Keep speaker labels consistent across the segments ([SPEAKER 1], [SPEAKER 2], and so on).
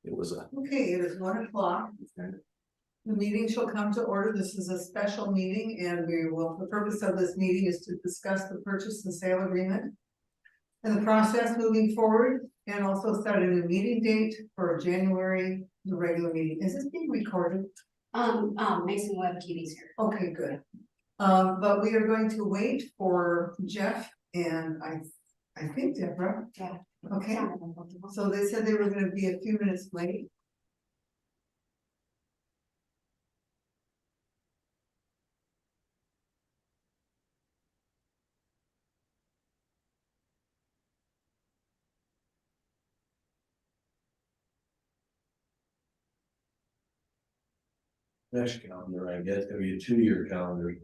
[SPEAKER 1] It was a.
[SPEAKER 2] Okay, it is 1 o'clock. The meeting shall come to order. This is a special meeting and the purpose of this meeting is to discuss the purchase and sale agreement and the process moving forward, and also set a new meeting date for January, the regular meeting. Is this being recorded?
[SPEAKER 3] Mason Web TV's here.
[SPEAKER 2] Okay, good. But we are going to wait for Jeff and I think Deborah.
[SPEAKER 3] Yeah.
[SPEAKER 2] Okay, so they said they were gonna be a few minutes late.
[SPEAKER 1] Next calendar, I guess, it'll be a 2-year calendar.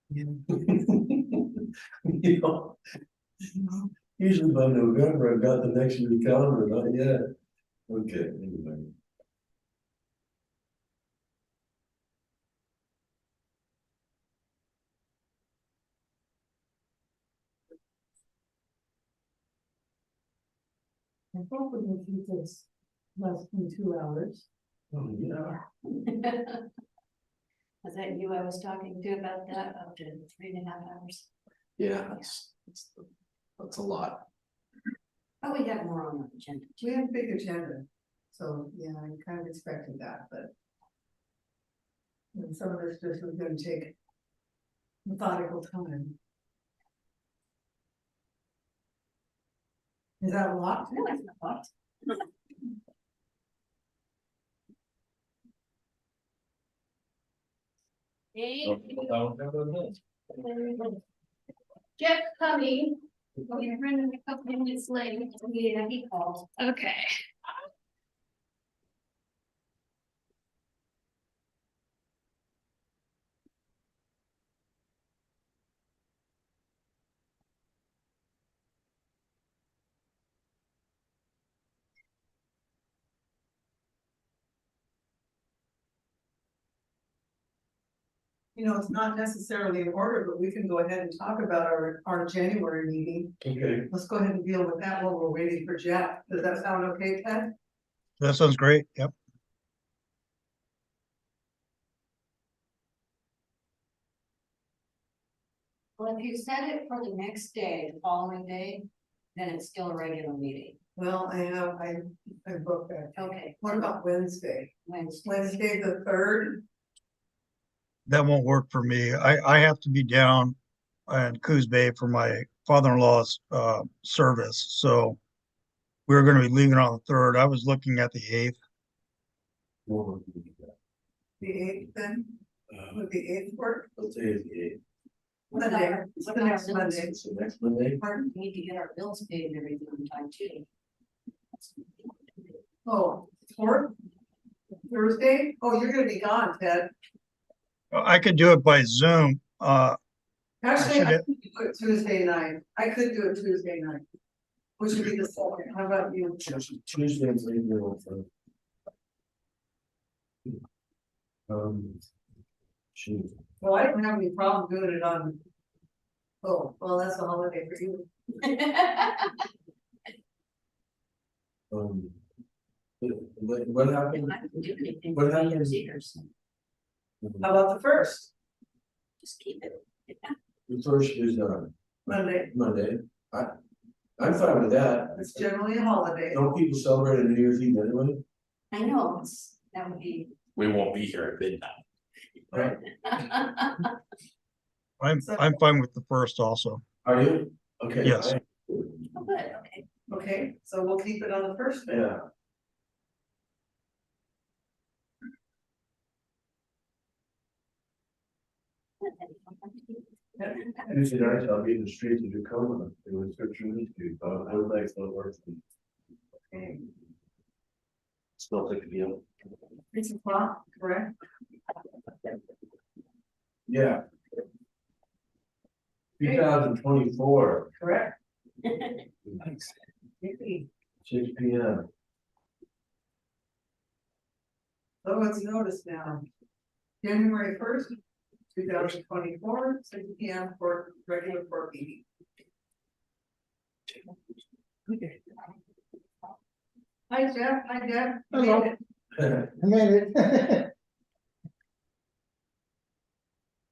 [SPEAKER 1] You know, usually by November, I've got the next year's calendar, not yet. Okay, anyway.
[SPEAKER 2] I hope we can keep this less than 2 hours.
[SPEAKER 1] Oh, yeah.
[SPEAKER 3] Was that you I was talking to about that, up to 3.5 hours?
[SPEAKER 1] Yeah, that's a lot.
[SPEAKER 3] Oh, we have more on the agenda.
[SPEAKER 2] We have a big agenda, so yeah, I kind of expected that, but. And some of this just was gonna take methodical time. Is that a lot?
[SPEAKER 3] No, it's not.
[SPEAKER 4] Jeff coming. We're running a couple of minutes late.
[SPEAKER 3] Yeah, he called.
[SPEAKER 4] Okay.
[SPEAKER 2] You know, it's not necessarily in order, but we can go ahead and talk about our January meeting.
[SPEAKER 1] Okay.
[SPEAKER 2] Let's go ahead and deal with that while we're waiting for Jeff. Does that sound okay, Ted?
[SPEAKER 5] That sounds great. Yep.
[SPEAKER 3] Well, if you set it for the next day, the following day, then it's still a regular meeting.
[SPEAKER 2] Well, I booked that.
[SPEAKER 3] Okay,
[SPEAKER 2] What about Wednesday?
[SPEAKER 3] Wednesday.
[SPEAKER 2] Wednesday, the 3rd?
[SPEAKER 5] That won't work for me. I have to be down in Coos Bay for my father-in-law's service. So we're going to be leaving on the 3rd. I was looking at the 8th.
[SPEAKER 2] The 8th then? Would the 8th work?
[SPEAKER 1] Let's say it's the 8th.
[SPEAKER 2] Monday. It's the next Monday.
[SPEAKER 1] So next Monday.
[SPEAKER 3] Pardon, we need to get our bills paid and everything on time too.
[SPEAKER 2] Oh, 4th? Thursday? Oh, you're gonna be gone, Ted.
[SPEAKER 5] I could do it by Zoom.
[SPEAKER 2] Actually,
[SPEAKER 5] should
[SPEAKER 2] I
[SPEAKER 5] have-
[SPEAKER 2] could do it Tuesday night. I could do it Tuesday night. Which would be the 2nd. How about you?
[SPEAKER 1] Tuesday's later. Shoot.
[SPEAKER 2] Well, I don't have any problem doing it on. Oh, well, that's a holiday for you.
[SPEAKER 1] What happened?
[SPEAKER 3] I can do anything
[SPEAKER 1] What
[SPEAKER 3] for New
[SPEAKER 1] happened?
[SPEAKER 3] Year's Eve or something.
[SPEAKER 2] How about the 1st?
[SPEAKER 3] Just keep it.
[SPEAKER 1] The first is
[SPEAKER 2] Monday?
[SPEAKER 1] Monday. I'm fine with that.
[SPEAKER 2] It's generally a holiday.
[SPEAKER 1] Don't people celebrate a New Year's Eve anyway?
[SPEAKER 3] I know, that would be.
[SPEAKER 6] We won't be here at midnight.
[SPEAKER 1] Right?
[SPEAKER 5] I'm fine with the 1st also.
[SPEAKER 1] Are you? Okay.
[SPEAKER 5] Yes.
[SPEAKER 3] Oh, good, okay.
[SPEAKER 2] Okay, so we'll keep it on the 1st then.
[SPEAKER 1] Yeah. Tuesday night, I'll be in the streets of Tacoma. It was such a neat to, I would like to work.
[SPEAKER 2] Okay.
[SPEAKER 1] Still take a deal.
[SPEAKER 2] 6 o'clock, correct?
[SPEAKER 1] Yeah. 2024,
[SPEAKER 2] Correct?
[SPEAKER 1] 6 P.M.
[SPEAKER 2] So it's noticed now. January 1st, 2024, 6 p.m. for regular board meeting. Hi Jeff, hi Jeff.
[SPEAKER 6] Hello. I made it.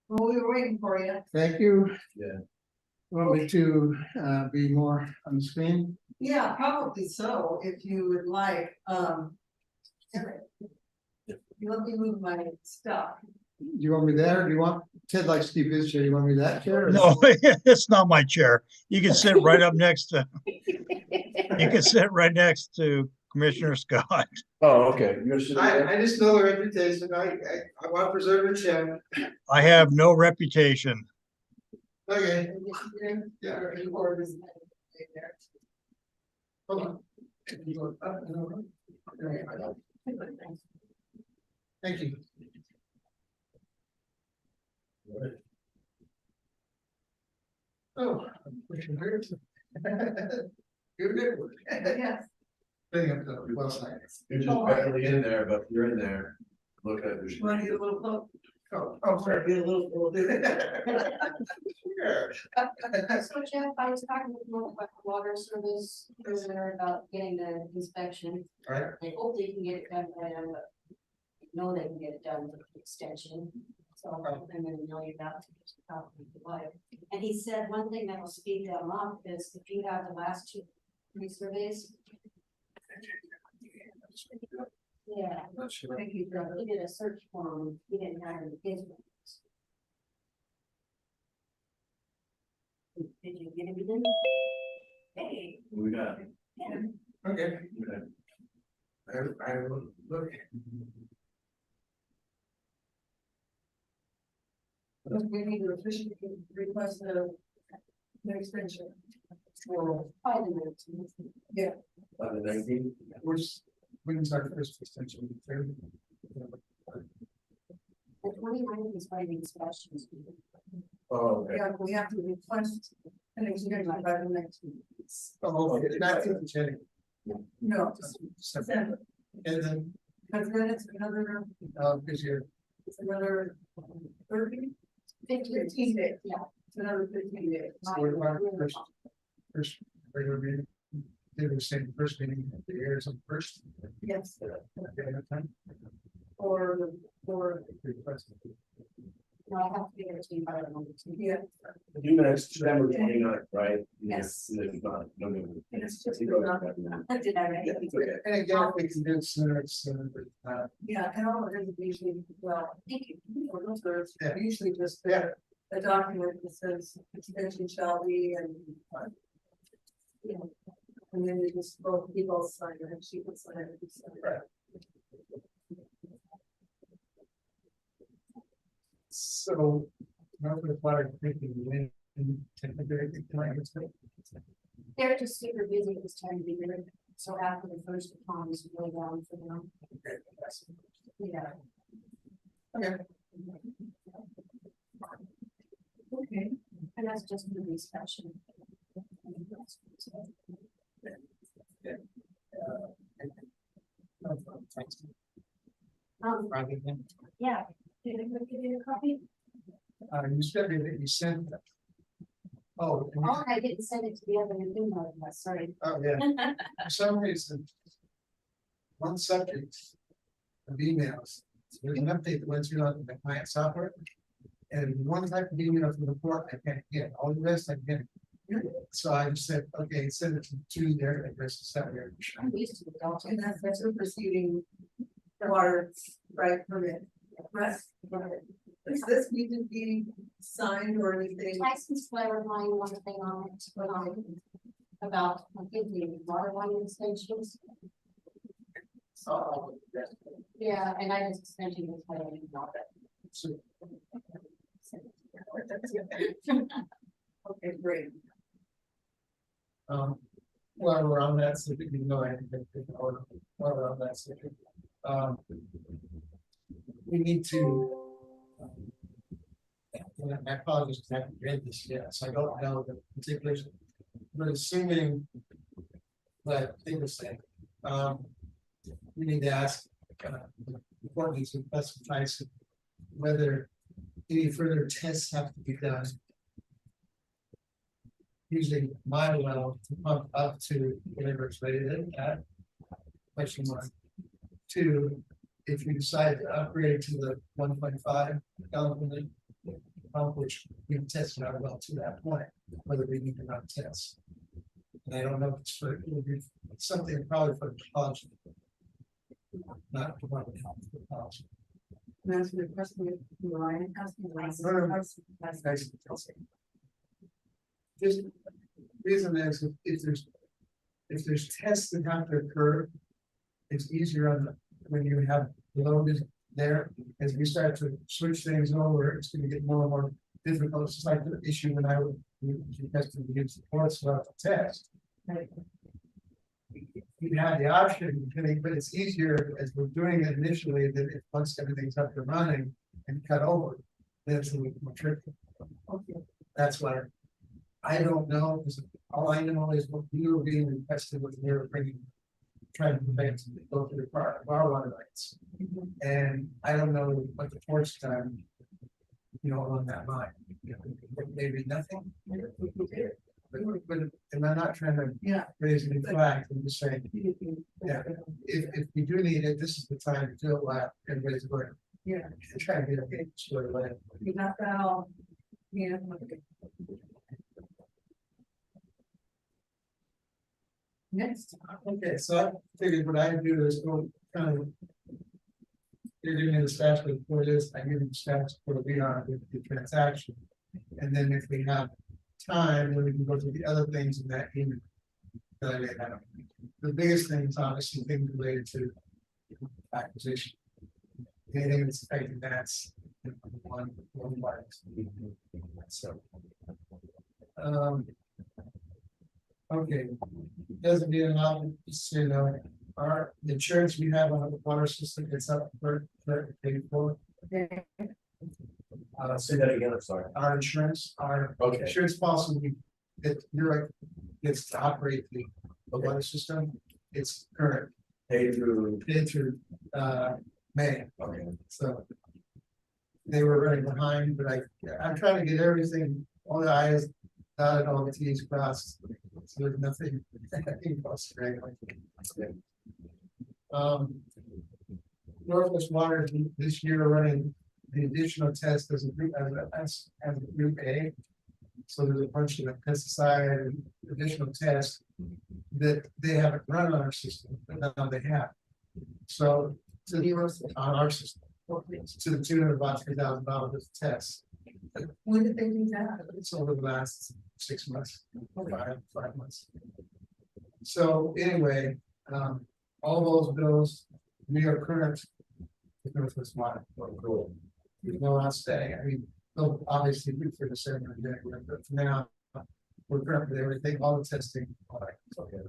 [SPEAKER 2] Well, we were waiting for you.
[SPEAKER 6] Thank you.
[SPEAKER 1] Yeah.
[SPEAKER 6] Want me to be more on the screen?
[SPEAKER 2] Yeah, probably so, if you would like, you let me move my stuff.
[SPEAKER 6] Do you want me there? Do you want, Ted likes to keep his chair. You want me that chair? or-
[SPEAKER 5] No, it's not my chair. You can sit right up next to, you can sit right next to Commissioner Scott.
[SPEAKER 1] Oh, okay. You're sitting there?
[SPEAKER 6] I just know the reputation. I want to preserve the chair.
[SPEAKER 5] I have no reputation.
[SPEAKER 6] Okay. Yeah.
[SPEAKER 2] Or is it there?
[SPEAKER 6] Hold on. You go up and over. Thank you. Oh. I'm pushing here. Good.
[SPEAKER 2] Yes.
[SPEAKER 6] Bring up the well side.
[SPEAKER 1] You're just barely in there, but you're in there. Look at your.
[SPEAKER 2] Want to get a little close?
[SPEAKER 6] Oh,
[SPEAKER 2] Sorry, get a little, we'll do it.
[SPEAKER 3] So Jeff, I was talking with North about the water service earlier about getting the inspection.
[SPEAKER 6] Right.
[SPEAKER 3] They hope they can get it done by then, but I know they can get it done with the extension. So I'm gonna know you about to get a copy of the wire. And he said one thing that will speed them up is if you have the last two resurveys. Yeah.
[SPEAKER 6] Not sure.
[SPEAKER 2] Thank you, brother.
[SPEAKER 3] He did a search for him, he didn't have any business. Did you get everything? Hey.
[SPEAKER 1] We got.
[SPEAKER 3] Yeah.
[SPEAKER 6] Okay.
[SPEAKER 1] Okay.
[SPEAKER 6] I will look.
[SPEAKER 2] We need to officially request the extension. For,
[SPEAKER 3] Probably the next one.
[SPEAKER 1] On the 19th?
[SPEAKER 6] When's our first extension? Third?
[SPEAKER 3] The 29th is writing specials.
[SPEAKER 1] Oh, okay.
[SPEAKER 2] yeah, we have to request an extension by the next week.
[SPEAKER 6] Oh, okay, not to the January.
[SPEAKER 2] No,
[SPEAKER 6] December. And then,
[SPEAKER 2] because then it's another,
[SPEAKER 6] this year,
[SPEAKER 2] it's another 30, 15 days.
[SPEAKER 3] Yeah.
[SPEAKER 2] It's another 15 days.
[SPEAKER 6] so we're our first regular meeting. They were saying first meeting, the year is on first.
[SPEAKER 2] Yes,
[SPEAKER 6] Okay, that time.
[SPEAKER 2] or,
[SPEAKER 6] Request.
[SPEAKER 3] No, I have to get it to you by the number two.
[SPEAKER 2] yeah,
[SPEAKER 1] You next December 29th, right?
[SPEAKER 2] Yes.
[SPEAKER 1] Yeah, it's not, no, no.
[SPEAKER 2] it's just,
[SPEAKER 1] You go to that.
[SPEAKER 3] Did I write
[SPEAKER 1] Yeah,
[SPEAKER 3] it?
[SPEAKER 1] it's okay.
[SPEAKER 6] And again, if we can do it sooner, it's sooner, but,
[SPEAKER 2] yeah, and all it is usually, well,
[SPEAKER 3] Thank you.
[SPEAKER 2] for those words,
[SPEAKER 6] Yeah.
[SPEAKER 2] usually just
[SPEAKER 6] yeah,
[SPEAKER 2] a document that says extension shall be and. You know, and then you just both people sign it, and she can sign it. you sign it.
[SPEAKER 6] Right. so. Not for the fire, thinking, when, technically, I think, tonight, it's good.
[SPEAKER 3] They're just super busy at this time of the year, so after the first one is really down for them. Yeah.
[SPEAKER 6] Okay.
[SPEAKER 2] Okay,
[SPEAKER 3] And that's just for the inspection.
[SPEAKER 6] Friday then.
[SPEAKER 3] Yeah. Did I give you a copy?
[SPEAKER 6] You said that you sent. Oh, and you-
[SPEAKER 3] Oh, I didn't send it to the other email, address, sorry.
[SPEAKER 6] oh, yeah, for some reason. One subject. Of emails, so there's an update that went through on the client software. And one type of email from the port, I can't get, all the rest I can. So I just said, okay, send it to their address, that way.
[SPEAKER 3] I'm used to the Delta.
[SPEAKER 2] and that's a proceeding water right permit. Right. Does this need to be signed or anything?
[SPEAKER 3] License clarifying one thing on it, about, I think the water line extensions.
[SPEAKER 2] Oh,
[SPEAKER 3] Yeah, and I just sent you this, I don't even know
[SPEAKER 6] So,
[SPEAKER 2] okay, great.
[SPEAKER 6] while we're on that subject, you know, I think that, while we're on that subject. We need to. And I apologize, because I haven't read this yet, so I don't know the particulars, but assuming. But they were saying, we need to ask, before these specifies whether any further tests have to be done. Using my well to pump up to whatever it's rated at. Question mark. Two, if you decide to upgrade to the 1.5 gallon pump, which we've tested our well to that point, whether we need to run tests. And I don't know if it's for, it would be something probably for college. Not for public health, for college.
[SPEAKER 2] That's the question, Ryan,
[SPEAKER 6] That's nice. Just reason is if there's tests that have to occur, it's easier on the, when you have load there. As we start to switch things over, it's going to get more and more difficult. It's just like the issue when I would tested the use reports about the test. You have the option, but it's easier as we're doing it initially than if once everything's up and running and cut over, then it's a little more tricky. That's why I don't know, because all I know is what we were being requested was they were bringing, trying to prevent to go through our water rights. And I don't know what the force time, on that line. Maybe nothing. But am I not trying to raise any flags? I'm just saying, if we do need it, this is the time to do it while everybody's going. Try to get it squared away.
[SPEAKER 2] You got that all. Next.
[SPEAKER 6] Okay, so I figured what I do is go kind of. You're giving me the stats for this, I give you the stats for the transaction. And then if we have time, then we can go through the other things in that email. That I have. The biggest thing is obviously things related to acquisition. Anything that's affecting that's one part. So. Okay, doesn't mean enough, our insurance we have on the water system, it's up for paid for.
[SPEAKER 1] Say that again, I'm sorry.
[SPEAKER 6] Our insurance,
[SPEAKER 1] Okay.
[SPEAKER 6] insurance policy, you're right, gets to operate the water system, it's current,
[SPEAKER 1] Paid through.
[SPEAKER 6] May,
[SPEAKER 1] Okay.
[SPEAKER 6] so. They were running behind, but I'm trying to get everything, all the I's dotted, all the T's crossed, so there's nothing. Northwest Water this year running the additional test as a group, as a group A. So there's a bunch of pesticide and additional tests that they haven't run on our system, but now they have. So on our system, to the tune of about $3,000 of tests.
[SPEAKER 2] When did they do that?
[SPEAKER 6] It's over the last 6 months, 5 months. So anyway, all those bills, we are current with Northwest Water. There's no outstanding. I mean, they'll obviously do for December and January, but for now, we're current with everything, all the testing. All right. Okay.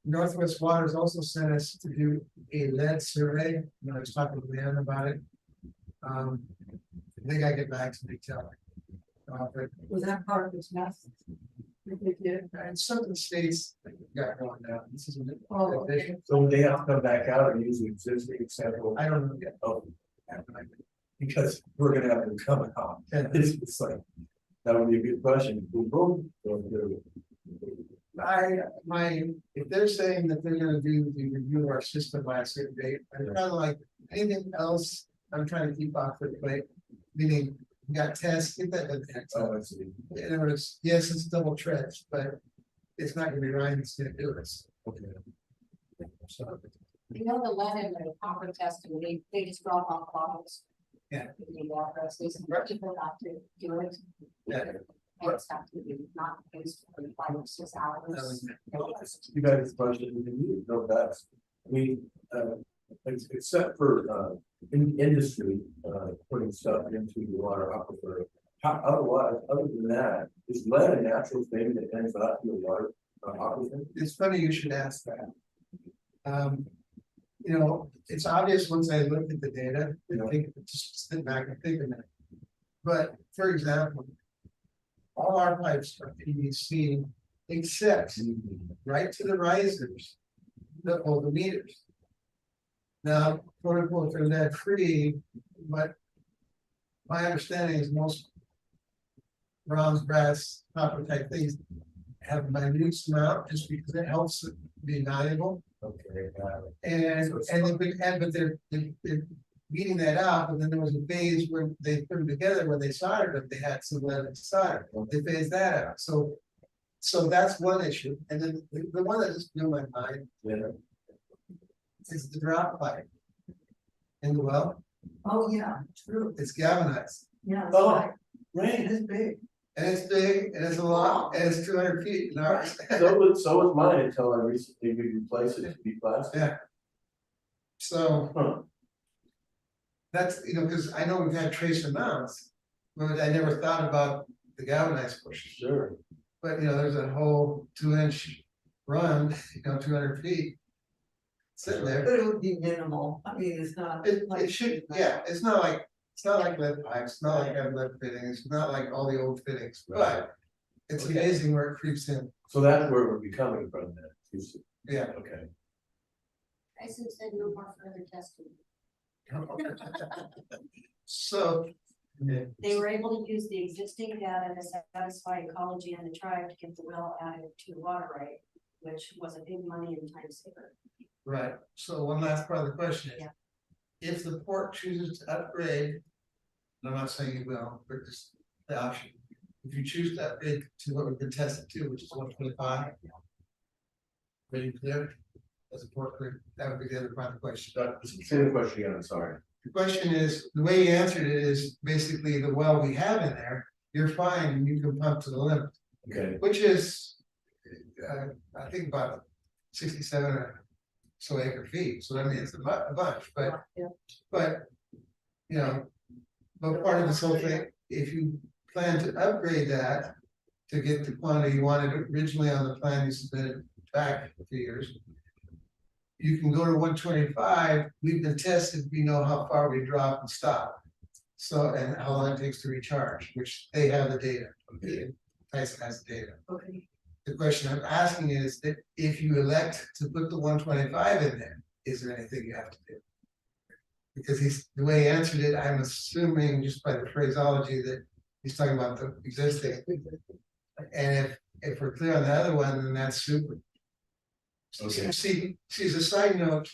[SPEAKER 6] Northwest Water has also sent us to do a lead survey. I was talking to Dan about it. They gotta get back to me, tell me.
[SPEAKER 2] Was that part of this mess?
[SPEAKER 6] And certain states got going down. This is.
[SPEAKER 2] Okay.
[SPEAKER 1] So they have to come back out and use the existing example.
[SPEAKER 6] I don't know yet.
[SPEAKER 1] Oh, because we're gonna have them come out. And it's like, that would be a good question. Boom, boom.
[SPEAKER 6] If they're saying that they're gonna do the review of our system by a certain date, I'm kind of like anything else, I'm trying to keep off the plate. Meaning, we got tests, get that.
[SPEAKER 1] Oh, I see.
[SPEAKER 6] In other words, yes, it's double trench, but it's not gonna be Ryan that's gonna do this.
[SPEAKER 1] Okay.
[SPEAKER 6] So,
[SPEAKER 3] You know, the lead and the copper testing, they just drop off bottles.
[SPEAKER 6] Yeah.
[SPEAKER 3] The addresses, and people have to do it.
[SPEAKER 6] yeah.
[SPEAKER 3] And it's have to be not used for 5 or 6 hours.
[SPEAKER 1] You guys question, you know that. We, except for, industry, putting stuff into the water aquifer. Otherwise, other than that, is lead a natural thing that ends up in the water aquifer?
[SPEAKER 6] It's funny you should ask that. It's obvious once I look at the data, I think, just sit back and think a minute. But for example, all our pipes are PVC except right to the risers, the meters. Now, quote unquote, they're lead free, but my understanding is most bronze, brass, copper type things have minute amount just because it helps it be valuable.
[SPEAKER 1] Okay, got it.
[SPEAKER 6] But they're beating that out, but then there was a phase where they put them together, when they soldered them, they had some lead solder, they phased that out, so that's one issue, and then the one that just blew my mind
[SPEAKER 1] Yeah.
[SPEAKER 6] is the drop pipe. In the well,
[SPEAKER 2] Oh, yeah, true,
[SPEAKER 6] it's galvanized,
[SPEAKER 2] yeah. that's
[SPEAKER 1] Oh,
[SPEAKER 2] right.
[SPEAKER 1] Right,
[SPEAKER 2] It is big.
[SPEAKER 6] and it's big, and it's a lot, and it's 200 feet, and ours.
[SPEAKER 1] so was mine until I recently replaced it to be plastic.
[SPEAKER 6] Yeah. So.
[SPEAKER 1] Huh.
[SPEAKER 6] That's, because I know we've had tracer mounts, but I never thought about the galvanized portion.
[SPEAKER 1] Sure.
[SPEAKER 6] But, there's a whole 2-inch run, 200 feet. Sitting there.
[SPEAKER 2] But it would be minimal, I mean, it's not.
[SPEAKER 6] It should, yeah, it's not like lead pipes, it's not like lead fittings, it's not like all the old fittings, but it's
[SPEAKER 1] Okay.
[SPEAKER 6] amazing where it creeps in.
[SPEAKER 1] So that's where it would be coming from then.
[SPEAKER 6] Yeah.
[SPEAKER 1] Okay.
[SPEAKER 3] Tyson said no more further testing.
[SPEAKER 6] So,
[SPEAKER 3] They were able to use the existing data to satisfy ecology and the tribe to get the well added to the water right, which was a big money and time saver.
[SPEAKER 6] right, so one last part of the question is.
[SPEAKER 3] Yeah.
[SPEAKER 6] If the port chooses to upgrade. And I'm not saying you will, but just the option, if you choose to upgrade to what we've been tested to, which is 125. Pretty clear, as a port clear, that would be the other part of the question.
[SPEAKER 1] Say the question again, I'm sorry.
[SPEAKER 6] The question is, the way you answered it is basically the well we have in there, you're fine and you can pump to the limit,
[SPEAKER 1] Okay,
[SPEAKER 6] which is. I think about 67 or so acre feet, so that means a bunch, but.
[SPEAKER 2] Yeah.
[SPEAKER 6] But, but part of this whole thing, if you plan to upgrade that. To get the quantity you wanted originally on the plan you submitted back a few years. You can go to 125, we've been tested, we know how far we drop and stop. So, and how long it takes to recharge, which they have the data.
[SPEAKER 1] Okay.
[SPEAKER 6] Tyson has the data.
[SPEAKER 2] Okay,
[SPEAKER 6] The question I'm asking is that if you elect to put the 125 in there, is there anything you have to do? Because the way he answered it, I'm assuming just by the phraseology that he's talking about the existing. And if we're clear on the other one, then that's super.
[SPEAKER 1] Okay.
[SPEAKER 6] See, as a side note.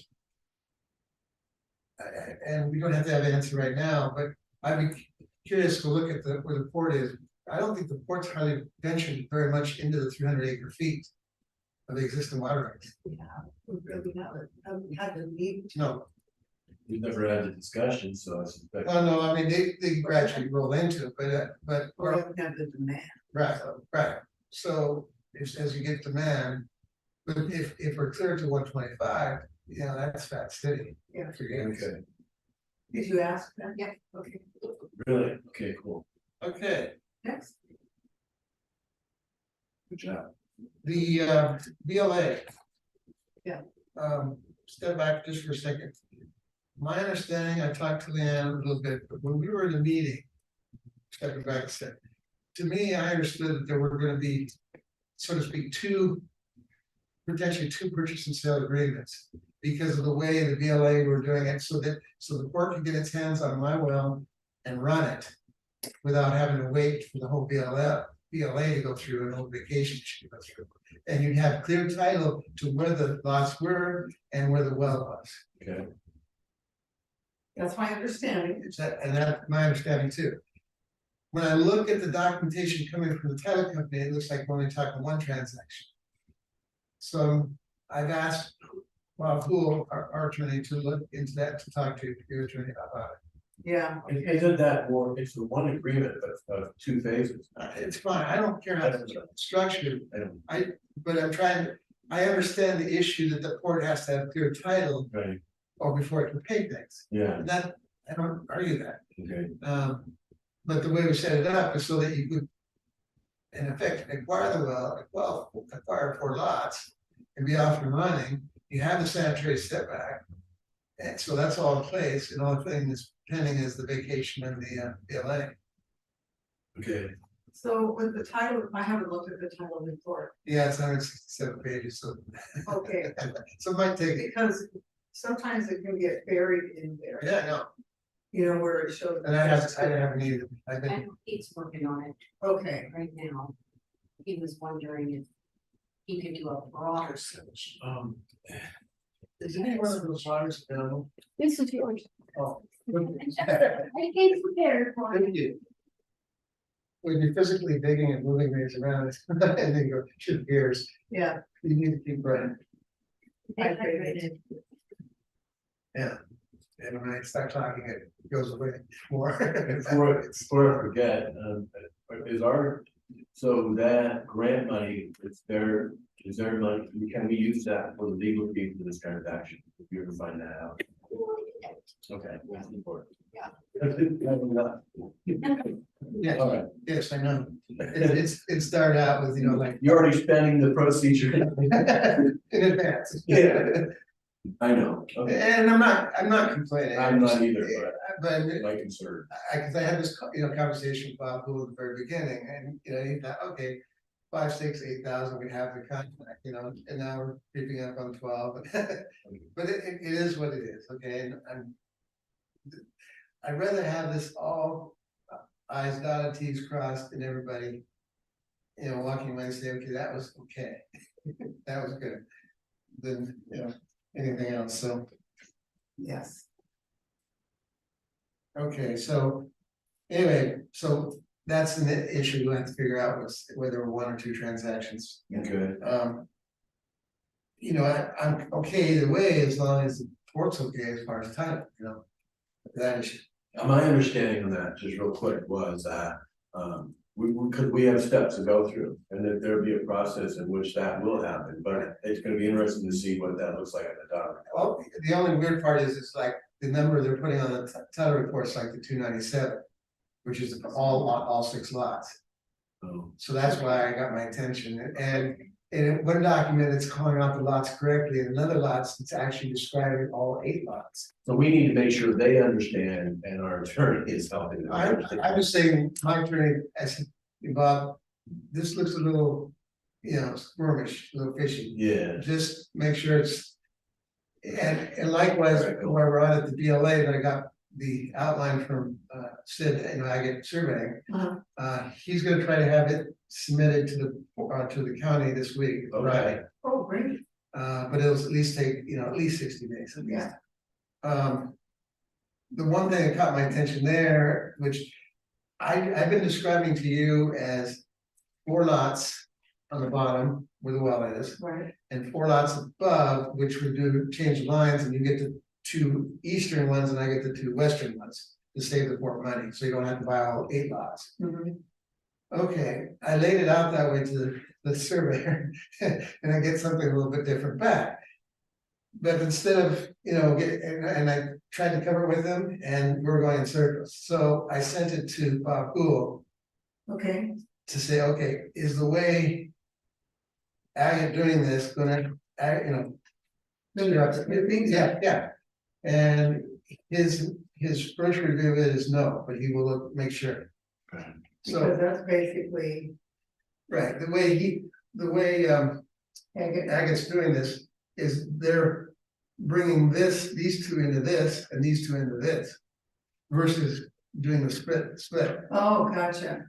[SPEAKER 6] And we don't have to have an answer right now, but I'd be curious to look at where the port is. I don't think the port's hardly ventured very much into the 300 acre feet. Of the existing water rights.
[SPEAKER 2] yeah, we really haven't had to meet.
[SPEAKER 6] No,
[SPEAKER 1] We've never had the discussion, so I suspect.
[SPEAKER 6] oh no, I mean, they gradually roll into it, but.
[SPEAKER 2] We haven't had the demand.
[SPEAKER 6] Right, so as you get demand, but if we're clear to 125, that's fat city.
[SPEAKER 2] Yeah.
[SPEAKER 6] Forget it.
[SPEAKER 1] Okay,
[SPEAKER 2] Did you ask that?
[SPEAKER 3] Yeah.
[SPEAKER 2] Okay,
[SPEAKER 1] really? Okay, cool.
[SPEAKER 6] Okay,
[SPEAKER 2] next.
[SPEAKER 1] Good job.
[SPEAKER 6] the BLA.
[SPEAKER 2] Yeah.
[SPEAKER 6] Step back just for a second. My understanding, I talked to Leanne a little bit, but when we were in the meeting. Stepping back a second. To me, I understood that there were gonna be, so to speak, potentially two purchase and sale agreements. Because of the way the BLA were doing it, so the port could get its hands on my well and run it. Without having to wait for the whole BLA to go through and notification to go through. And you'd have clear title to where the lots were and where the well was.
[SPEAKER 1] Okay,
[SPEAKER 2] That's my understanding.
[SPEAKER 6] And that's my understanding too. When I look at the documentation coming from the title company, it looks like we're only talking one transaction. So I've asked Bob Poole, our attorney, to look into that, to talk to your attorney about it.
[SPEAKER 2] Yeah.
[SPEAKER 1] isn't that more, it's the one agreement of two phases?
[SPEAKER 6] It's fine, I don't care how it's structured,
[SPEAKER 1] I don't-
[SPEAKER 6] but I understand the issue that the port has to have clear title
[SPEAKER 1] Right,
[SPEAKER 6] or before it can pay things.
[SPEAKER 1] yeah,
[SPEAKER 6] That, I don't argue that.
[SPEAKER 1] okay,
[SPEAKER 6] But the way we set it up is so that you could. In effect, acquire the well, acquire 4 lots and be off and running, you have the sanitary setback. And so that's all in place, and the only thing that's pending is the vacation and the BLA.
[SPEAKER 1] okay,
[SPEAKER 2] So with the title, I haven't looked at the title report.
[SPEAKER 6] Yeah, it's 167 pages, so.
[SPEAKER 2] Okay,
[SPEAKER 6] So it might take,
[SPEAKER 2] because sometimes it can get buried in there,
[SPEAKER 6] yeah, no,
[SPEAKER 2] where it shows.
[SPEAKER 6] and I haven't either, I've been,
[SPEAKER 3] And he's working on it
[SPEAKER 2] Okay,
[SPEAKER 3] right now. He was wondering if he could do a broader search.
[SPEAKER 6] Is any one of those waters available?
[SPEAKER 4] This is yours.
[SPEAKER 6] Oh.
[SPEAKER 4] I came prepared for
[SPEAKER 6] Thank
[SPEAKER 4] it.
[SPEAKER 6] you. When you're physically digging and moving things around, and then you go, shoot gears,
[SPEAKER 2] Yeah.
[SPEAKER 6] you need to keep running.
[SPEAKER 2] Hydrated.
[SPEAKER 6] Yeah. And when I start talking, it goes away more.
[SPEAKER 1] Before I forget, is our, so that grant money, is there money, can we use that for the legal fee for this transaction? If you ever find that out. Okay, that's important.
[SPEAKER 3] Yeah.
[SPEAKER 1] That's it, that's enough.
[SPEAKER 6] Yes,
[SPEAKER 1] All right,
[SPEAKER 6] yes, I know. It started out with, like.
[SPEAKER 1] you're already spending the procedure.
[SPEAKER 6] In advance.
[SPEAKER 1] Yeah. I know, okay,
[SPEAKER 6] And I'm not complaining.
[SPEAKER 1] I'm not either,
[SPEAKER 6] But
[SPEAKER 1] my concern.
[SPEAKER 6] cause I had this, conversation with Bob Poole at the very beginning, and, he thought, okay. 5, 6, 8,000, we have the contract, and now we're creeping up on 12, but it is what it is, okay, and I'd rather have this all I's dotted, T's crossed, and everybody. Walking away and say, okay, that was okay, that was good, than, anything else, so.
[SPEAKER 2] Yes.
[SPEAKER 6] Okay, so anyway, so that's an issue we'll have to figure out whether 1 or 2 transactions.
[SPEAKER 1] Okay,
[SPEAKER 6] I'm okay either way as long as the port's okay as far as title, that issue.
[SPEAKER 1] my understanding of that, just real quick, was that, we have steps to go through, and that there'll be a process in which that will happen, but it's gonna be interesting to see what that looks like at the dock.
[SPEAKER 6] Well, the only weird part is it's like the number they're putting on the title report's like the 297, which is all 6 lots.
[SPEAKER 1] So,
[SPEAKER 6] So that's why I got my attention, and in one document, it's calling out the lots correctly, and another lots, it's actually describing all 8 lots.
[SPEAKER 1] so we need to make sure they understand, and our attorney is helping them understand.
[SPEAKER 6] I was saying, my attorney, I said, Bob, this looks a little, squirmish, a little fishy.
[SPEAKER 1] Yeah,
[SPEAKER 6] Just make sure it's. And likewise, while we're on at the BLA, that I got the outline from Sid, I get surveying. He's gonna try to have it submitted to the county this week.
[SPEAKER 1] okay,
[SPEAKER 2] Oh, great.
[SPEAKER 6] But it'll at least take, at least 60 days at least.
[SPEAKER 2] Yeah.
[SPEAKER 6] The one thing that caught my attention there, which I've been describing to you as 4 lots on the bottom where the well is,
[SPEAKER 2] Right.
[SPEAKER 6] and 4 lots above, which would change the lines, and you get the 2 eastern ones, and I get the 2 western ones to save the port money, so you don't have to buy all 8 lots.
[SPEAKER 2] Mhm.
[SPEAKER 6] Okay, I laid it out that way to the surveyor, and I get something a little bit different back. But instead of, and I tried to cover it with him, and we're going in circles, so I sent it to Bob Poole
[SPEAKER 2] Okay.
[SPEAKER 6] to say, okay, is the way I am doing this gonna, yeah. And his first review is no, but he will make sure.
[SPEAKER 2] Because
[SPEAKER 6] So,
[SPEAKER 2] that's basically.
[SPEAKER 6] right, the way Agate's doing this is they're bringing these 2 into this and these 2 into this. Versus doing the split.
[SPEAKER 2] Oh, gotcha.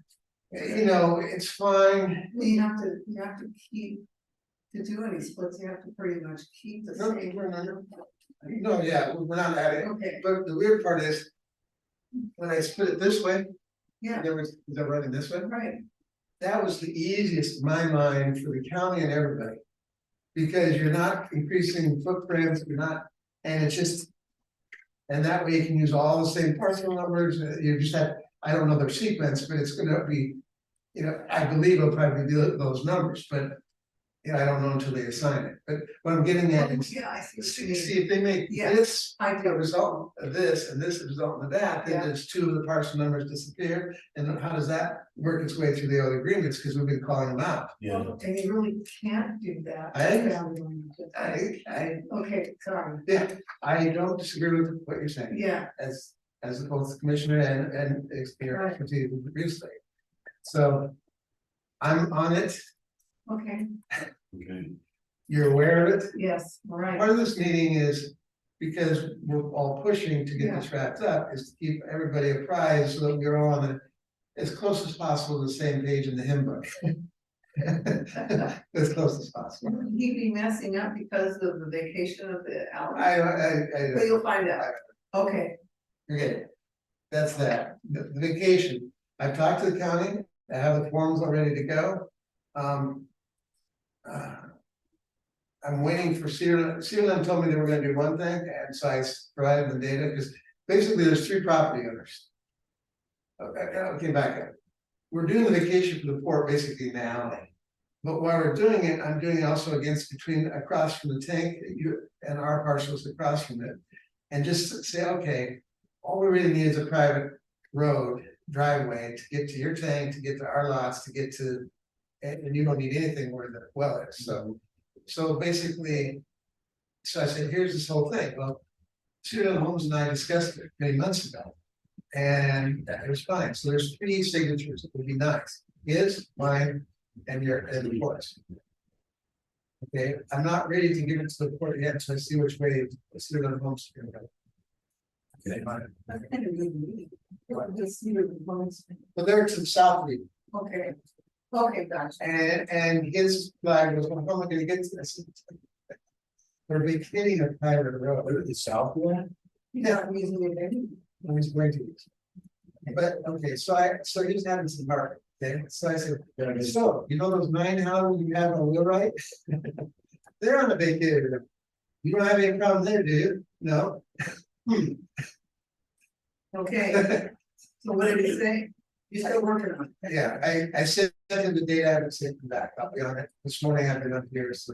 [SPEAKER 6] It's fine.
[SPEAKER 2] You have to keep, to do any splits, you have to pretty much keep the
[SPEAKER 6] No,
[SPEAKER 2] same.
[SPEAKER 6] No, yeah, we're not at it,
[SPEAKER 2] Okay,
[SPEAKER 6] but the weird part is. When I split it this way,
[SPEAKER 2] yeah,
[SPEAKER 6] they're running this way.
[SPEAKER 2] right.
[SPEAKER 6] That was the easiest in my mind for the county and everybody. Because you're not increasing footprints, and it's just. And that way you can use all the same parcel numbers, you just have, I don't know their sequence, but it's gonna be. I believe it'll probably do those numbers, but. I don't know until they assign it, but what I'm getting at is.
[SPEAKER 2] Yeah, I see what you
[SPEAKER 6] See
[SPEAKER 2] mean.
[SPEAKER 6] if they make
[SPEAKER 2] Yeah,
[SPEAKER 6] this
[SPEAKER 2] I
[SPEAKER 6] a
[SPEAKER 2] do.
[SPEAKER 6] result of this and this a result of that, then
[SPEAKER 2] Yeah.
[SPEAKER 6] there's 2 of the parcel numbers disappear. And then how does that work its way through the other agreements, because we've been calling them out.
[SPEAKER 1] yeah,
[SPEAKER 2] And you really can't do that.
[SPEAKER 6] I
[SPEAKER 2] Okay, sorry.
[SPEAKER 6] Yeah, I don't disagree with what you're saying,
[SPEAKER 2] Yeah,
[SPEAKER 6] as both the commissioner and
[SPEAKER 2] Right.
[SPEAKER 6] expertise with the real estate. So I'm on it,
[SPEAKER 2] okay,
[SPEAKER 1] okay,
[SPEAKER 6] you're aware of it.
[SPEAKER 2] yes, all right.
[SPEAKER 6] Part of this meeting is because we're all pushing to get this wrapped up, is to keep everybody apprised so that we're all on the. As close as possible to the same page in the hymn book. As close as possible.
[SPEAKER 2] Would he be messing up because of the vacation of the Allyn? But
[SPEAKER 6] I,
[SPEAKER 2] you'll find out. Okay,
[SPEAKER 6] okay, that's that. The vacation, I've talked to the county, I have the forms all ready to go. I'm waiting for Sealand told me they were gonna do one thing, and so I provided the data, because basically there's 3 property owners. Okay, back up. We're doing the vacation for the port basically in the alley. But while we're doing it, I'm doing it also across from the tank, and our parcels across from it. And just say, okay, all we really need is a private road driveway to get to your tank, to get to our lots, to get to. And you don't need anything where the well is, so basically. So I said, here's this whole thing, well, Studio Homes and I discussed it many months ago. And it was fine, so there's 3 signatures that would be nice, his, mine, and the court's. Okay, I'm not ready to give it to the court yet, so I see which way the Studio Homes are gonna go. Okay,
[SPEAKER 2] that's kind of good meeting. Just see the components.
[SPEAKER 6] but they're to the south of me,
[SPEAKER 2] Okay, okay, gotcha.
[SPEAKER 6] and his flag was, well, how am I gonna get to this? They're vacating a private road.
[SPEAKER 1] What is the south one?
[SPEAKER 2] Yeah, I'm using it anyway.
[SPEAKER 6] I was going to. But, okay, so he's having some market, okay, so I said, so, you know those 9 houses you have on Wheelwright? They're on the vacated. You don't have any problem there, do you? No?
[SPEAKER 2] Okay, so what did he say? You're still working on it?
[SPEAKER 6] Yeah, I sent him the data, I haven't sent him back, I'll be on it, this morning I've been up here, so.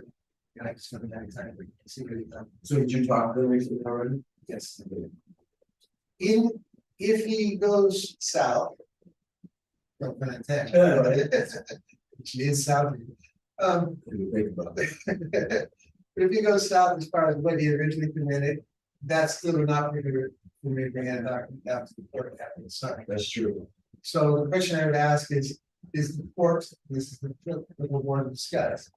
[SPEAKER 6] And I just went back time, see what he's done.
[SPEAKER 1] So did you talk to them recently already?
[SPEAKER 6] Yes. If he goes south. No pun intended. Which is south.
[SPEAKER 1] What do you think about that?
[SPEAKER 6] But if he goes south as far as what he originally committed, that's still not for me to bring a document down to the court after the sign.
[SPEAKER 1] That's true.
[SPEAKER 6] So the question I would ask is the court, this is the board to discuss.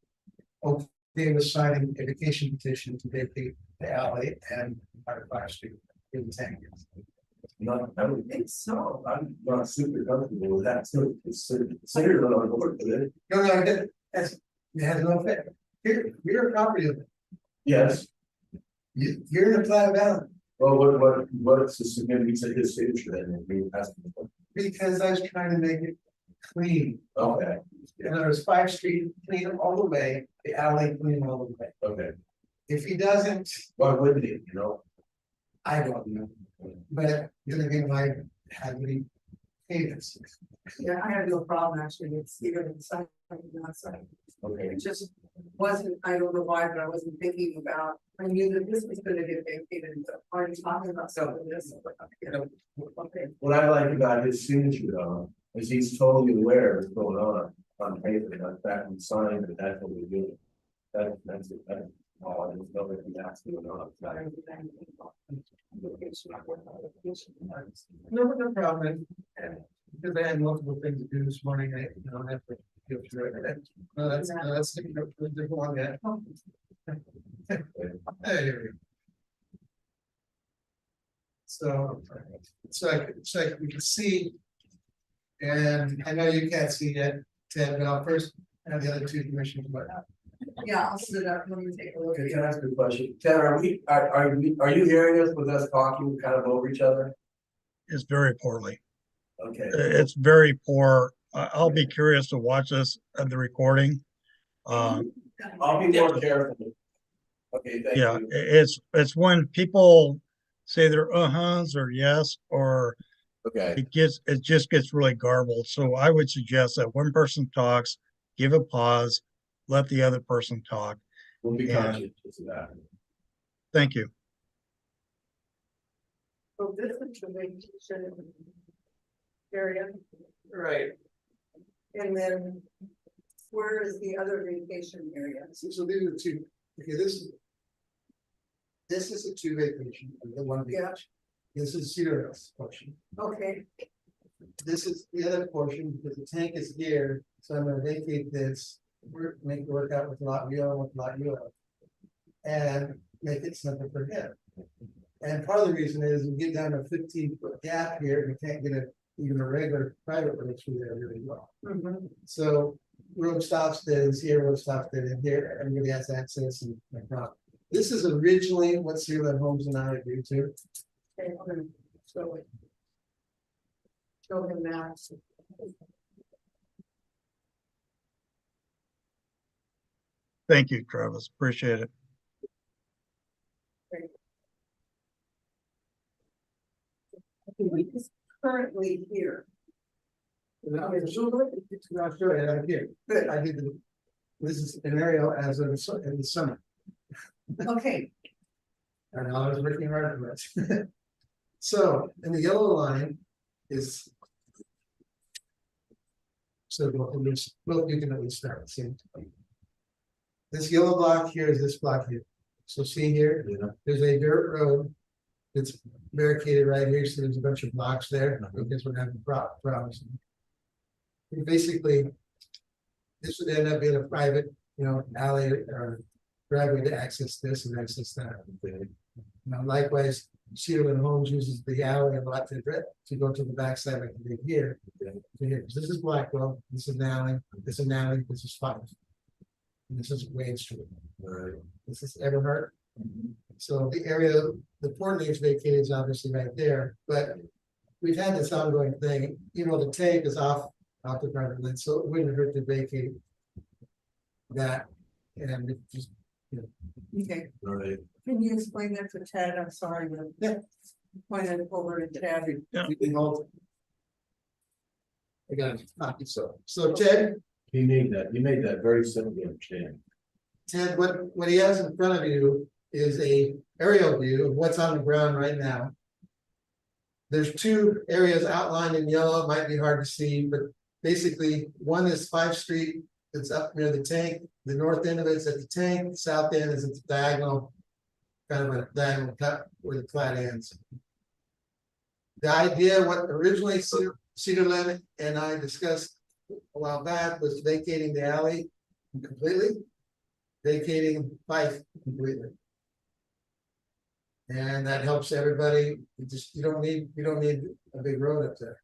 [SPEAKER 6] Okay, with signing a vacation petition to vacate the alley and our fire street in the tank.
[SPEAKER 1] I don't think so. I'm not super comfortable with that. So consider it on board with it.
[SPEAKER 6] No, it has no effect. You're a property owner.
[SPEAKER 1] Yes.
[SPEAKER 6] You're in a flat valley.
[SPEAKER 1] Well, what's the significance of his signature then? We asked him.
[SPEAKER 6] Because I was trying to make it clean.
[SPEAKER 1] Okay,
[SPEAKER 6] And there was 5th Street clean all the way, the alley clean all the way.
[SPEAKER 1] okay.
[SPEAKER 6] If he doesn't,
[SPEAKER 1] Why wouldn't he, you know?
[SPEAKER 6] I don't know. But then again, I have any payments.
[SPEAKER 2] Yeah, I have no problem actually, it's either inside or outside.
[SPEAKER 1] Okay.
[SPEAKER 2] It just wasn't, I don't know why, but I wasn't thinking about, I knew that this was gonna get vacated, and already talking about some of this. You know, okay,
[SPEAKER 1] What I like about his signature though, is he's totally aware of what's going on paper, not back and sign, but that's what we're doing. That's it, that's all, I just know that he has to know.
[SPEAKER 6] No problem. Because I had multiple things to do this morning, I don't have to go through it. No, that's a different one, yeah. Anyway. So we can see. And I know you can't see yet, Ted, but I'll first have the other 2 commissioners.
[SPEAKER 2] yeah, I'll sit up, let me take a look.
[SPEAKER 1] Can I ask a question? Ted, are you hearing us with us talking kind of over each other?
[SPEAKER 5] It's very poorly.
[SPEAKER 1] Okay.
[SPEAKER 5] It's very poor. I'll be curious to watch this at the recording.
[SPEAKER 1] I'll be more careful. Okay, thank
[SPEAKER 5] Yeah,
[SPEAKER 1] you.
[SPEAKER 5] it's when people say their uh-huhs or yes, or
[SPEAKER 1] Okay,
[SPEAKER 5] it just gets really garbled. So I would suggest that one person talks, give a pause, let the other person talk.
[SPEAKER 1] we'll be
[SPEAKER 5] Yeah.
[SPEAKER 1] conscious of that.
[SPEAKER 5] Thank you.
[SPEAKER 2] So this is the vacation area,
[SPEAKER 6] Right.
[SPEAKER 2] and then where is the other vacation area?
[SPEAKER 6] So these are the 2, okay, this is a 2 vacation, the one
[SPEAKER 2] Yeah.
[SPEAKER 6] vacation. This is Cedar Hills portion.
[SPEAKER 2] Okay,
[SPEAKER 6] This is the other portion, because the tank is here, so I'm gonna vacate this, make it work out with lot U with lot U. And make it simple for him. And part of the reason is we get down to a 15-foot gap here, we can't get even a regular private road through there really well.
[SPEAKER 2] mhm,
[SPEAKER 6] So road stops, there's here, road stops, there, and here, everybody has access and whatnot. This is originally what Sealand Homes and I agreed to.
[SPEAKER 2] Okay, I'm gonna show it. Show him that.
[SPEAKER 5] Thank you, Travis. Appreciate it.
[SPEAKER 2] It's currently here.
[SPEAKER 6] Not sure, I have it here.
[SPEAKER 2] Good.
[SPEAKER 6] I did the, this is an aerial as of in the summer,
[SPEAKER 2] Okay,
[SPEAKER 6] and I was working hard on this. So, and the yellow line is. So both you can at least start seeing. This yellow block here is this block here. So see here, there's a dirt road. It's barricaded right here, so there's a bunch of blocks there, because we're having problems. And basically, this would end up being a private, alley or driveway to access this and access that. Now, likewise, Cedarland Homes uses the alley a lot to go to the backside like they did here. To here. This is Blackwell, this is an alley, this is an alley, this is Five. And this is Wayne Street. This is Everhart. So the area, the port name's vacated is obviously right there, but we've had this ongoing thing, the tank is off the private land, so it wouldn't hurt to vacate that. And it just,
[SPEAKER 2] okay.
[SPEAKER 1] All right.
[SPEAKER 2] Can you explain that to Ted? I'm sorry.
[SPEAKER 6] Yeah.
[SPEAKER 2] Pointed over to Ted.
[SPEAKER 6] you can hold. I got it. So Ted,
[SPEAKER 1] He made that very simple to understand.
[SPEAKER 6] Ted, what he has in front of you is a aerial view of what's on the ground right now. There's two areas outlined in yellow, it might be hard to see, but basically one is 5th Street. It's up near the tank. The north end of it is at the tank, the south end is at the diagonal. Kind of a diagonal cut where the flat ends. The idea, what originally Cedarland and I discussed a while back, was vacating the alley completely. Vacating Fife completely. And that helps everybody. You don't need a big road up there.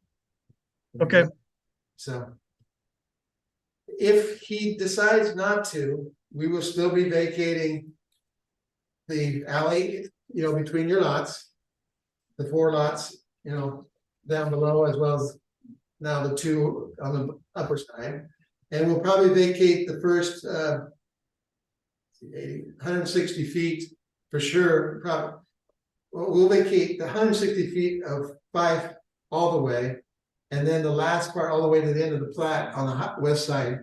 [SPEAKER 5] Okay.
[SPEAKER 6] So. If he decides not to, we will still be vacating. The alley, between your lots. The 4 lots, down below, as well as now the 2 on the upper side. And we'll probably vacate the first 160 feet for sure. Probably we'll vacate the 160 feet of Fife all the way, and then the last part all the way to the end of the plat on the west side.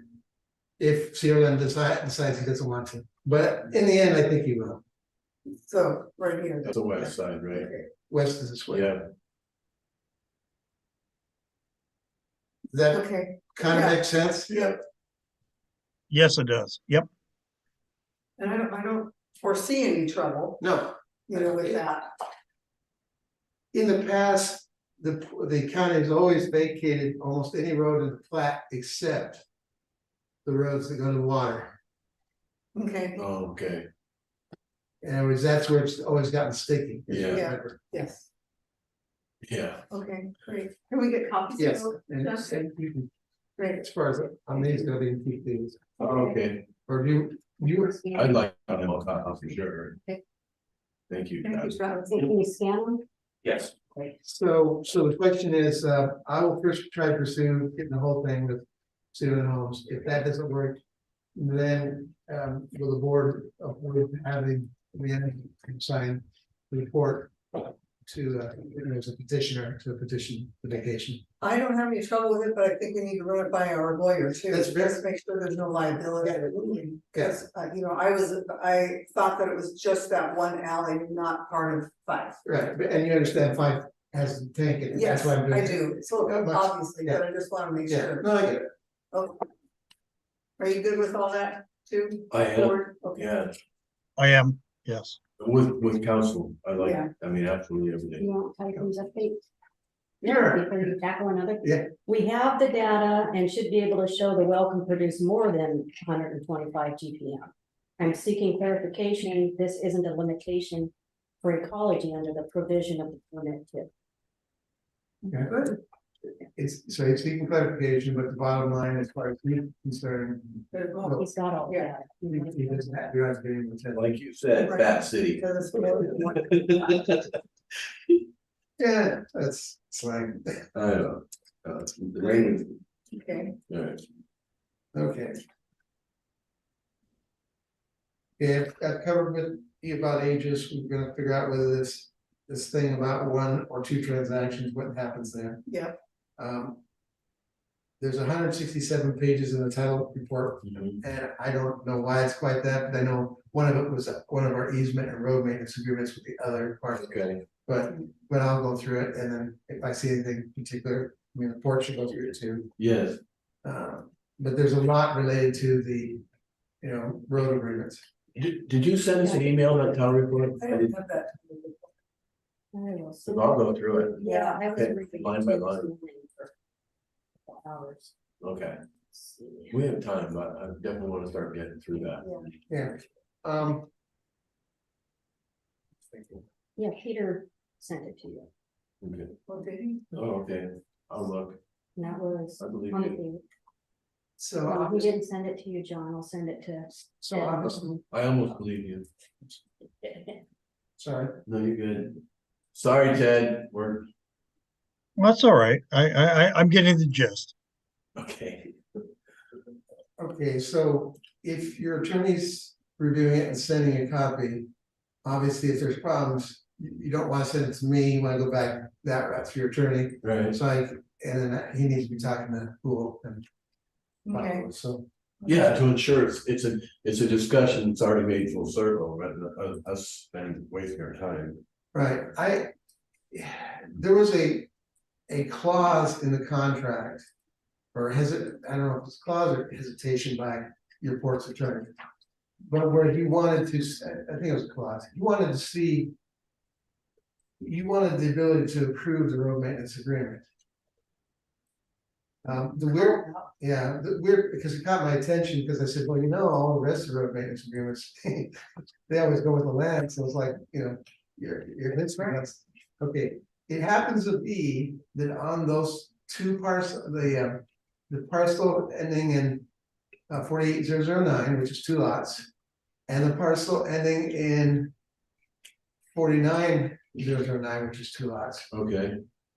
[SPEAKER 6] If Cedarland decides he doesn't want to, but in the end, I think he will.
[SPEAKER 2] So, right here.
[SPEAKER 1] That's the west side, right?
[SPEAKER 2] Okay.
[SPEAKER 6] West is this way.
[SPEAKER 1] Yeah.
[SPEAKER 6] Does that
[SPEAKER 2] Okay,
[SPEAKER 6] kind of
[SPEAKER 2] Yeah.
[SPEAKER 6] make sense?
[SPEAKER 2] yeah,
[SPEAKER 5] Yes, it does. Yep.
[SPEAKER 2] and I don't foresee any trouble,
[SPEAKER 6] No.
[SPEAKER 2] with that.
[SPEAKER 6] In the past, the county has always vacated almost any road in the plat except the roads that go to the water.
[SPEAKER 2] Okay,
[SPEAKER 1] Oh, okay.
[SPEAKER 6] And that's where it's always gotten sticky.
[SPEAKER 1] Yeah.
[SPEAKER 2] yes,
[SPEAKER 1] Yeah.
[SPEAKER 2] okay, great. Can we get copies? of
[SPEAKER 6] Yes,
[SPEAKER 2] those?
[SPEAKER 6] and you can,
[SPEAKER 2] Great.
[SPEAKER 6] as far as on these, go ahead and keep these,
[SPEAKER 1] Okay.
[SPEAKER 6] or do you,
[SPEAKER 1] I'd like to have a copy for sure.
[SPEAKER 2] Okay.
[SPEAKER 1] Thank you.
[SPEAKER 2] Thank you,
[SPEAKER 1] guys.
[SPEAKER 2] Travis.
[SPEAKER 3] Can you scan them?
[SPEAKER 1] Yes.
[SPEAKER 6] so the question is, I will first try to pursue getting the whole thing with Cedarland Homes. If that doesn't work, then will the board approve having the sign the report to as a petitioner to petition the vacation.
[SPEAKER 2] I don't have any trouble with it, but I think we need to run it by our lawyer too.
[SPEAKER 6] That's fair.
[SPEAKER 2] Just make sure there's no liability.
[SPEAKER 6] Yeah.
[SPEAKER 2] Because, I thought that it was just that one alley, not part of Five.
[SPEAKER 6] Right, and you understand Five has a tank in it, that's
[SPEAKER 2] Yes,
[SPEAKER 6] why I'm doing
[SPEAKER 2] I
[SPEAKER 6] it.
[SPEAKER 2] do, so
[SPEAKER 6] Yeah, much.
[SPEAKER 2] obviously,
[SPEAKER 6] Yeah.
[SPEAKER 2] but I just wanna make
[SPEAKER 6] Yeah,
[SPEAKER 2] sure.
[SPEAKER 6] no, I get it.
[SPEAKER 2] Okay. Are you good with all that too?
[SPEAKER 1] I am.
[SPEAKER 2] Board? Okay.
[SPEAKER 1] Yeah.
[SPEAKER 5] I am. Yes.
[SPEAKER 1] With council,
[SPEAKER 2] Yeah.
[SPEAKER 1] absolutely everything.
[SPEAKER 3] You want items of fate?
[SPEAKER 6] Yeah.
[SPEAKER 3] Before you tackle another?
[SPEAKER 6] Yeah.
[SPEAKER 3] We have the data and should be able to show the well can produce more than 125 GPM. I'm seeking clarification, this isn't a limitation for ecology under the provision of the permit too.
[SPEAKER 2] Good.
[SPEAKER 6] it's, so he's seeking clarification, but the bottom line, as far as he's concerned,
[SPEAKER 3] He's got all
[SPEAKER 2] Yeah.
[SPEAKER 3] that.
[SPEAKER 6] he doesn't have, you're not getting the ten.
[SPEAKER 1] Like you said, fat city.
[SPEAKER 2] Because it's-
[SPEAKER 6] Yeah, that's slang.
[SPEAKER 1] I know. The rain,
[SPEAKER 2] Okay,
[SPEAKER 1] alright,
[SPEAKER 6] Okay. Yeah, I've covered with you about ages, we're gonna figure out whether this thing about 1 or 2 transactions, what happens there.
[SPEAKER 2] yeah,
[SPEAKER 6] Um. There's 167 pages in the title report,
[SPEAKER 1] Mhm.
[SPEAKER 6] and I don't know why it's quite that, but I know one of it was one of our easement and road maintenance agreements with the other part.
[SPEAKER 1] Okay,
[SPEAKER 6] But I'll go through it, and then if I see anything particular, I mean, the report should go through it too.
[SPEAKER 1] yes,
[SPEAKER 6] But there's a lot related to the, road agreements.
[SPEAKER 1] did you send us an email on town report?
[SPEAKER 2] I
[SPEAKER 1] I
[SPEAKER 2] don't
[SPEAKER 1] did,
[SPEAKER 2] have that.
[SPEAKER 1] so I'll go through it,
[SPEAKER 3] Yeah, I was
[SPEAKER 1] Okay,
[SPEAKER 3] reading
[SPEAKER 1] line by
[SPEAKER 3] it
[SPEAKER 1] line.
[SPEAKER 3] for hours.
[SPEAKER 1] okay, we have time, but I definitely wanna start getting through that.
[SPEAKER 6] Yeah. Um.
[SPEAKER 3] Yeah, Peter sent it to you,
[SPEAKER 1] Okay.
[SPEAKER 2] Well, did he?
[SPEAKER 1] Oh, okay, I'll look,
[SPEAKER 3] and that was
[SPEAKER 1] I believe
[SPEAKER 3] on
[SPEAKER 1] you,
[SPEAKER 6] So
[SPEAKER 3] the, he
[SPEAKER 6] obviously,
[SPEAKER 3] didn't send it to you, John, I'll send it to.
[SPEAKER 6] so obviously,
[SPEAKER 1] I almost believe you,
[SPEAKER 6] sorry.
[SPEAKER 1] no, you're good. Sorry, Ted, we're,
[SPEAKER 5] That's all right. I'm getting the gist.
[SPEAKER 1] okay,
[SPEAKER 6] Okay, so if your attorney's reviewing it and sending a copy, obviously if there's problems, you don't want to send it to me, you want to go back that route to your attorney.
[SPEAKER 1] right,
[SPEAKER 6] So and then he needs to be talking to Pool and.
[SPEAKER 2] Okay,
[SPEAKER 6] So,
[SPEAKER 1] yeah, to ensure it's a discussion that's already made full circle, rather than us spending, wasting our time.
[SPEAKER 6] right, there was a clause in the contract. Or I don't know if it's clause or hesitation by your port's attorney. But where he wanted to, I think it was a clause, he wanted to see. You wanted the ability to approve the road maintenance agreement. The weird, yeah, the weird, because it caught my attention, because I said, well, all the rest of the road maintenance agreements, they always go with the land, so it's like, you're this right. Okay, it happens to be that on those 2 parcels, the parcel ending in 48009, which is 2 lots. And the parcel ending in 49009, which is 2 lots.
[SPEAKER 1] Okay,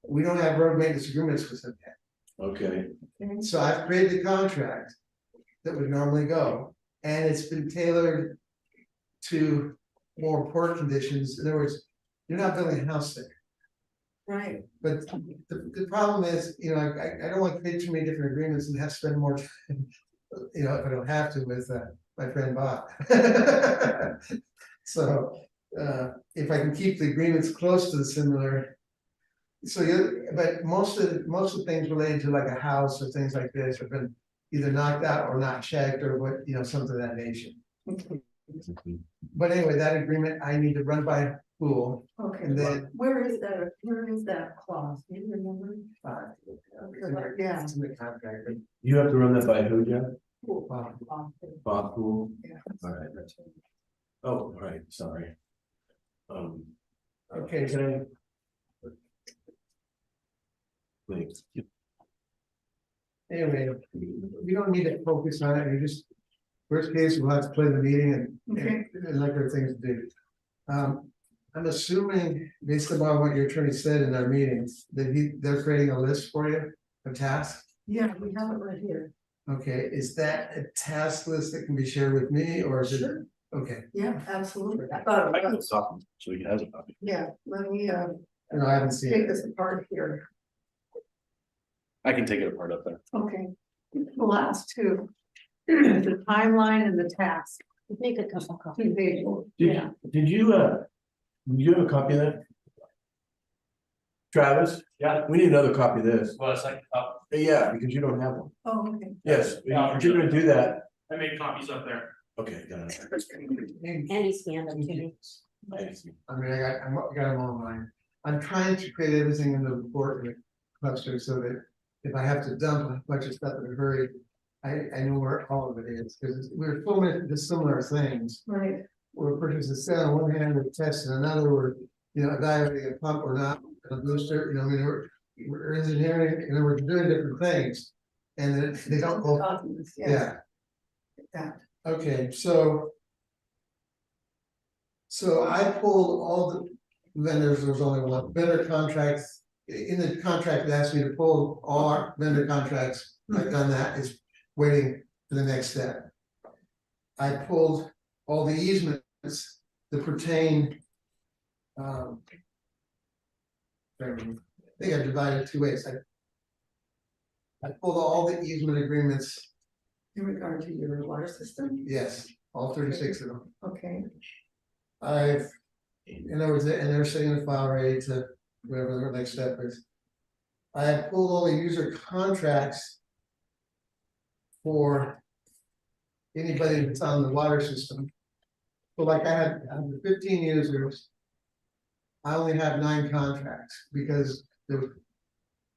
[SPEAKER 6] We don't have road maintenance agreements with them yet.
[SPEAKER 1] okay,
[SPEAKER 6] So I've created a contract that would normally go, and it's been tailored to more important conditions. In other words, you're not building a house there.
[SPEAKER 2] right,
[SPEAKER 6] But the problem is, I don't want to create too many different agreements and have to spend more time, if I don't have to with my friend Bob. So, if I can keep the agreements close to the similar. So but most of the things related to like a house or things like this have been either knocked out or not checked or something of that nature. But anyway, that agreement I need to run by Pool.
[SPEAKER 2] okay.
[SPEAKER 6] And then-
[SPEAKER 2] Where is that clause? Do you remember? Yeah.
[SPEAKER 6] It's in the contract, but,
[SPEAKER 1] you have to run that by who, Jeff? Bob Poole?
[SPEAKER 2] Yeah.
[SPEAKER 1] Alright, oh, all right, sorry.
[SPEAKER 6] okay, so
[SPEAKER 1] Thanks.
[SPEAKER 6] anyway, we don't need to focus on it, worst case, we'll have to play the meeting
[SPEAKER 2] Okay.
[SPEAKER 6] and like other things to do. I'm assuming, based upon what your attorney said in our meetings, that they're creating a list for you of tasks.
[SPEAKER 2] Yeah, we have it right here.
[SPEAKER 6] Okay, is that a task list that can be shared with me, or is it?
[SPEAKER 2] Sure.
[SPEAKER 6] Okay,
[SPEAKER 2] Yeah, absolutely. I thought it was.
[SPEAKER 1] So he has a copy.
[SPEAKER 2] Yeah, let me
[SPEAKER 6] no, I haven't seen
[SPEAKER 2] take
[SPEAKER 6] it.
[SPEAKER 2] this apart here.
[SPEAKER 7] I can take it apart up there.
[SPEAKER 2] Okay, the last 2. The timeline and the task.
[SPEAKER 3] Make a couple copies.
[SPEAKER 2] 2 pages.
[SPEAKER 1] Did you have a copy of that? Travis?
[SPEAKER 7] Yeah.
[SPEAKER 1] We need another copy of this.
[SPEAKER 7] Well, it's like,
[SPEAKER 1] Yeah, because you don't have one.
[SPEAKER 2] Oh, okay.
[SPEAKER 1] Yes, if you're gonna do that.
[SPEAKER 7] I made copies up there.
[SPEAKER 1] Okay, got it.
[SPEAKER 3] And he scanned them to me.
[SPEAKER 6] I mean, I got them all mine. I'm trying to create everything in the report in a cluster so that if I have to dump a bunch of stuff in a hurry, I know where all of it is, because we're filming the similar things.
[SPEAKER 2] Right,
[SPEAKER 6] We're purchasing a set on one hand, we're testing another, we're, evaluating a pump or not, a booster, we're engineering, and we're doing different things. And then they don't go,
[SPEAKER 2] Documents, yes.
[SPEAKER 6] yeah,
[SPEAKER 2] Yeah.
[SPEAKER 6] okay, so. So I pulled all the vendors, there was only one vendor contracts, in the contract, it asked me to pull all our vendor contracts, I've done that, it's waiting for the next step. I pulled all the easements that pertain. I think I divided it two ways, I pulled all the easement agreements,
[SPEAKER 2] In regard to your water system,
[SPEAKER 6] yes, all 36 of them.
[SPEAKER 2] okay,
[SPEAKER 6] I've, in other words, and they're sitting in the file ready to, whatever the next step is. I have pulled all the user contracts for anybody that's on the water system. So like I had 15 users. I only have 9 contracts because there were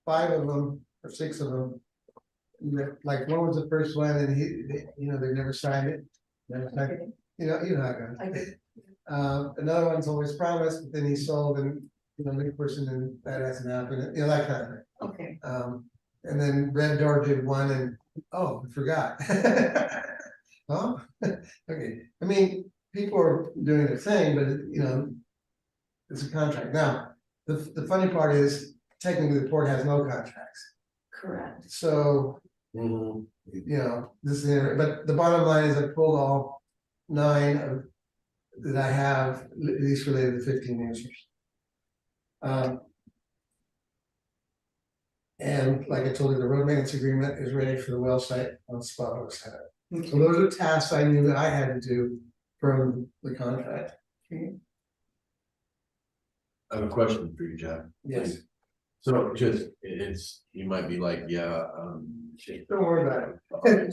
[SPEAKER 6] 5 of them or 6 of them. Like one was the first one and they never signed it. Never signed it. You know how it
[SPEAKER 2] I
[SPEAKER 6] goes.
[SPEAKER 2] did,
[SPEAKER 6] Another one's always promised, but then he sold and, new person and that hasn't happened, that kind of thing.
[SPEAKER 2] okay,
[SPEAKER 6] And then Red Door did one and, oh, I forgot. Oh, okay, I mean, people are doing their thing, but it's a contract. Now, the funny part is technically the port has no contracts.
[SPEAKER 2] correct.
[SPEAKER 6] So, this is, but the bottom line is I pulled all 9 of that I have, at least related to 15 users. And like I told you, the road maintenance agreement is ready for the well site on spot site. So those are tasks I knew that I had to do from the contract.
[SPEAKER 2] Okay.
[SPEAKER 1] I have a question for you, Jack.
[SPEAKER 6] Yes,
[SPEAKER 1] So you might be like, yeah,
[SPEAKER 6] don't worry about it.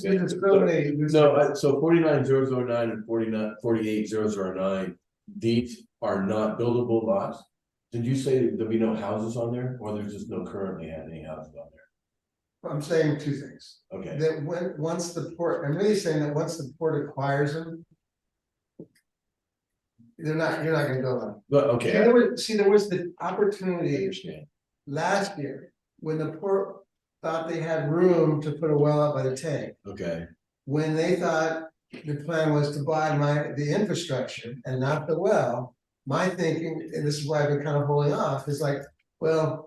[SPEAKER 6] It's really-
[SPEAKER 1] No, so 49,009 and 48,009, these are not buildable lots. Did you say there'll be no houses on there, or there's just no currently any houses on there?
[SPEAKER 6] I'm saying 2 things.
[SPEAKER 1] Okay,
[SPEAKER 6] That once the port, I'm really saying that once the port acquires them. You're not gonna build them.
[SPEAKER 1] but okay,
[SPEAKER 6] There was the
[SPEAKER 1] I
[SPEAKER 6] opportunity
[SPEAKER 1] understand.
[SPEAKER 6] last year, when the port thought they had room to put a well up by the tank.
[SPEAKER 1] Okay,
[SPEAKER 6] When they thought the plan was to buy the infrastructure and not the well, my thinking, and this is why I've been kind of holding off, is like, well.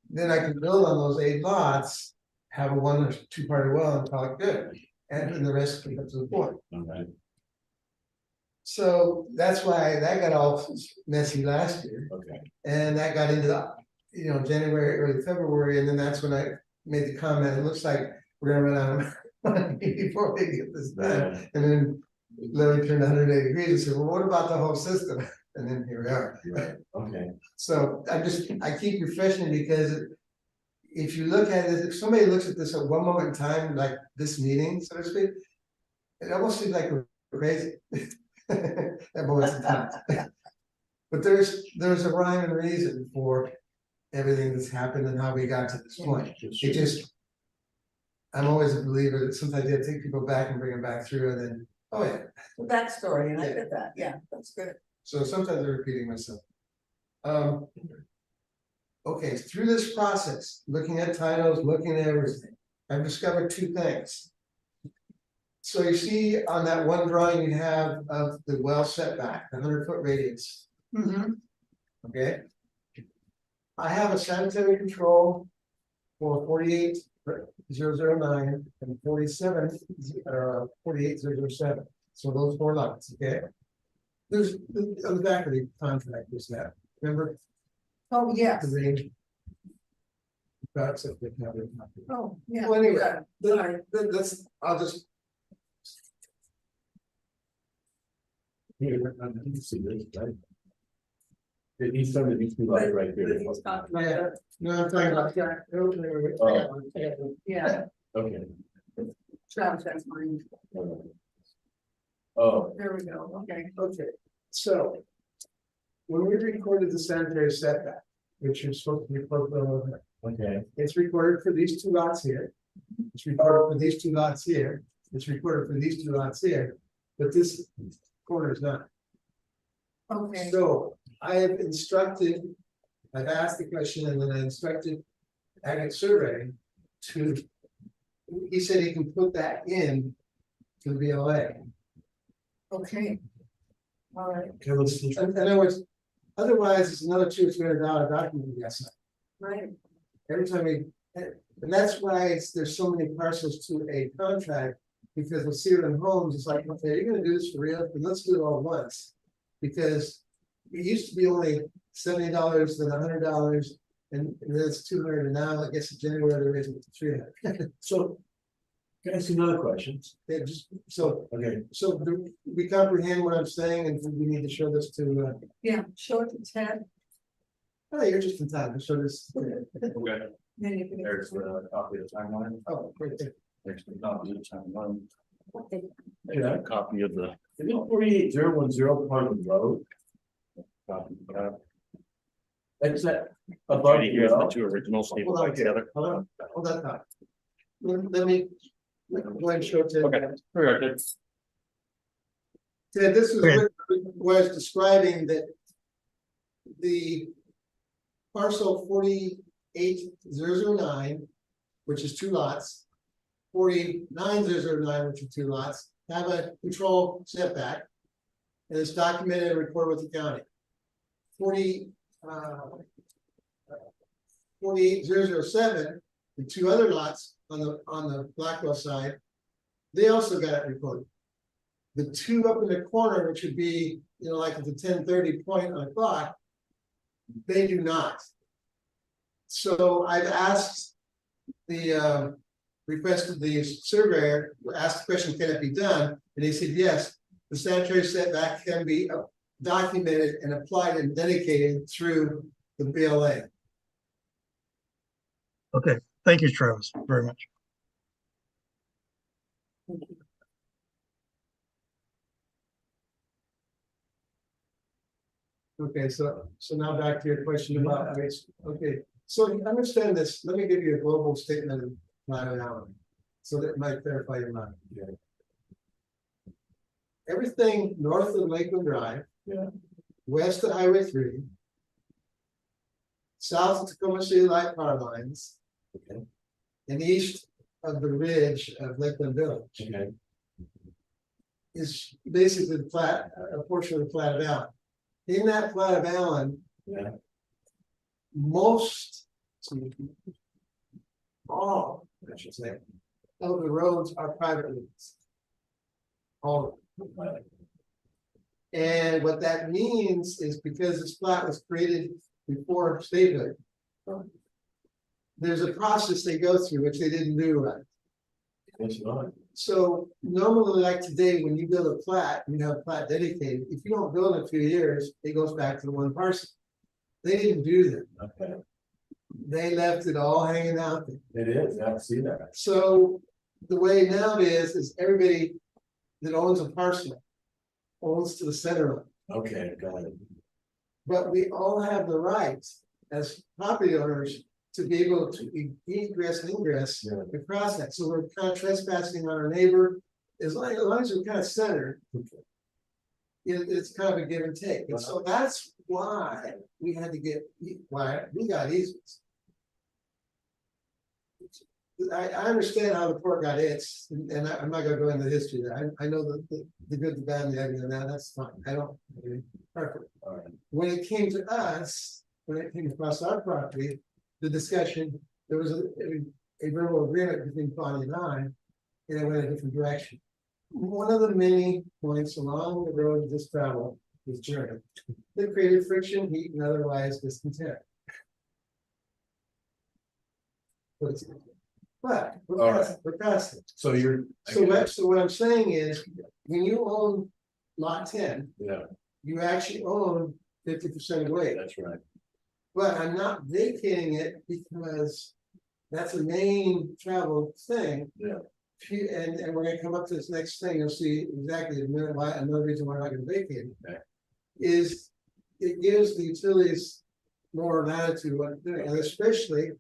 [SPEAKER 6] Then I can build on those 8 lots, have a 1 or 2 part well and call it good, and then the rest can come to the port.
[SPEAKER 1] okay,
[SPEAKER 6] So that's why that got all messy last year.
[SPEAKER 1] okay.
[SPEAKER 6] And that got into January, early February, and then that's when I made the comment, it looks like we're gonna run out of money before we get this done.
[SPEAKER 1] Yeah,
[SPEAKER 6] And then Larry turned 180 degrees and said, well, what about the whole system? And then here we are.
[SPEAKER 1] right, okay,
[SPEAKER 6] So I keep refreshing because if you look at it, if somebody looks at this at one moment in time, like this meeting, so to speak, it almost seems like we're crazy. At moments in time. But there's a rhyme and reason for everything that's happened and how we got to this point. It just, I'm always a believer that sometimes you have to take people back and bring them back through and then, oh yeah.
[SPEAKER 2] Backstory, and I get that, yeah, that's good.
[SPEAKER 6] So sometimes I'm repeating myself. Okay, through this process, looking at titles, looking at everything, I've discovered 2 things. So you see on that one drawing you have of the well setback, the 100-foot radius, okay? I have a sanitary control for 48,009 and 48,007. So those 4 lots, okay? There's on the back of the contract is that, remember?
[SPEAKER 2] Oh, yes,
[SPEAKER 6] The range. That's it, they have it.
[SPEAKER 2] oh, yeah.
[SPEAKER 6] Well, anyway,
[SPEAKER 2] Sorry.
[SPEAKER 6] I'll just.
[SPEAKER 1] here, you see this, right? He's talking to these 2 lots right there.
[SPEAKER 2] He's talking about
[SPEAKER 6] Yeah.
[SPEAKER 2] that.
[SPEAKER 6] No, I'm talking about that.
[SPEAKER 2] Yeah,
[SPEAKER 1] Okay.
[SPEAKER 2] Travis, that's mine,
[SPEAKER 1] Oh,
[SPEAKER 2] there we go, okay.
[SPEAKER 6] Okay, so. When we recorded the sanitary setback, which is supposed to be recorded over,
[SPEAKER 1] okay,
[SPEAKER 6] it's recorded for these 2 lots here. It's recorded for these 2 lots here, it's recorded for these 2 lots here, but this corner is not.
[SPEAKER 2] Okay,
[SPEAKER 6] So I have instructed I've asked the question and then I instructed Ag Survey to. He said he can put that in to the BLA.
[SPEAKER 2] Okay. All right,
[SPEAKER 1] Okay, let's see.
[SPEAKER 6] In other words, otherwise it's another $200-300 document we got signed.
[SPEAKER 2] right,
[SPEAKER 6] Every time we, and that's why there's so many parcels to a contract. Because with Sealand Homes, it's like, okay, you're gonna do this for real, but let's do it all at once. Because it used to be only $70, then $100, and then it's $200, and now I guess in January they're raising it to $300.
[SPEAKER 1] So, can I ask you another question?
[SPEAKER 6] They just, so
[SPEAKER 1] Okay,
[SPEAKER 6] we comprehend what I'm saying, and we need to show this to,
[SPEAKER 2] yeah, show it to Ted.
[SPEAKER 6] oh, you're just in time to show this.
[SPEAKER 7] Okay,
[SPEAKER 2] Then you can.
[SPEAKER 7] there's a copy of the timeline.
[SPEAKER 6] Oh, right there.
[SPEAKER 7] There's the copy of the timeline.
[SPEAKER 3] Okay.
[SPEAKER 7] There's a copy of the.
[SPEAKER 1] is it 48010 Pardon Road?
[SPEAKER 7] Copy of that.
[SPEAKER 1] That's that above
[SPEAKER 7] Okay, here's the
[SPEAKER 1] here.
[SPEAKER 7] two originals
[SPEAKER 6] Hold on,
[SPEAKER 7] together.
[SPEAKER 6] hold that thought. Let me go ahead and show it to.
[SPEAKER 7] Okay, here we are, Ted.
[SPEAKER 6] Ted, this is
[SPEAKER 5] Okay.
[SPEAKER 6] what I was describing that. The parcel 48009, which is 2 lots. 49009, which are 2 lots, have a control setback. And it's documented and recorded with the county. 48007, the 2 other lots on the Blackwell side, they also got it recorded. The 2 up in the corner, which would be, like at the 10:30 point on the clock, they do not. So I've asked requested the surveyor, asked the question, can it be done? And he said, yes, the sanitary setback can be documented and applied and dedicated through the BLA.
[SPEAKER 5] Okay, thank you, Travis, very much.
[SPEAKER 6] Okay, so now back to your question about race. Okay, so to understand this, let me give you a global statement of Allyn Allen, so that might clarify your mind. Everything north of Lakeland Drive, west of Highway 3, south of Tacoma City Light Power Lines, and east of the ridge of Lakeland Village
[SPEAKER 1] Okay,
[SPEAKER 6] is basically a portion of the plat of Allyn. In that plat of Allyn,
[SPEAKER 1] yeah,
[SPEAKER 6] all, I should say, of the roads are private roads. All of them. And what that means is because this plat was created before statehood, there's a process they go through which they didn't do right.
[SPEAKER 1] that's right.
[SPEAKER 6] So normally, like today, when you build a plat, you have a plat dedicated. If you don't build in a few years, it goes back to the one parcel. They didn't do that.
[SPEAKER 1] Okay,
[SPEAKER 6] They left it all hanging out there.
[SPEAKER 1] it is, I see that.
[SPEAKER 6] So the way now it is everybody that owns a parcel owns to the center of it.
[SPEAKER 1] Okay, got it.
[SPEAKER 6] But we all have the rights as property owners to be able to egress and ingress
[SPEAKER 1] Yeah.
[SPEAKER 6] across that. So we're kind of trespassing on our neighbor. As long as we're kind of centered, it's kind of a give and take. And so that's why we had to why we got easements. I understand how the port got its, and I'm not gonna go into the history there. I know the good, the bad, and the ugly, and that's fine. I don't, perfect.
[SPEAKER 1] All right.
[SPEAKER 6] When it came to us, when it came across our property, the discussion, there was a verbal agreement between Bonnie and I, and it went a different direction. One of the many points along the road of this travel, this journey, that created friction, heat, and otherwise discontent. But we're past it.
[SPEAKER 1] So you're.
[SPEAKER 6] So what I'm saying is, when you own lot 10,
[SPEAKER 1] Yeah,
[SPEAKER 6] you actually own 50% of the way.
[SPEAKER 1] that's right.
[SPEAKER 6] But I'm not vacating it because that's a main travel thing.
[SPEAKER 1] Yeah.
[SPEAKER 6] And we're gonna come up to this next thing, you'll see exactly another reason why I'm not gonna vacate it.
[SPEAKER 1] Okay.
[SPEAKER 6] Is it gives the utilities more latitude, and especially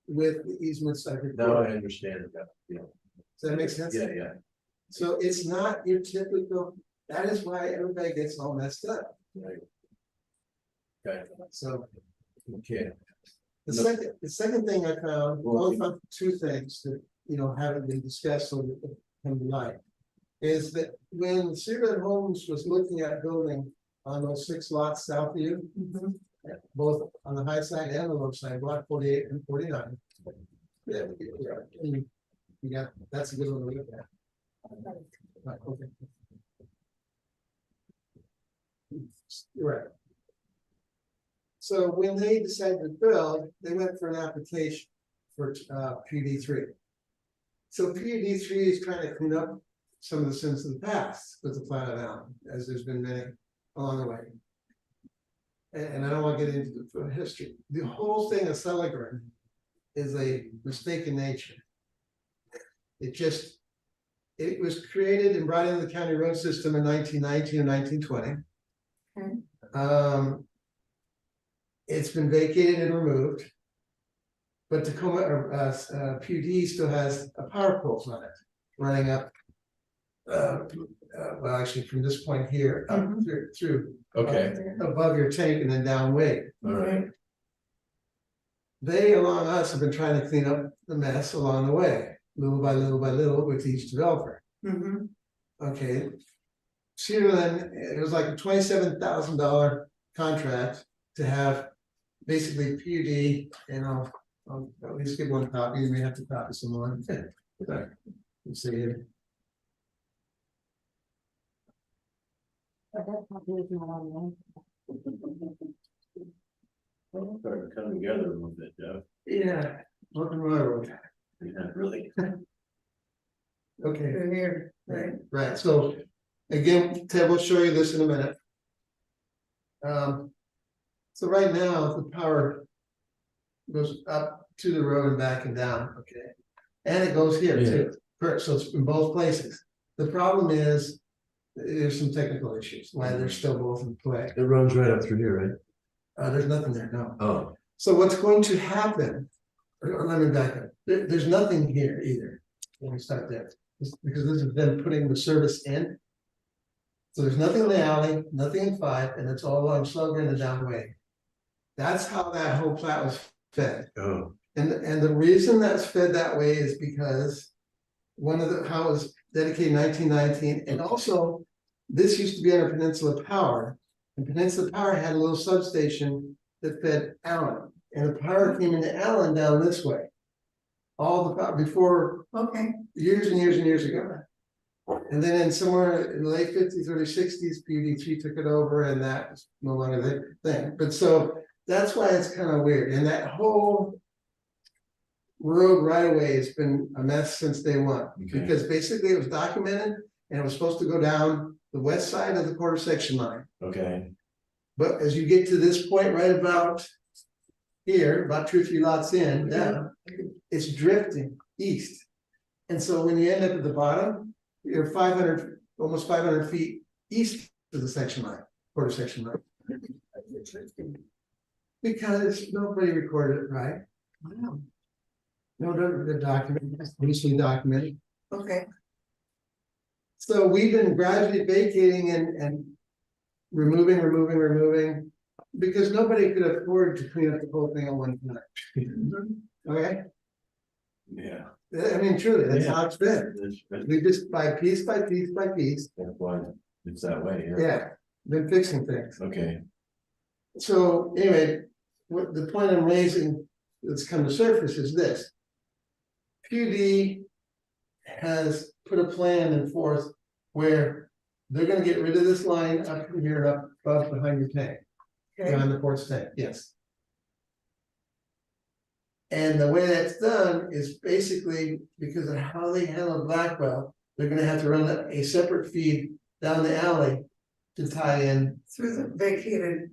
[SPEAKER 6] with the easements I've
[SPEAKER 1] Now I
[SPEAKER 6] recorded.
[SPEAKER 1] understand that, yeah.
[SPEAKER 6] Does that make sense?
[SPEAKER 1] Yeah.
[SPEAKER 6] So it's not your typical, that is why everybody gets all messed up.
[SPEAKER 1] Right. Okay,
[SPEAKER 6] So
[SPEAKER 1] Okay.
[SPEAKER 6] The second thing I found, only found two things that, haven't been discussed or that come to light. Is that when Seabed Homes was looking at building on those 6 lots south of you, both on the high side and the low side, block 48 and 49. Yeah, you got, that's a good one to look at. Right, okay. Right. So when they decided to build, they went for an application for PUD3. So PUD3 is trying to clean up some of the sins of the past with the plan of Allyn, as there's been many along the way. And I don't want to get into the history. The whole thing of Seligren is a mistake in nature. It was created and brought into the county road system in 1919 and 1920.
[SPEAKER 2] Okay.
[SPEAKER 6] It's been vacated and removed. But Tacoma PUD still has a power poles on it, running up. Well, actually, from this point here up through
[SPEAKER 1] Okay,
[SPEAKER 6] above your tank and then downway.
[SPEAKER 1] all right.
[SPEAKER 6] They, along us, have been trying to clean up the mess along the way, little by little by little, with each developer. Okay. Cedarland, it was like a $27,000 contract to have basically PUD, and I'll at least give one copy. You may have to copy some more. Let's see here.
[SPEAKER 3] But that probably is not on
[SPEAKER 1] Starting to come together a little bit, Jeff.
[SPEAKER 6] Yeah, welcome to my road.
[SPEAKER 1] Yeah, really.
[SPEAKER 6] Okay,
[SPEAKER 2] They're here, right?
[SPEAKER 6] right, so again, Ted will show you this in a minute. So right now, the power goes up to the road and back and down, okay? And it goes here too, so it's in both places. The problem is, there's some technical issues, why they're still both in play.
[SPEAKER 1] It runs right up through here, right?
[SPEAKER 6] There's nothing there, no.
[SPEAKER 1] Oh.
[SPEAKER 6] So what's going to happen, or let me back up, there's nothing here either, when we start there, because this is them putting the service in. So there's nothing in the alley, nothing in 5, and it's all along Slugger and the downway. That's how that whole plat was fed.
[SPEAKER 1] Oh.
[SPEAKER 6] And the reason that's fed that way is because one of the, how it was dedicated in 1919, and also this used to be under Peninsula Power, and Peninsula Power had a little substation that fed Allyn, and the power came into Allyn down this way. All the power before,
[SPEAKER 2] Okay.
[SPEAKER 6] years and years and years ago. And then in somewhere in the late 50s, early 60s, PUD3 took it over, and that was no longer the thing. But so that's why it's kind of weird. And that whole road right away has been a mess since day one.
[SPEAKER 1] Okay.
[SPEAKER 6] Because basically it was documented and it was supposed to go down the west side of the quarter section line.
[SPEAKER 1] Okay.
[SPEAKER 6] But as you get to this point right about here, about 2 or 3 lots in, down, it's drifting east. And so when you end up at the bottom, you're 500, almost 500 feet east of the section line, quarter section line. Because nobody recorded it right.
[SPEAKER 2] Wow.
[SPEAKER 6] No, the document, loosely documented.
[SPEAKER 2] Okay.
[SPEAKER 6] So we've been gradually vacating and removing, because nobody could afford to clean up the whole thing at one time. Okay,
[SPEAKER 1] Yeah.
[SPEAKER 6] I mean, truly, that's how it's been.
[SPEAKER 1] That's
[SPEAKER 6] We just by piece by piece by piece,
[SPEAKER 1] why it's that way,
[SPEAKER 6] yeah, been fixing things.
[SPEAKER 1] Okay.
[SPEAKER 6] So anyway, what the point I'm raising that's come to surface is this. PUD has put a plan in forth where they're gonna get rid of this line up from here, up above behind your tank,
[SPEAKER 2] Okay.
[SPEAKER 6] behind the porch tank, yes. And the way that's done is basically because of how they handle Blackwell, they're gonna have to run a separate feed down the alley to tie in.
[SPEAKER 2] Through the vacated,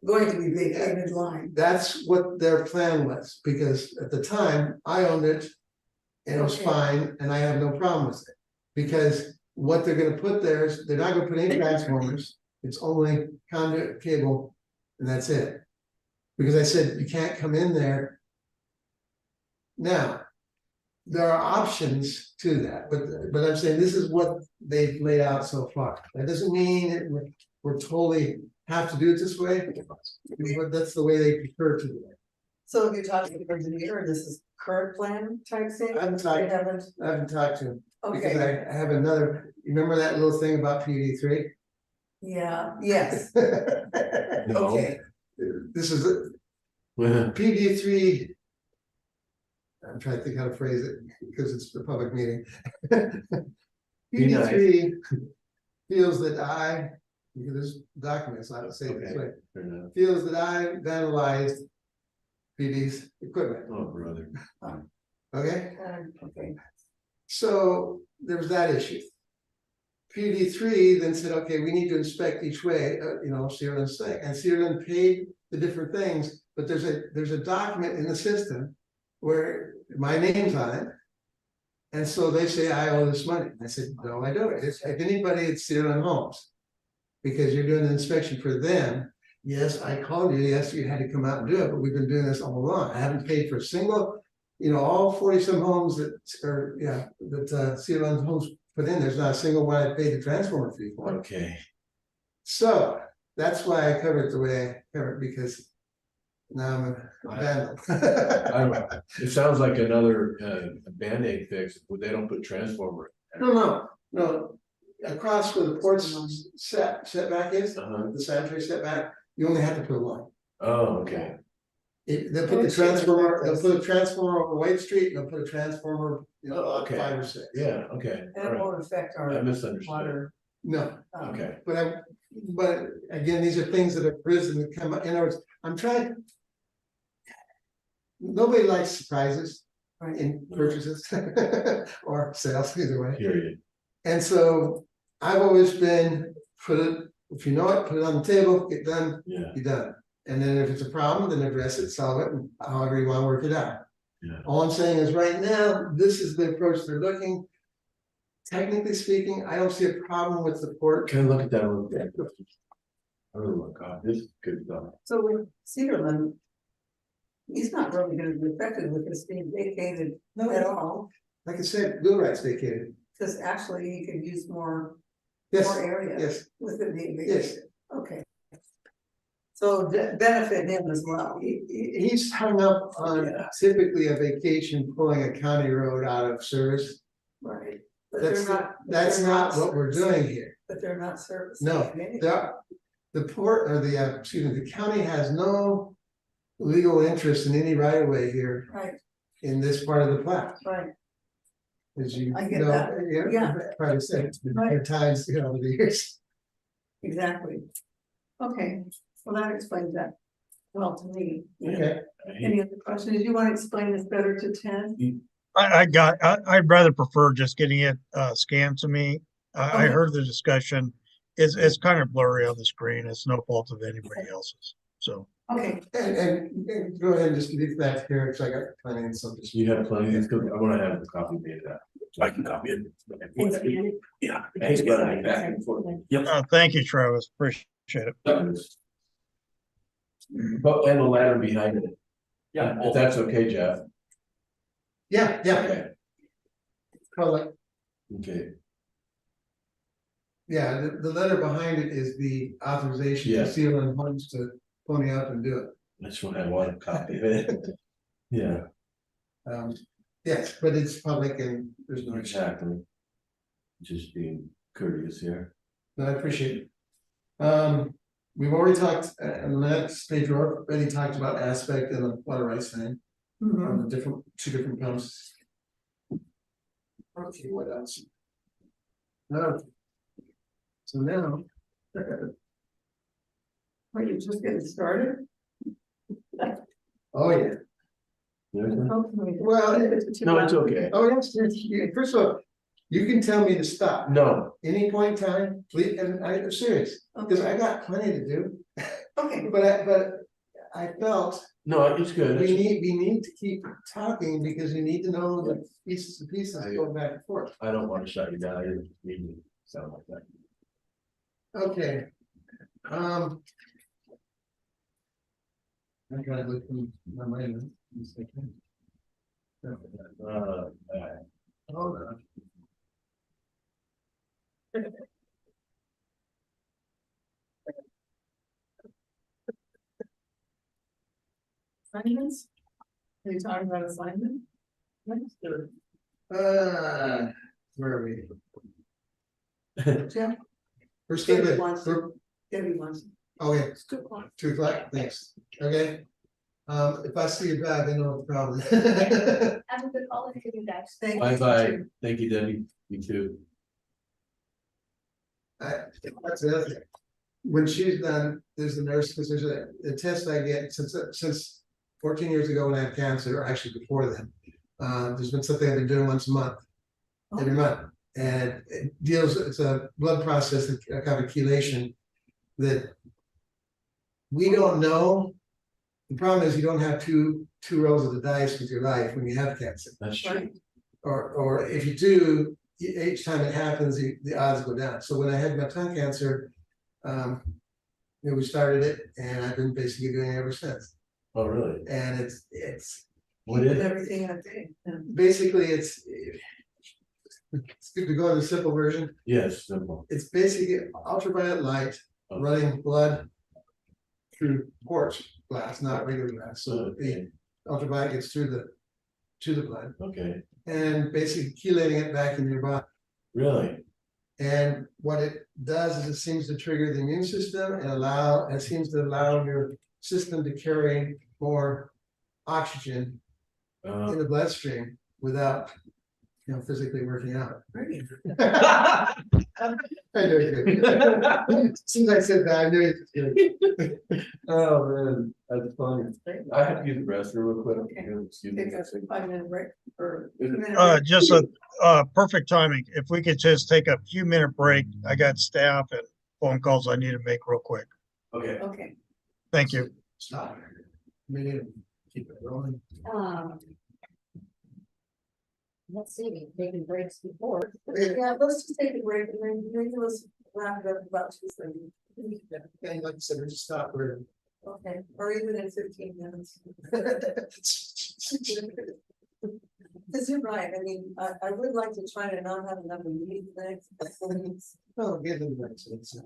[SPEAKER 2] going to be vacated line.
[SPEAKER 6] That's what their plan was, because at the time I owned it. And it was
[SPEAKER 2] Okay.
[SPEAKER 6] fine, and I have no problem with it, because what they're gonna put there is, they're not gonna put any transformers, it's only conduit cable, and that's it. Because I said, you can't come in there. Now, there are options to that, but I'm saying this is what they've laid out so far. That doesn't mean we're totally have to do it this way, but that's the way they prefer to do it.
[SPEAKER 2] So have you talked to the engineer, or this is current plan type thing?
[SPEAKER 6] I haven't
[SPEAKER 2] I
[SPEAKER 6] talked,
[SPEAKER 2] haven't,
[SPEAKER 6] to him, because
[SPEAKER 2] okay,
[SPEAKER 6] I have another, you remember that little thing about PD three?
[SPEAKER 2] yeah, yes,
[SPEAKER 1] No.
[SPEAKER 2] okay,
[SPEAKER 6] This is PD three. I'm trying to think how to phrase it, because it's a public meeting.
[SPEAKER 1] Be
[SPEAKER 6] PD
[SPEAKER 1] nice.
[SPEAKER 6] three feels that because there's documents, I would say it this
[SPEAKER 1] Okay.
[SPEAKER 6] way,
[SPEAKER 1] Fair enough.
[SPEAKER 6] feels that I vandalized PD's equipment,
[SPEAKER 1] Oh, brother.
[SPEAKER 6] okay?
[SPEAKER 2] okay,
[SPEAKER 6] So there was that issue. PD three then said, okay, we need to inspect each way, Searland's thing, and Searland paid the different things, but there's a document in the system where my name's on it. And so they say, I owe this money. I said, no, I don't. It's like anybody at Searland Homes. Because you're doing an inspection for them. Yes, I called you. Yes, you had to come out and do it, but we've been doing this all along. I haven't paid for a single, all 40-some homes that Searland Homes put in, there's not a single one I paid the transformer fee for.
[SPEAKER 1] Okay.
[SPEAKER 6] So that's why I covered it the way I covered, because now I'm a vandal.
[SPEAKER 1] It sounds like another Band-Aid fix, but they don't put transformer.
[SPEAKER 6] No. Across where the porch setback is,
[SPEAKER 1] Uh-huh.
[SPEAKER 6] the sanitary setback, you only have to put one.
[SPEAKER 1] Oh, okay.
[SPEAKER 6] They'll put the transformer, over White Street, and they'll put a transformer,
[SPEAKER 1] Oh, okay.
[SPEAKER 6] 5 or 6.
[SPEAKER 1] Yeah, okay.
[SPEAKER 2] that
[SPEAKER 1] All right.
[SPEAKER 2] won't affect
[SPEAKER 1] I
[SPEAKER 2] our
[SPEAKER 1] misunderstood.
[SPEAKER 2] water.
[SPEAKER 6] No,
[SPEAKER 1] Okay.
[SPEAKER 6] but again, these are things that have risen and come up. In other words, I'm trying. Nobody likes surprises
[SPEAKER 2] Right.
[SPEAKER 6] in purchases or sales, either way.
[SPEAKER 1] Period.
[SPEAKER 6] And so I've always been, if you know it, put it on the table, get done,
[SPEAKER 1] Yeah.
[SPEAKER 6] be done. And then if it's a problem, then address it, solve it, and however you want to work it out.
[SPEAKER 1] Yeah.
[SPEAKER 6] All I'm saying is right now, this is the approach they're looking. Technically speaking, I don't see a problem with the port.
[SPEAKER 1] Can I look at that one? Oh, God, this is good stuff.
[SPEAKER 2] So with Cedarland, he's not really gonna be affected with this being vacated at all,
[SPEAKER 6] Like I said, wheelwright's vacated.
[SPEAKER 2] because actually he could use more
[SPEAKER 6] Yes,
[SPEAKER 2] area
[SPEAKER 6] yes,
[SPEAKER 2] with it being
[SPEAKER 6] yes.
[SPEAKER 2] vacated, okay. So benefit him as well.
[SPEAKER 6] He's hung up on
[SPEAKER 2] Yeah.
[SPEAKER 6] typically a vacation pulling a county road out of service.
[SPEAKER 2] Right. But they're not.
[SPEAKER 6] That's
[SPEAKER 2] they're
[SPEAKER 6] not what we're doing here.
[SPEAKER 2] But they're not servicing.
[SPEAKER 6] No,
[SPEAKER 2] it anyway.
[SPEAKER 6] the port or the county has no legal interest in any right of way here
[SPEAKER 2] Right,
[SPEAKER 6] in this part of the plat.
[SPEAKER 2] right,
[SPEAKER 6] As you
[SPEAKER 2] I get
[SPEAKER 6] know,
[SPEAKER 2] that. Yeah.
[SPEAKER 6] Probably said it's been
[SPEAKER 2] Right.
[SPEAKER 6] 10 times, over the years.
[SPEAKER 2] exactly. Okay, well, that explains that. Well, to me,
[SPEAKER 6] Okay,
[SPEAKER 2] any other questions? You want to explain this better to Ted?
[SPEAKER 5] I'd rather prefer just getting it scanned to me. I
[SPEAKER 2] Okay.
[SPEAKER 5] heard the discussion. It's kind of blurry on the screen. It's no fault of anybody else's. So
[SPEAKER 2] Okay,
[SPEAKER 6] and go ahead and just leave that here, because I got plenty and some just.
[SPEAKER 1] You have plenty, it's good. I wanna have a copy made of that. So I can copy it. Yeah. Thanks, buddy. Back and forth. Yep.
[SPEAKER 5] thank you, Travis. Appreciate it.
[SPEAKER 1] But, and the ladder behind it. Yeah, if that's okay, Jeff.
[SPEAKER 6] Yeah,
[SPEAKER 1] Okay.
[SPEAKER 6] Well,
[SPEAKER 1] Okay.
[SPEAKER 6] yeah, the letter behind it is the authorization
[SPEAKER 1] Yeah.
[SPEAKER 6] to seal and Homes to pony up and do it.
[SPEAKER 1] That's what I want a copy of it. Yeah,
[SPEAKER 6] Yes, but it's public and there's no.
[SPEAKER 1] exactly. Just being courteous here.
[SPEAKER 6] No, I appreciate it. We've already talked, on the next page, we already talked about aspect and the water rights thing,
[SPEAKER 2] mhm.
[SPEAKER 6] on the two different pumps. Okay, what else? No. So now.
[SPEAKER 2] Are you just getting started?
[SPEAKER 6] Oh, yeah.
[SPEAKER 2] Hopefully.
[SPEAKER 6] Well,
[SPEAKER 1] No, it's okay.
[SPEAKER 6] Oh, yes, first of all, you can tell me to stop.
[SPEAKER 1] No,
[SPEAKER 6] Any point in time, please, and I'm serious, because I got plenty to do,
[SPEAKER 2] Okay,
[SPEAKER 6] but I felt
[SPEAKER 1] no, it's good.
[SPEAKER 6] we need to keep talking because you need to know the pieces to pieces go back and forth.
[SPEAKER 1] I don't wanna shut you down. I didn't mean to sound like that.
[SPEAKER 6] Okay. I gotta look in my mind.
[SPEAKER 1] Uh,
[SPEAKER 6] Hold on.
[SPEAKER 2] Assignments? Are you talking about assignment?
[SPEAKER 6] Where are we?
[SPEAKER 2] Jeff,
[SPEAKER 6] We're still
[SPEAKER 2] David
[SPEAKER 6] good.
[SPEAKER 2] wants to, Debbie wants.
[SPEAKER 6] Okay,
[SPEAKER 2] It's 2 o'clock.
[SPEAKER 6] 2 o'clock, thanks, okay. If I see you back, I know what the problem.
[SPEAKER 4] Have a good holiday for you guys.
[SPEAKER 2] Thank you.
[SPEAKER 1] Bye. Thank you, Debbie. You too.
[SPEAKER 6] That's the other thing. When she's done, there's the nurse, because there's a test I get since 14 years ago when I had cancer, or actually before then. There's been something I've been doing once a month, every month, and it deals, it's a blood process, a kind of chelation that we don't know. The problem is you don't have two rolls of the dice with your life when you have cancer.
[SPEAKER 1] That's true.
[SPEAKER 6] Or if you do, each time it happens, the odds go down. So when I had my tongue cancer, we started it, and I've been basically doing it ever since.
[SPEAKER 1] Oh, really?
[SPEAKER 6] And it's
[SPEAKER 1] What is it?
[SPEAKER 2] Everything I think.
[SPEAKER 6] basically it's good to go in the simple version.
[SPEAKER 1] Yes, simple.
[SPEAKER 6] It's basically ultraviolet light running blood through quartz glass, not regular glass. So the ultraviolet gets through the blood,
[SPEAKER 1] Okay,
[SPEAKER 6] and basically chelating it back in your body.
[SPEAKER 1] really?
[SPEAKER 6] And what it does is it seems to trigger the immune system and seems to allow your system to carry more oxygen in the bloodstream without, physically working out. I knew it. As soon as I said that, I knew it was good.
[SPEAKER 1] Oh, man, that's funny. I have to use the restroom real quick. Excuse me.
[SPEAKER 2] Take a 5-minute break or 2-minute break.
[SPEAKER 5] Just perfect timing. If we could just take a few minute break, I got staff and phone calls I need to make real quick.
[SPEAKER 1] Okay.
[SPEAKER 2] Okay,
[SPEAKER 5] Thank you.
[SPEAKER 6] Stop. We need to keep it rolling.
[SPEAKER 3] Let's see, we've taken breaks before.
[SPEAKER 2] yeah, let's just take a break and then maybe let's wrap it up about 2:30.
[SPEAKER 6] And like I said, we just stop where.
[SPEAKER 2] Okay, or even in 15 minutes. Cause you're right, I mean, I would like to try to not have another meeting the next couple of weeks.
[SPEAKER 6] Oh, get them back. So it's-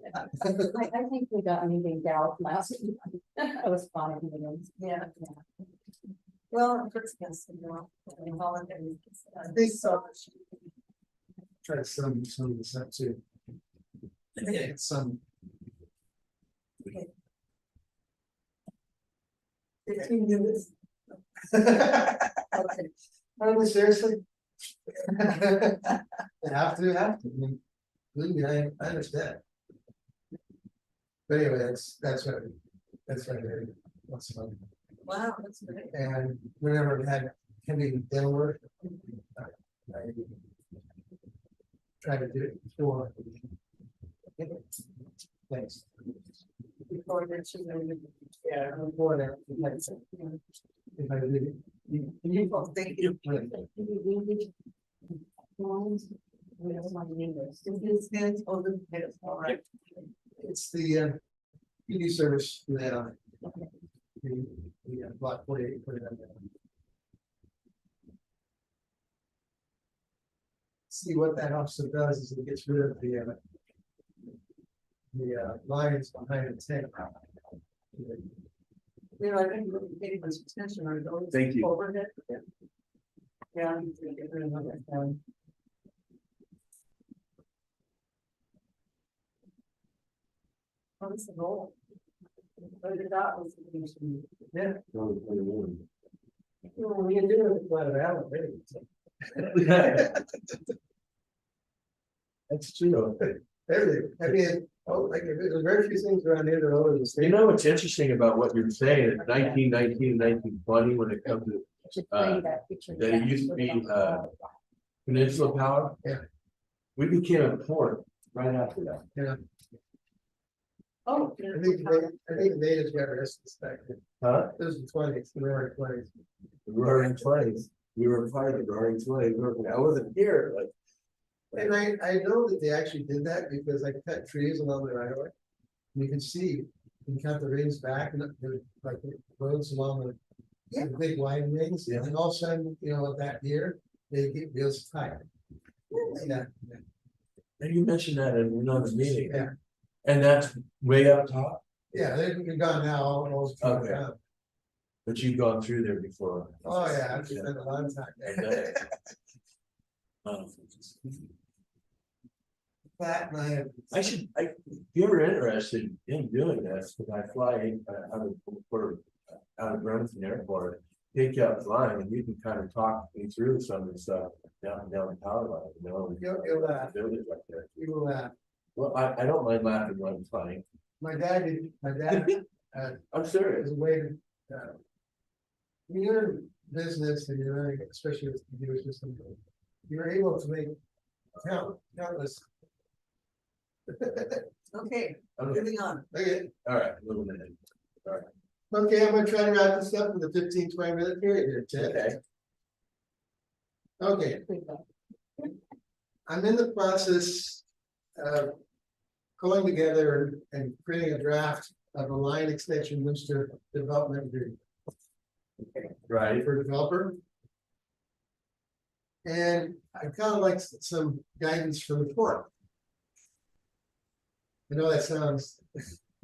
[SPEAKER 3] I think we got anything out last week. I was fine.
[SPEAKER 2] Yeah. Well, Christmas, and holidays.
[SPEAKER 6] I think so. Try to sum of this up too. Yeah, some.
[SPEAKER 2] 15 minutes. Okay.
[SPEAKER 6] Oh, seriously? Have to. I mean, believe me, I understand. But anyway, that's what I did. Once a month.
[SPEAKER 2] Wow, that's great.
[SPEAKER 6] And whenever we had heavy dental work, I try to do it before. Thanks.
[SPEAKER 2] Before the children.
[SPEAKER 6] Yeah, before that. If I did it.
[SPEAKER 2] Well, thank you. His hands over the head, all right.
[SPEAKER 6] It's the PD service that we bought 48, put it on there. See what that also does is it gets rid of the lines behind the tank.
[SPEAKER 2] You know, I didn't really pay much attention on those.
[SPEAKER 1] Thank you.
[SPEAKER 2] Overhead. Yeah. I need to get rid of that. What's the goal? What did that was.
[SPEAKER 6] Yeah.
[SPEAKER 1] Only 21.
[SPEAKER 6] Well, we can do it without an Allyn, really.
[SPEAKER 1] That's true.
[SPEAKER 6] Everything, I mean, there's very few things around here that are older than the
[SPEAKER 1] You
[SPEAKER 6] state.
[SPEAKER 1] know, what's interesting about what you're saying, in 1919, 1920, when it comes to that it used to be peninsula power.
[SPEAKER 6] Yeah.
[SPEAKER 1] We became a port right after that.
[SPEAKER 6] Yeah,
[SPEAKER 2] Oh.
[SPEAKER 6] I think the natives got restless back then.
[SPEAKER 1] Huh?
[SPEAKER 6] Those are the 20s, the roaring 20s.
[SPEAKER 1] The Roaring Twenties. We were part of the Roaring Twenties. I wasn't here, like.
[SPEAKER 6] And I know that they actually did that because I cut trees along the right of way. You can see, you cut the rings back and like the roads along the big wide rings,
[SPEAKER 1] Yeah.
[SPEAKER 6] and all of a sudden, that year, they get real tight. Yeah,
[SPEAKER 1] And you mentioned that in another meeting.
[SPEAKER 6] yeah,
[SPEAKER 1] And that's way up top.
[SPEAKER 6] yeah, they're gone now, all those.
[SPEAKER 1] Okay. But you've gone through there before.
[SPEAKER 6] Oh, yeah, I've spent a long time.
[SPEAKER 1] Okay.
[SPEAKER 6] That, my.
[SPEAKER 1] If you're interested in doing this, because I fly out of Burlington Airport, take you out flying and you can kind of talk me through some of the stuff down the power line, you know.
[SPEAKER 6] You'll laugh.
[SPEAKER 1] Village right there.
[SPEAKER 6] You will laugh.
[SPEAKER 1] Well, I don't mind laughing when I'm flying.
[SPEAKER 6] My dad,
[SPEAKER 1] I'm serious.
[SPEAKER 6] is a way to. When you're in business and you're running, especially with computer systems, you're able to make countless.
[SPEAKER 2] Okay,
[SPEAKER 1] Okay,
[SPEAKER 2] moving on.
[SPEAKER 6] Okay,
[SPEAKER 1] all right, a little minute.
[SPEAKER 6] okay, I'm gonna try to wrap this up in the 15-20 minute period here, Ted.
[SPEAKER 1] Okay.
[SPEAKER 6] Okay. I'm in the process of pulling together and creating a draft of a line extension booster development agreement
[SPEAKER 1] Right,
[SPEAKER 6] for developer. And I kind of like some guidance from the court. I know that sounds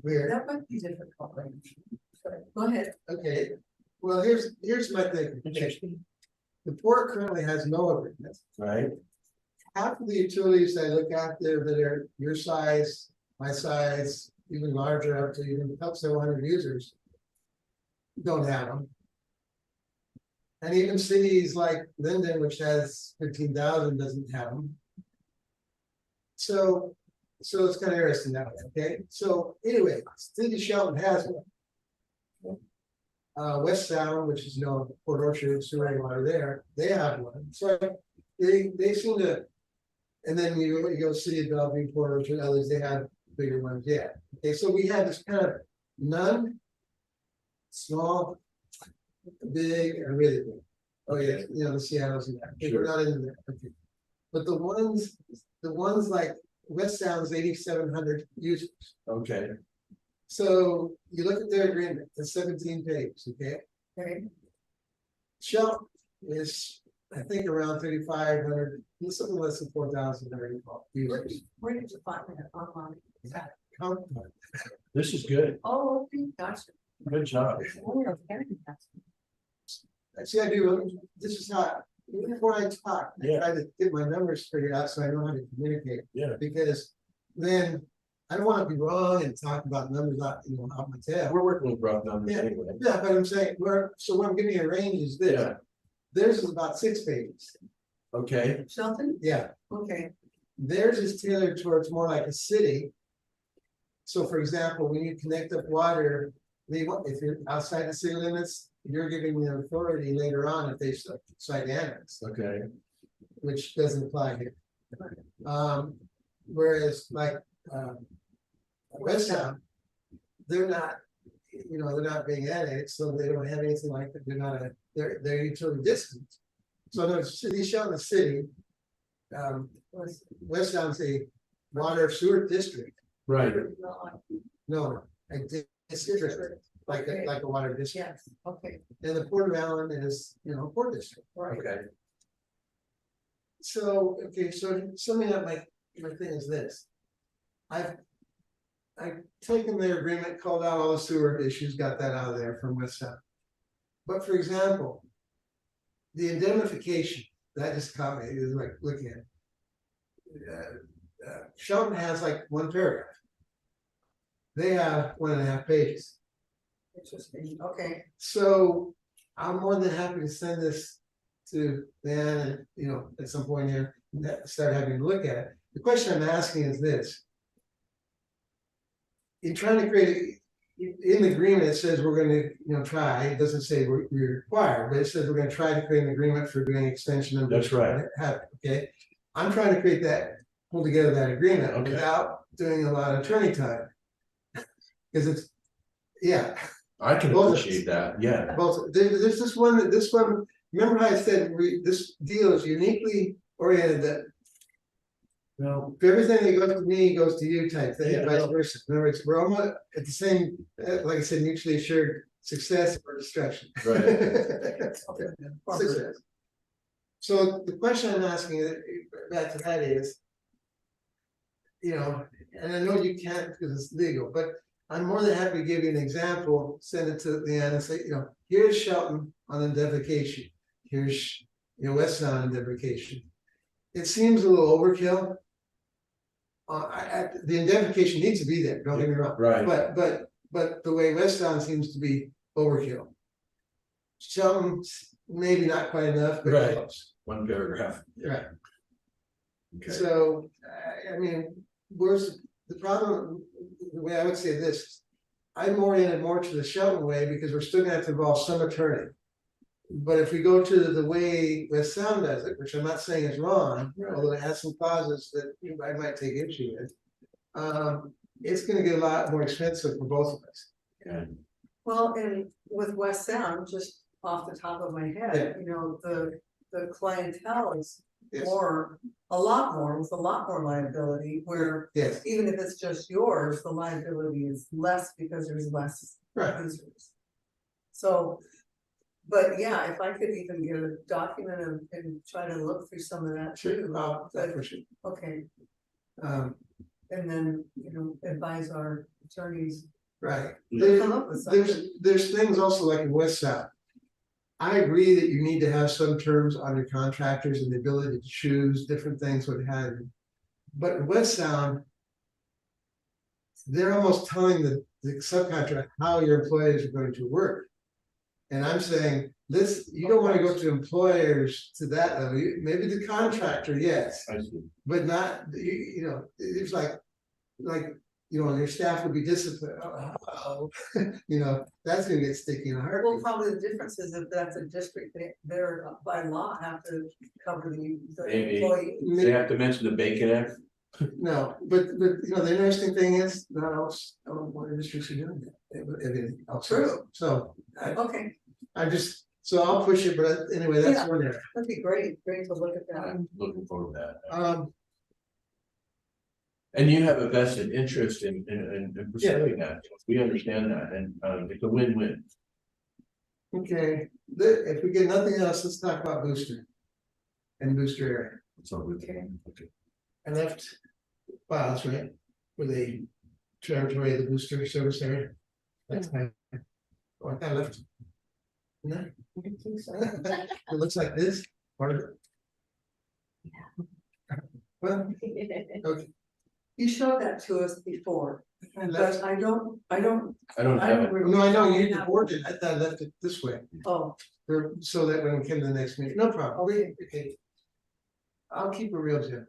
[SPEAKER 6] weird.
[SPEAKER 2] That might be difficult. right? Go ahead.
[SPEAKER 6] Okay, well, here's my thing. The port currently has no agreement.
[SPEAKER 1] right,
[SPEAKER 6] Half of the utilities I look at there that are your size, my size, even larger, up to even up to 100 users. Don't have them. And even cities like Linden, which has 15,000, doesn't have them. So it's kind of interesting that way, okay? So anyway, City of Shelton has one. West Sound, which is Port Orchard, sewer water there, they have one. So they seem to, and then you go City of Bellevue, Port Orchard, others, they have bigger ones, yeah. Okay, so we have this kind of none, small, big, and really big. Oh yeah, the Seattle's in that. We're not in there. Okay. But the ones like West Sound's 8,700 users.
[SPEAKER 1] okay,
[SPEAKER 6] So you look at their agreement, it's 17 pages, okay?
[SPEAKER 2] Okay.
[SPEAKER 6] Shelton is, I think, around 3,500, something less than 4,000 users.
[SPEAKER 2] Where did you find that online?
[SPEAKER 6] Come
[SPEAKER 1] this is good,
[SPEAKER 2] Oh, okay, gotcha.
[SPEAKER 1] good job.
[SPEAKER 2] Oh, okay.
[SPEAKER 6] See, I do, this is how, before I talk, I
[SPEAKER 1] Yeah.
[SPEAKER 6] try to get my numbers figured out so I know how to communicate.
[SPEAKER 1] Yeah.
[SPEAKER 6] Because then I don't want to be wrong and talk about numbers out my tail.
[SPEAKER 1] We're working with rough numbers
[SPEAKER 6] Yeah.
[SPEAKER 1] anyway.
[SPEAKER 6] Yeah, but I'm saying, what I'm giving you a range is this.
[SPEAKER 1] Yeah.
[SPEAKER 6] Theirs is about 6 pages.
[SPEAKER 1] Okay,
[SPEAKER 2] Shelton?
[SPEAKER 6] Yeah,
[SPEAKER 2] Okay,
[SPEAKER 6] theirs is tailored towards more like a city. So for example, when you connect up water, if you're outside the city limits, you're giving them authority later on if they cite annex,
[SPEAKER 1] okay,
[SPEAKER 6] which doesn't apply here. Whereas like West Sound, they're not being annexed, so they don't have anything like that. They're not they're utility district. So the city, Shelton City, West Sound's a water sewer district.
[SPEAKER 1] right,
[SPEAKER 6] No, a district, like a water district.
[SPEAKER 2] yes, okay,
[SPEAKER 6] And the Port of Allyn is, Port District.
[SPEAKER 2] right.
[SPEAKER 1] okay,
[SPEAKER 6] So, okay, so summing up my thing is this. I've taken their agreement, called out all the sewer issues, got that out of there from West Sound. But for example, the indemnification, that just caught me, is like looking at it. Shelton has like one paragraph. They have 1.5 pages.
[SPEAKER 2] Interesting, okay.
[SPEAKER 6] So I'm more than happy to send this to Dan and, at some point here, start having a look at it. The question I'm asking is this. In trying to create, in the agreement, it says we're gonna, try, it doesn't say we require, but it says we're gonna try to create an agreement for doing extension of.
[SPEAKER 1] That's right.
[SPEAKER 6] Okay, I'm trying to create pull together that agreement
[SPEAKER 1] Okay.
[SPEAKER 6] without doing a lot of attorney time. Because it's, yeah.
[SPEAKER 1] I can
[SPEAKER 6] Both of
[SPEAKER 1] appreciate that, yeah,
[SPEAKER 6] Both, there's this one, remember how I said, this deal is uniquely oriented that.
[SPEAKER 1] no,
[SPEAKER 6] Everything that goes to me goes to you type thing,
[SPEAKER 1] Yeah.
[SPEAKER 6] vice versa. In other words, we're almost at the same, like I said, mutually assured success or destruction.
[SPEAKER 1] right,
[SPEAKER 6] Success. So the question I'm asking back to that is, and I know you can't because it's legal, but I'm more than happy to give you an example, send it to Leanne and say, here's Shelton on indemnification. Here's, West Sound indemnification. It seems a little overkill. The indemnification needs to be there, don't get me wrong.
[SPEAKER 1] Right.
[SPEAKER 6] But the way West Sound seems to be overkill. Shelton's maybe not quite enough, but
[SPEAKER 1] Right.
[SPEAKER 6] close.
[SPEAKER 1] One paragraph.
[SPEAKER 6] Right.
[SPEAKER 1] Okay.
[SPEAKER 6] So, I mean, where's the problem? The way I would say this, I'm oriented more to the Shelton way because we're still gonna have to involve some attorney. But if we go to the way West Sound does it, which I'm not saying is wrong, although it has some clauses that I might take issue with. It's gonna get a lot more expensive for both of us.
[SPEAKER 1] Yeah.
[SPEAKER 2] Well, and with West Sound, just off the top of my head, the clientele is
[SPEAKER 6] Yes.
[SPEAKER 2] a lot more, with a lot more liability, where
[SPEAKER 6] Yes,
[SPEAKER 2] even if it's just yours, the liability is less because there's less
[SPEAKER 6] right.
[SPEAKER 2] users. So, but yeah, if I could even get a document and try to look through some of that
[SPEAKER 6] Sure,
[SPEAKER 2] too.
[SPEAKER 6] that's for sure.
[SPEAKER 2] Okay,
[SPEAKER 6] Um,
[SPEAKER 2] and then, advise our attorneys
[SPEAKER 6] right.
[SPEAKER 2] to come up with something.
[SPEAKER 6] There's things also like in West Sound. I agree that you need to have some terms on your contractors and the ability to choose different things, what have you. But in West Sound, they're almost telling the subcontractor how your employees are going to work. And I'm saying, you don't want to go to employers to that level. Maybe the contractor, yes,
[SPEAKER 7] I see.
[SPEAKER 6] but not, it's like, your staff would be disciplined. That's gonna get sticky in a
[SPEAKER 2] Well,
[SPEAKER 6] heartbeat.
[SPEAKER 2] probably the difference is if that's a district, they're by law have to cover the
[SPEAKER 1] Maybe.
[SPEAKER 2] employee.
[SPEAKER 1] They have to mention the Bacon Act.
[SPEAKER 6] No, but the interesting thing is, not all districts are doing that. Everything else.
[SPEAKER 2] True.
[SPEAKER 6] So
[SPEAKER 2] Okay,
[SPEAKER 6] so I'll push it, but anyway, that's
[SPEAKER 2] Yeah.
[SPEAKER 6] one area.
[SPEAKER 2] that'd be great to look at that.
[SPEAKER 1] I'm looking forward to that.
[SPEAKER 6] And
[SPEAKER 1] you have a vested interest in pursuing that. We understand that, and it's a win-win.
[SPEAKER 6] okay, if we get nothing else, let's talk about booster. And booster area.
[SPEAKER 1] So we can. Okay.
[SPEAKER 6] I left files, right, for the territory of the booster service area. That's my. Oh, I left. No. It looks like this, part of it. Well, okay.
[SPEAKER 2] You showed that to us before,
[SPEAKER 6] I left.
[SPEAKER 2] but I don't,
[SPEAKER 1] I don't have it.
[SPEAKER 2] remember.
[SPEAKER 6] No, I know you reported it. I thought I left it this way,
[SPEAKER 2] Oh,
[SPEAKER 6] so that when we came to the next meeting, no problem. Okay. I'll keep it real, Jim.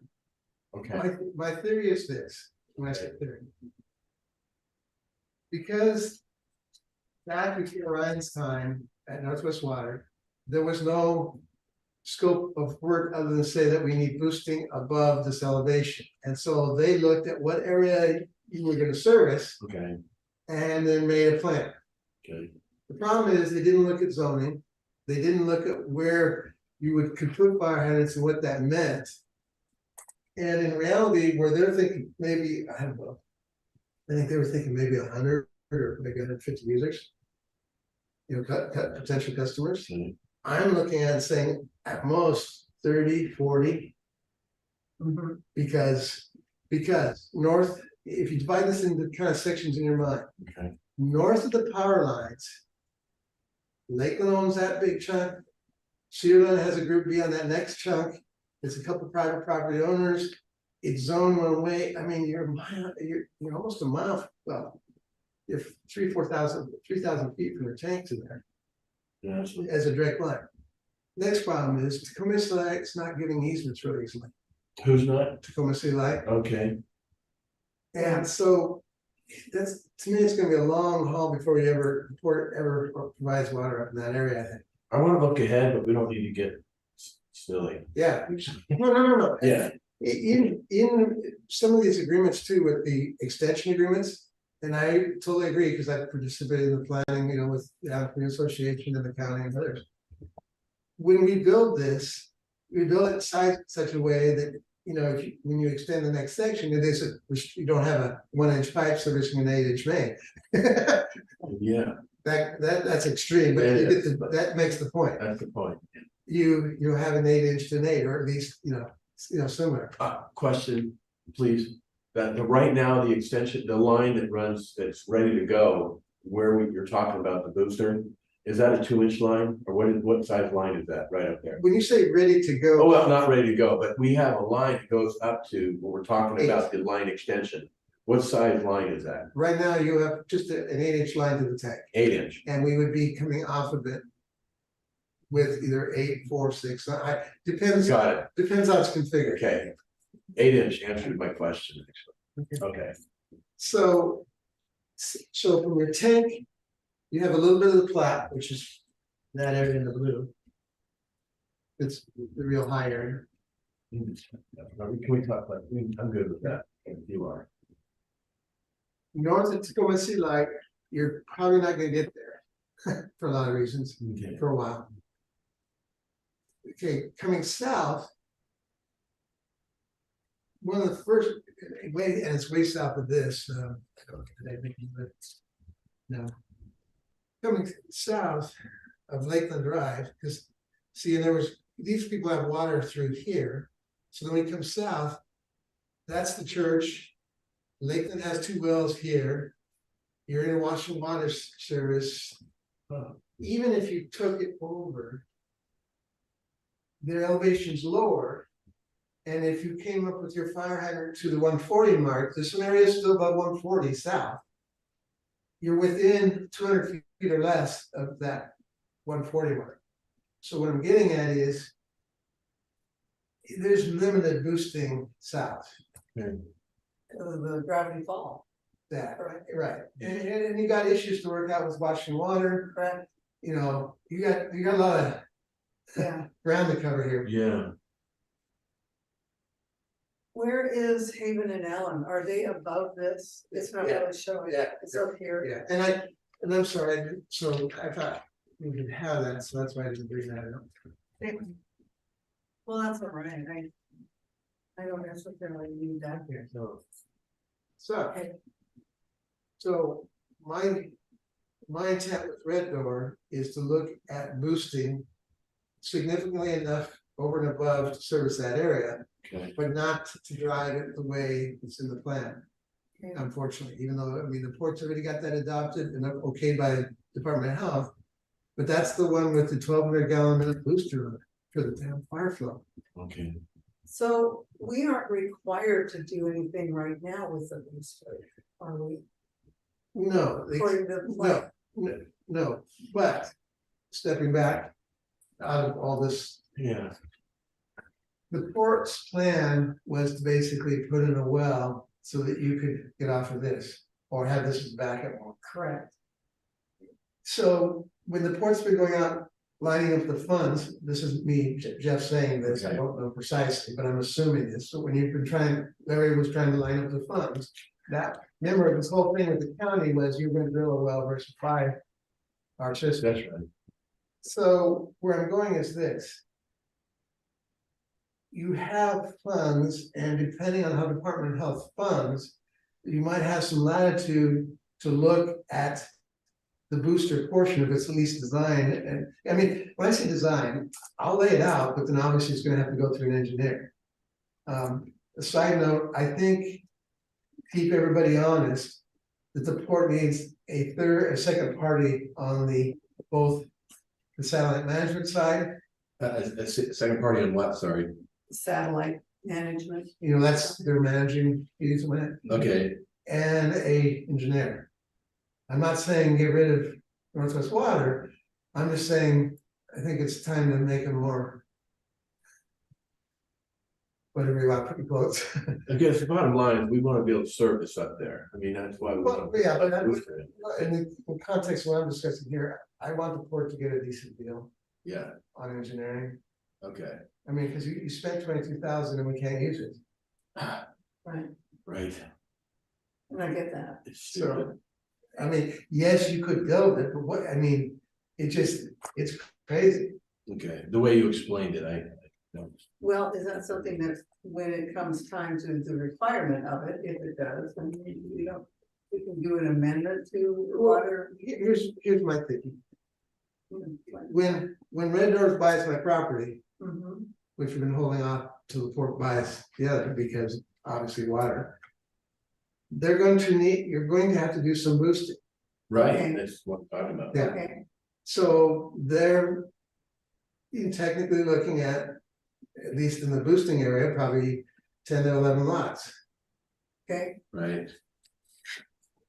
[SPEAKER 1] Okay.
[SPEAKER 6] My theory is this, when I say theory. Because back before Ryan's time at Northwest Water, there was no scope of work other than say that we need boosting above this elevation. And so they looked at what area you were gonna service
[SPEAKER 1] Okay.
[SPEAKER 6] and then made a plan.
[SPEAKER 1] Okay.
[SPEAKER 6] The problem is they didn't look at zoning. They didn't look at where you could put fire hydrants and what that meant. And in reality, where they're thinking maybe, I don't know, I think they were thinking maybe 100 or maybe 150 users. Potential customers.
[SPEAKER 1] Mhm.
[SPEAKER 6] I'm looking at it saying at most 30, 40.
[SPEAKER 2] mhm.
[SPEAKER 6] Because north, if you divide this into kind of sections in your mind,
[SPEAKER 1] Okay.
[SPEAKER 6] north of the power lines, Lakeland owns that big chunk. Sheerland has a group B on that next chunk. There's a couple private property owners. It's zone one way. I mean, you're almost a mile, well, if 3,000 feet from the tank to there
[SPEAKER 1] Yeah.
[SPEAKER 6] as a direct line. Next problem is Tacoma City Light's not giving easements really easily.
[SPEAKER 1] Who's not?
[SPEAKER 6] Tacoma City Light.
[SPEAKER 1] Okay.
[SPEAKER 6] And so that's, to me, it's gonna be a long haul before you ever provides water up in that area, I think.
[SPEAKER 1] I want to look ahead, but we don't need to get silly.
[SPEAKER 6] Yeah, no.
[SPEAKER 1] Yeah.
[SPEAKER 6] In some of these agreements too, with the extension agreements, and I totally agree, because I participated in the planning, with the Allen Association and the county and others. When we build this, we build it such a way that, when you extend the next section, they said, you don't have a 1-inch pipe servicing an 8-inch main.
[SPEAKER 1] Yeah.
[SPEAKER 6] That's extreme, but that makes the point.
[SPEAKER 1] That's the point.
[SPEAKER 6] You have an 8-inch to an 8, or at least, similar.
[SPEAKER 1] Question, please. That right now, the extension, the line that runs, that's ready to go, you're talking about the booster. Is that a 2-inch line, or what size line is that right up there?
[SPEAKER 6] When you say ready to go.
[SPEAKER 1] Oh, well, not ready to go, but we have a line that goes up to, when we're talking about the line extension. What size line is that?
[SPEAKER 6] Right now, you have just an 8-inch line to the tank,
[SPEAKER 1] 8-inch.
[SPEAKER 6] and we would be coming off of it. With either 8, 4, 6, depends on how it's configured.
[SPEAKER 1] Okay. 8-inch answered my question, actually. Okay.
[SPEAKER 6] So from your tank, you have a little bit of the plat, which is that area in the blue. It's the real high area.
[SPEAKER 1] Can we talk about, I'm good with that, if you are.
[SPEAKER 6] North of Tacoma Sea Light, you're probably not gonna get there for a lot of reasons,
[SPEAKER 1] Okay.
[SPEAKER 6] for a while. Okay, coming south. One of the first, and it's way south of this, I don't know, did I make it, but no. Coming south of Lakeland Drive, because see, and there was, these people have water through here. So then we come south, that's the church. Lakeland has 2 wells here. You're in a washing water service. Even if you took it over, their elevation's lower. And if you came up with your fire hydrant to the 140 mark, this one area is still above 140 south. You're within 200 feet or less of that 140 mark. So what I'm getting at is there's limited boosting south.
[SPEAKER 2] The gravity fall,
[SPEAKER 6] That
[SPEAKER 2] correct?
[SPEAKER 6] right, and you got issues to work out with washing water.
[SPEAKER 2] Correct,
[SPEAKER 6] You know, you got a lot of
[SPEAKER 2] yeah.
[SPEAKER 6] ground to cover here.
[SPEAKER 1] Yeah.
[SPEAKER 2] Where is Haven and Allyn? Are they above this? It's not
[SPEAKER 6] Yeah.
[SPEAKER 2] really showing.
[SPEAKER 6] Yeah.
[SPEAKER 2] It's up here.
[SPEAKER 6] Yeah, and I'm sorry, so I thought we could have that, so that's why I didn't bring that up.
[SPEAKER 2] Well, that's all right. I don't necessarily need that here.
[SPEAKER 6] No. So,
[SPEAKER 2] Okay.
[SPEAKER 6] so my intent with Red Door is to look at boosting significantly enough over and above to service that area,
[SPEAKER 1] Okay.
[SPEAKER 6] but not to drive it the way it's in the plan.
[SPEAKER 2] Okay.
[SPEAKER 6] Unfortunately, even though, I mean, the port's already got that adopted and okayed by Department of Health. But that's the one with the 1,200 gallon minute booster for the damn fire flow.
[SPEAKER 1] Okay.
[SPEAKER 2] So we aren't required to do anything right now with the booster, are we?
[SPEAKER 6] No,
[SPEAKER 2] According to the plan.
[SPEAKER 6] no, but stepping back out of all this,
[SPEAKER 1] Yeah.
[SPEAKER 6] the port's plan was to basically put in a well so that you could get off of this or have this as backup.
[SPEAKER 2] Correct.
[SPEAKER 6] So when the port's been going out, lining up the funds, this isn't me, Jeff saying this, I
[SPEAKER 1] Okay.
[SPEAKER 6] don't know precisely, but I'm assuming this. So when you've been Larry was trying to line up the funds, remember, this whole thing with the county was you're gonna drill a well versus 5 our system.
[SPEAKER 1] That's right.
[SPEAKER 6] So where I'm going is this. You have funds, and depending on how Department of Health funds, you might have some latitude to look at the booster portion of its least design. And I mean, when I say design, I'll lay it out, but then obviously it's gonna have to go through an engineer. A side note, I think, keep everybody honest, that the port needs a second party on both the satellite management side.
[SPEAKER 1] A second party on what, sorry?
[SPEAKER 2] Satellite management.
[SPEAKER 6] You know, that's their managing piece of it,
[SPEAKER 1] Okay.
[SPEAKER 6] and a engineer. I'm not saying get rid of Northwest Water, I'm just saying, I think it's time to make them more. Whatever you want, pretty close.
[SPEAKER 1] I guess the bottom line is we want to be able to service up there. I mean, that's why we.
[SPEAKER 6] Well, yeah, but that-
[SPEAKER 1] booster it.
[SPEAKER 6] In the context of what I'm discussing here, I want the port to get a decent deal
[SPEAKER 1] Yeah,
[SPEAKER 6] on engineering.
[SPEAKER 1] okay,
[SPEAKER 6] I mean, because you spent 22,000 and we can't use it.
[SPEAKER 2] Right,
[SPEAKER 1] right.
[SPEAKER 2] and I get that.
[SPEAKER 1] It's stupid.
[SPEAKER 6] So, I mean, yes, you could build it, but what, I mean, it's crazy.
[SPEAKER 1] Okay, the way you explained it, no.
[SPEAKER 2] Well, is that something that when it comes time to the requirement of it, if it does, then we can do an amendment to water.
[SPEAKER 6] Here's my thinking. When Red Doors buys my property,
[SPEAKER 2] Mhm.
[SPEAKER 6] which we've been holding off till the port buys the other, because obviously water. you're going to have to do some boosting.
[SPEAKER 1] Right,
[SPEAKER 2] Okay.
[SPEAKER 1] that's what I'm talking about.
[SPEAKER 6] Yeah.
[SPEAKER 2] Okay,
[SPEAKER 6] So they're technically looking at least in the boosting area, probably 10 to 11 lots.
[SPEAKER 2] okay,
[SPEAKER 1] Right,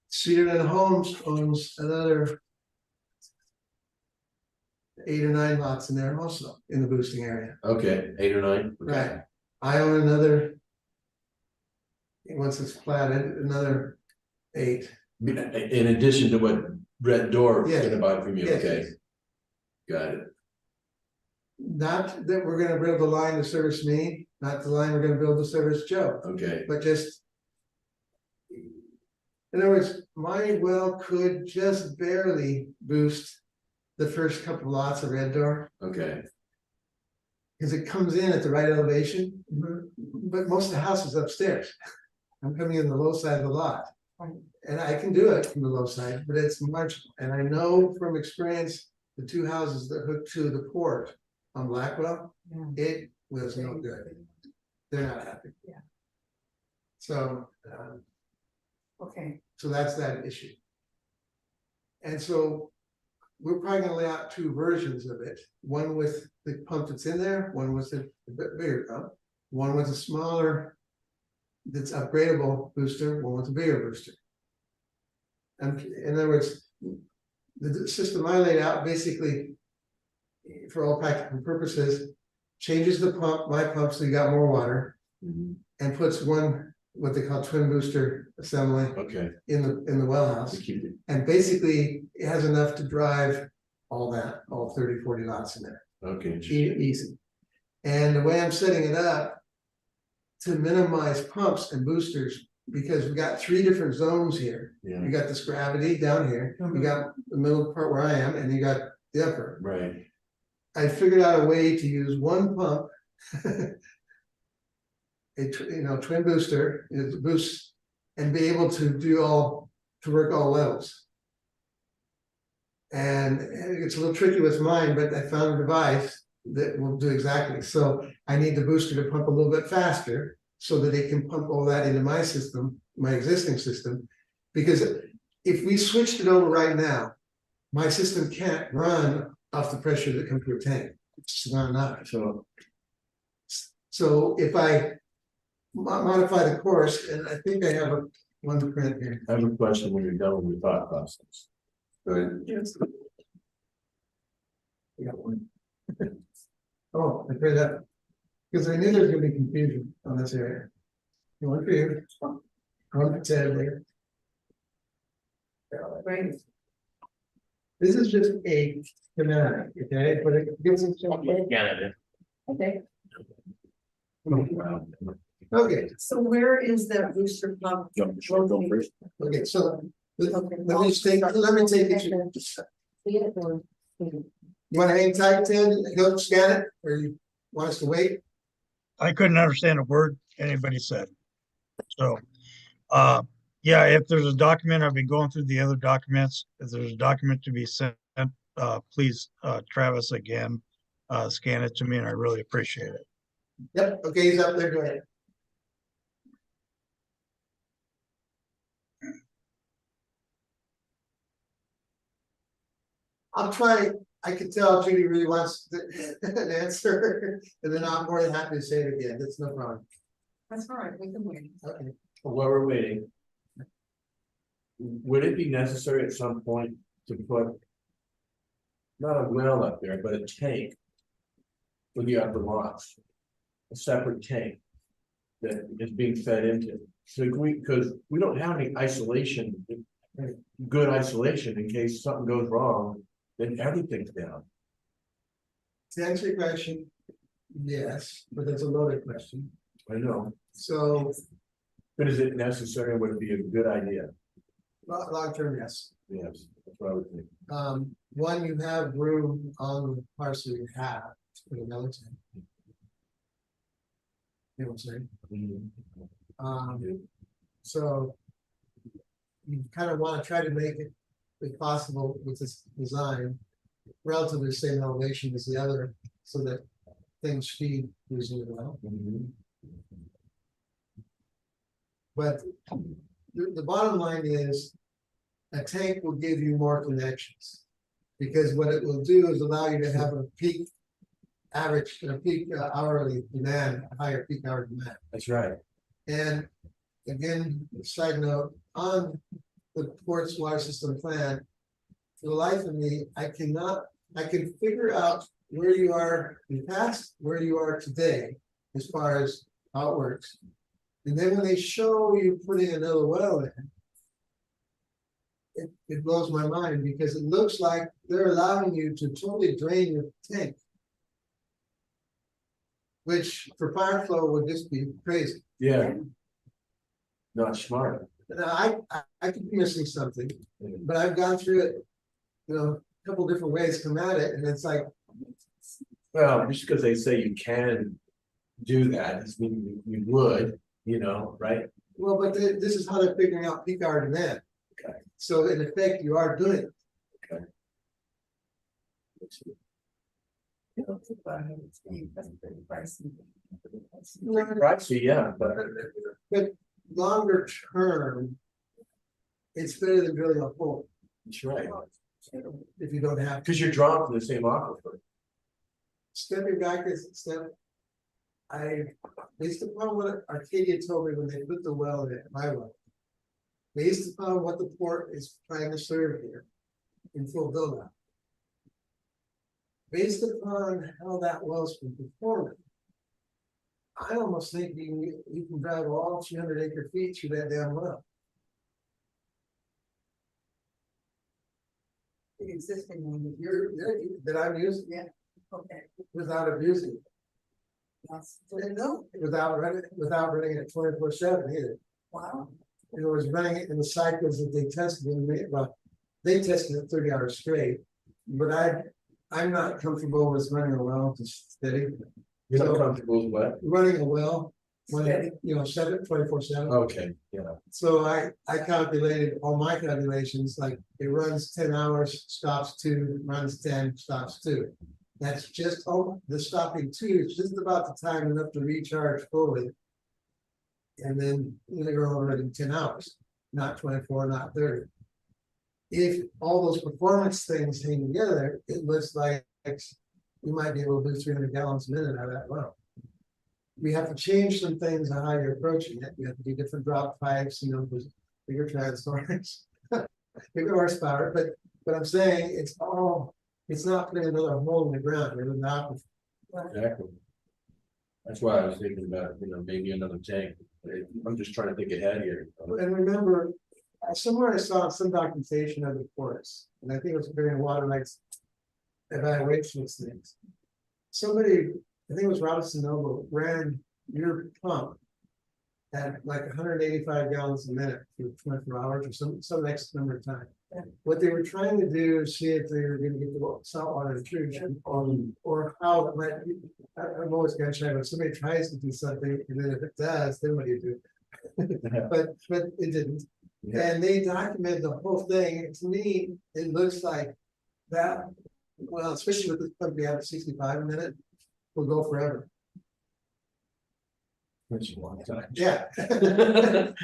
[SPEAKER 6] Cedar and Homes owns another 8 or 9 lots in there also in the boosting area.
[SPEAKER 1] okay, 8 or 9, okay.
[SPEAKER 6] Right. I own another. Once it's platted, another 8.
[SPEAKER 1] In addition to what Red Door is
[SPEAKER 6] Yes.
[SPEAKER 1] gonna buy from you,
[SPEAKER 6] Yes,
[SPEAKER 1] okay,
[SPEAKER 6] yes.
[SPEAKER 1] got it,
[SPEAKER 6] Not that we're gonna build a line to service me, not the line we're gonna build to service Joe,
[SPEAKER 1] okay,
[SPEAKER 6] but just. In other words, my well could just barely boost the first couple lots of Red Door.
[SPEAKER 1] okay,
[SPEAKER 6] Cause it comes in at the right elevation, but most of the house is upstairs. I'm coming in the low side of the lot.
[SPEAKER 2] Right.
[SPEAKER 6] And I can do it from the low side, but it's much, and I know from experience, the 2 houses that hook to the port on Blackwell,
[SPEAKER 2] yeah.
[SPEAKER 6] it was no good. They're not happy.
[SPEAKER 2] Yeah.
[SPEAKER 6] So,
[SPEAKER 2] Okay,
[SPEAKER 6] so that's that issue. And so we're probably gonna lay out 2 versions of it, one with the pump that's in there, one with a bit bigger pump, one with a smaller. That's upgradable booster, one with a bigger booster. And in other words, the system I laid out basically. For all practical purposes, changes the pump, my pump, so you got more water,
[SPEAKER 1] mhm,
[SPEAKER 6] and puts one, what they call twin booster assembly
[SPEAKER 1] okay,
[SPEAKER 6] in the well
[SPEAKER 1] to
[SPEAKER 6] house.
[SPEAKER 1] keep it,
[SPEAKER 6] And basically, it has enough to drive all 30, 40 lots in there,
[SPEAKER 1] okay,
[SPEAKER 6] easy. And the way I'm setting it up. To minimize pumps and boosters, because we got 3 different zones here.
[SPEAKER 1] yeah,
[SPEAKER 6] You got this gravity down here, you got the middle part where I am, and you got the upper.
[SPEAKER 1] right,
[SPEAKER 6] I figured out a way to use one pump. Twin booster, it boosts, and be able to work all levels. And it's a little tricky with mine, but I found a device that will do exactly. So I need the booster to pump a little bit faster so that it can pump all that into my system, my existing system. Because if we switched it over right now, my system can't run off the pressure that comes through a tank. It's just not enough. So if I modify the course, and I think I have one print here.
[SPEAKER 1] I have a question when you're done with your thought process. Right.
[SPEAKER 6] Yes. I got one. Oh, I printed that. Because I knew there was gonna be confusion on this area. One for you. One for Ted there.
[SPEAKER 2] great.
[SPEAKER 6] This is just a schematic, okay, but it gives us.
[SPEAKER 7] Canada.
[SPEAKER 2] Okay,
[SPEAKER 6] Okay,
[SPEAKER 2] so where is that booster pump?
[SPEAKER 7] Jump, go first.
[SPEAKER 6] okay, so let
[SPEAKER 2] Okay.
[SPEAKER 6] me just take it. You wanna hang tight, Ted, go scan it, or you want us to wait?
[SPEAKER 5] I couldn't understand a word anybody said. So, yeah, if there's a document, I've been going through the other documents. If there's a document to be sent, please, Travis, again, scan it to me, and I really appreciate it.
[SPEAKER 6] Yep, okay, he's up there, go ahead. I'll try, I can tell Judy really wants an answer, and then I'm more than happy to say it again, that's no problem.
[SPEAKER 2] That's all right, we can wait.
[SPEAKER 6] Okay.
[SPEAKER 1] While we're waiting. Would it be necessary at some point to put? Not a well up there, but a tank. For the upper lots. A separate tank. That is being fed into, so because we don't have any isolation. Good isolation in case something goes wrong, then everything's down.
[SPEAKER 6] To answer your question, yes, but that's a loaded question,
[SPEAKER 1] I know,
[SPEAKER 6] so,
[SPEAKER 1] but is it necessary, would it be a good idea?
[SPEAKER 6] long term, yes.
[SPEAKER 1] Yes, that's what I would think.
[SPEAKER 6] One, you have room on the parcel you have to put another tank. You know what I'm saying? So. You kind of want to try to make it, if possible, with this design. Relatively the same elevation as the other, so that things feed reasonably well.
[SPEAKER 1] Mhm.
[SPEAKER 6] But the bottom line is. A tank will give you more connections. Because what it will do is allow you to have a peak. Average, a peak hourly demand, a higher peak hour demand.
[SPEAKER 1] That's right.
[SPEAKER 6] And again, side note, on the port's water system plan. For the life of me, I can figure out where you are in the past, where you are today, as far as how it works. And then when they show you putting another well in. It blows my mind because it looks like they're allowing you to totally drain your tank. Which for fire flow would just be crazy.
[SPEAKER 1] Yeah. Not smart.
[SPEAKER 6] Now, I could be missing something, but I've gone through it, a couple different ways to come at it, and it's like.
[SPEAKER 1] Well, just because they say you can do that, doesn't mean you would, right?
[SPEAKER 6] Well, but this is how they're figuring out peak hour demand.
[SPEAKER 1] Okay.
[SPEAKER 6] So in effect, you are doing it.
[SPEAKER 1] Okay. Pricey, yeah,
[SPEAKER 6] But longer term. It's better than drilling a hole
[SPEAKER 1] that's right.
[SPEAKER 6] if you don't have to.
[SPEAKER 1] Because you're drawn from the same aquifer.
[SPEAKER 6] Stepping back a step. Based upon what Arcadia told me when they put the well in, my well. Based upon what the port is trying to serve here in full build out. Based upon how that well's been performing. I almost think you can drive all 300 acre feet through that damn well.
[SPEAKER 2] The existing one.
[SPEAKER 6] That I'm using.
[SPEAKER 2] Yeah. Okay.
[SPEAKER 6] Without abusing it.
[SPEAKER 2] Yes. No.
[SPEAKER 6] Without running it 24/7 either.
[SPEAKER 2] Wow.
[SPEAKER 6] It was running it in the cycles that they tested they tested it 30 hours straight, but I'm not comfortable with running a well just steady.
[SPEAKER 1] You're not comfortable with what?
[SPEAKER 6] Running a well, when 24/7.
[SPEAKER 1] Okay, yeah.
[SPEAKER 6] So I calculated all my calculations, like it runs 10 hours, stops 2, runs 10, stops 2. That's just the stopping 2 is just about the time enough to recharge fully. And then you're already 10 hours, not 24, not 30. If all those performance things hang together, it looks like you might be able to do 300 gallons a minute out of that well. We have to change some things on how you're approaching it. You have to do different drop pipes, bigger transformers, bigger horsepower. But I'm saying it's not putting another hole in the ground. We're not.
[SPEAKER 1] Exactly. That's why I was thinking about, maybe another tank. I'm just trying to think ahead here.
[SPEAKER 6] And remember, somewhere I saw some documentation of the ports, and I think it was during water rights evaluation things. Somebody, I think it was Robinson Noble, ran your pump at like 185 gallons a minute for 24 hours or some next number of time. Yeah. What they were trying to do is see if they were going to get the saltwater intrusion or how it might be. I'm always going to try when somebody tries to do something, and then if it does, then what do you do? but it didn't. Yeah. And they documented the whole thing. And to me, it looks like that. Well, especially with the pump we have at 65 a minute, will go forever.
[SPEAKER 1] That's a long time.
[SPEAKER 6] Yeah.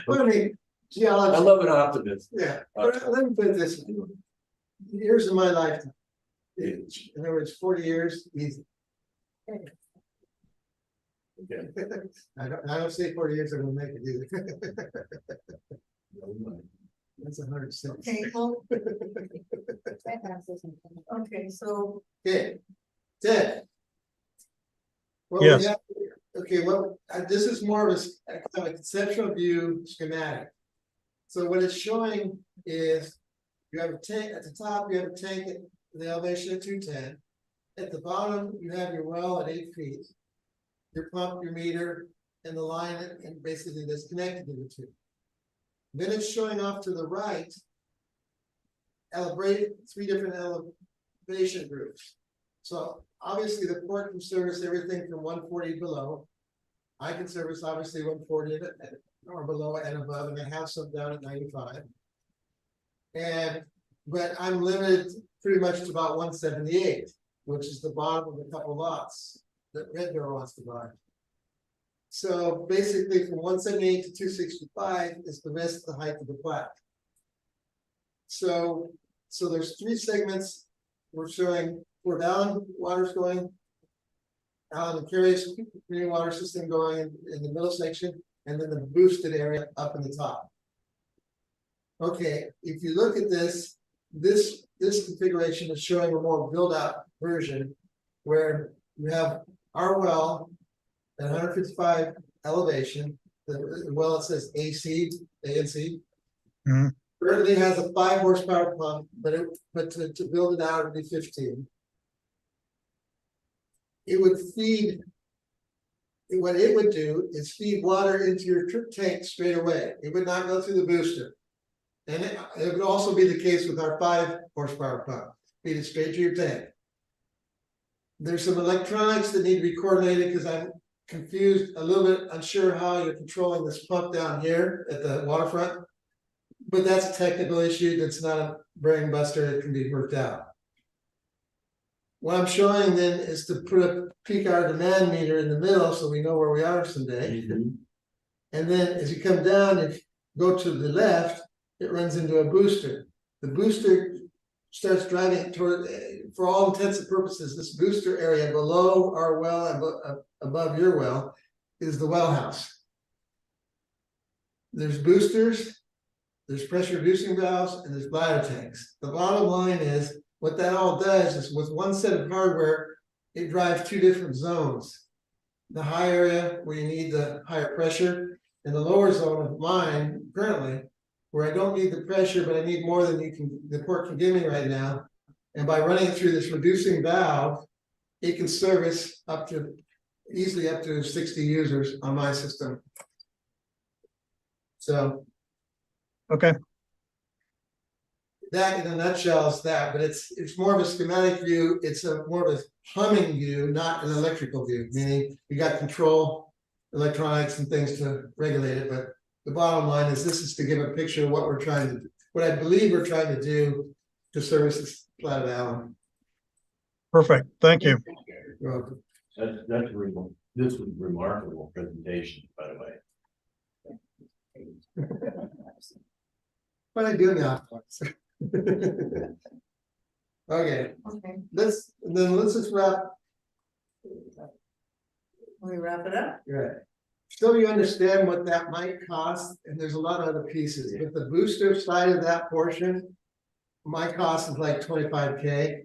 [SPEAKER 6] Well, I mean, geology.
[SPEAKER 1] I love an optimist.
[SPEAKER 6] Yeah. Let me put it this way. Years of my lifetime. In other words, 40 years, easy.
[SPEAKER 1] Okay.
[SPEAKER 6] I don't say 40 years, I'm gonna make it either. That's 106.
[SPEAKER 2] Okay, well, okay, so.
[SPEAKER 6] Okay, Ted. Well,
[SPEAKER 5] Yes.
[SPEAKER 6] yeah, okay, well, this is more of a kind of a conceptual view schematic. So what it's showing is you have a tank at the top, you have a tank at the elevation of 210. At the bottom, you have your well at 8 feet. Your pump, your meter, and the line, and basically that's connected to the two. Then it's showing off to the right, 3 different elevation groups. So obviously the port can service everything from 140 below. I can service obviously 140 or below and above, and I have some down at 95. But I'm limited pretty much to about 178, which is the bottom of a couple lots that Red Door wants to buy. So basically from 178 to 265 is the rest of the height of the plat. So there's 3 segments. We're showing where Allyn water's going. Allyn and Carious community water system going in the middle section, and then the boosted area up in the top. Okay, if you look at this configuration is showing a more built out version where you have our well at 155 elevation. The well, it says AC, ANC.
[SPEAKER 5] Mhm.
[SPEAKER 6] Currently has a 5 horsepower pump, but to build it out, it'd be 15. It would feed. What it would do is feed water into your tank straight away. It would not go through the booster. And it would also be the case with our 5 horsepower pump, feed it straight to your tank. There's some electronics that need to be coordinated because I'm confused, a little bit unsure how you're controlling this pump down here at the waterfront. But that's a technical issue, that's not a brain buster, it can be worked out. What I'm showing then is to put a peak hour demand meter in the middle so we know where we are someday. And then as you come down, if you go to the left, it runs into a booster. The booster starts driving toward, for all intents and purposes, this booster area below our well and above your well is the well house. There's boosters, there's pressure reducing valves, and there's bladder tanks. The bottom line is, what that all does is with one set of hardware, it drives 2 different zones. The high area where you need the higher pressure, and the lower zone of mine currently, where I don't need the pressure, but I need more than the port can give me right now. And by running it through this reducing valve, it can service easily up to 60 users on my system. So.
[SPEAKER 5] Okay.
[SPEAKER 6] That in a nutshell is that, but it's more of a schematic view. It's more of a humming view, not an electrical view, meaning you got control, electronics and things to regulate it. But the bottom line is this is to give a picture of what we're trying to do, what I believe we're trying to do to service this plat of Allyn.
[SPEAKER 5] Perfect. Thank you.
[SPEAKER 6] You're welcome.
[SPEAKER 1] This was remarkable presentation, by the way.
[SPEAKER 6] What I do now. Okay,
[SPEAKER 2] Okay,
[SPEAKER 6] let's just wrap.
[SPEAKER 2] we wrap it up?
[SPEAKER 6] Right. So you understand what that might cost, and there's a lot of other pieces, but the booster side of that portion, my cost is like 25K.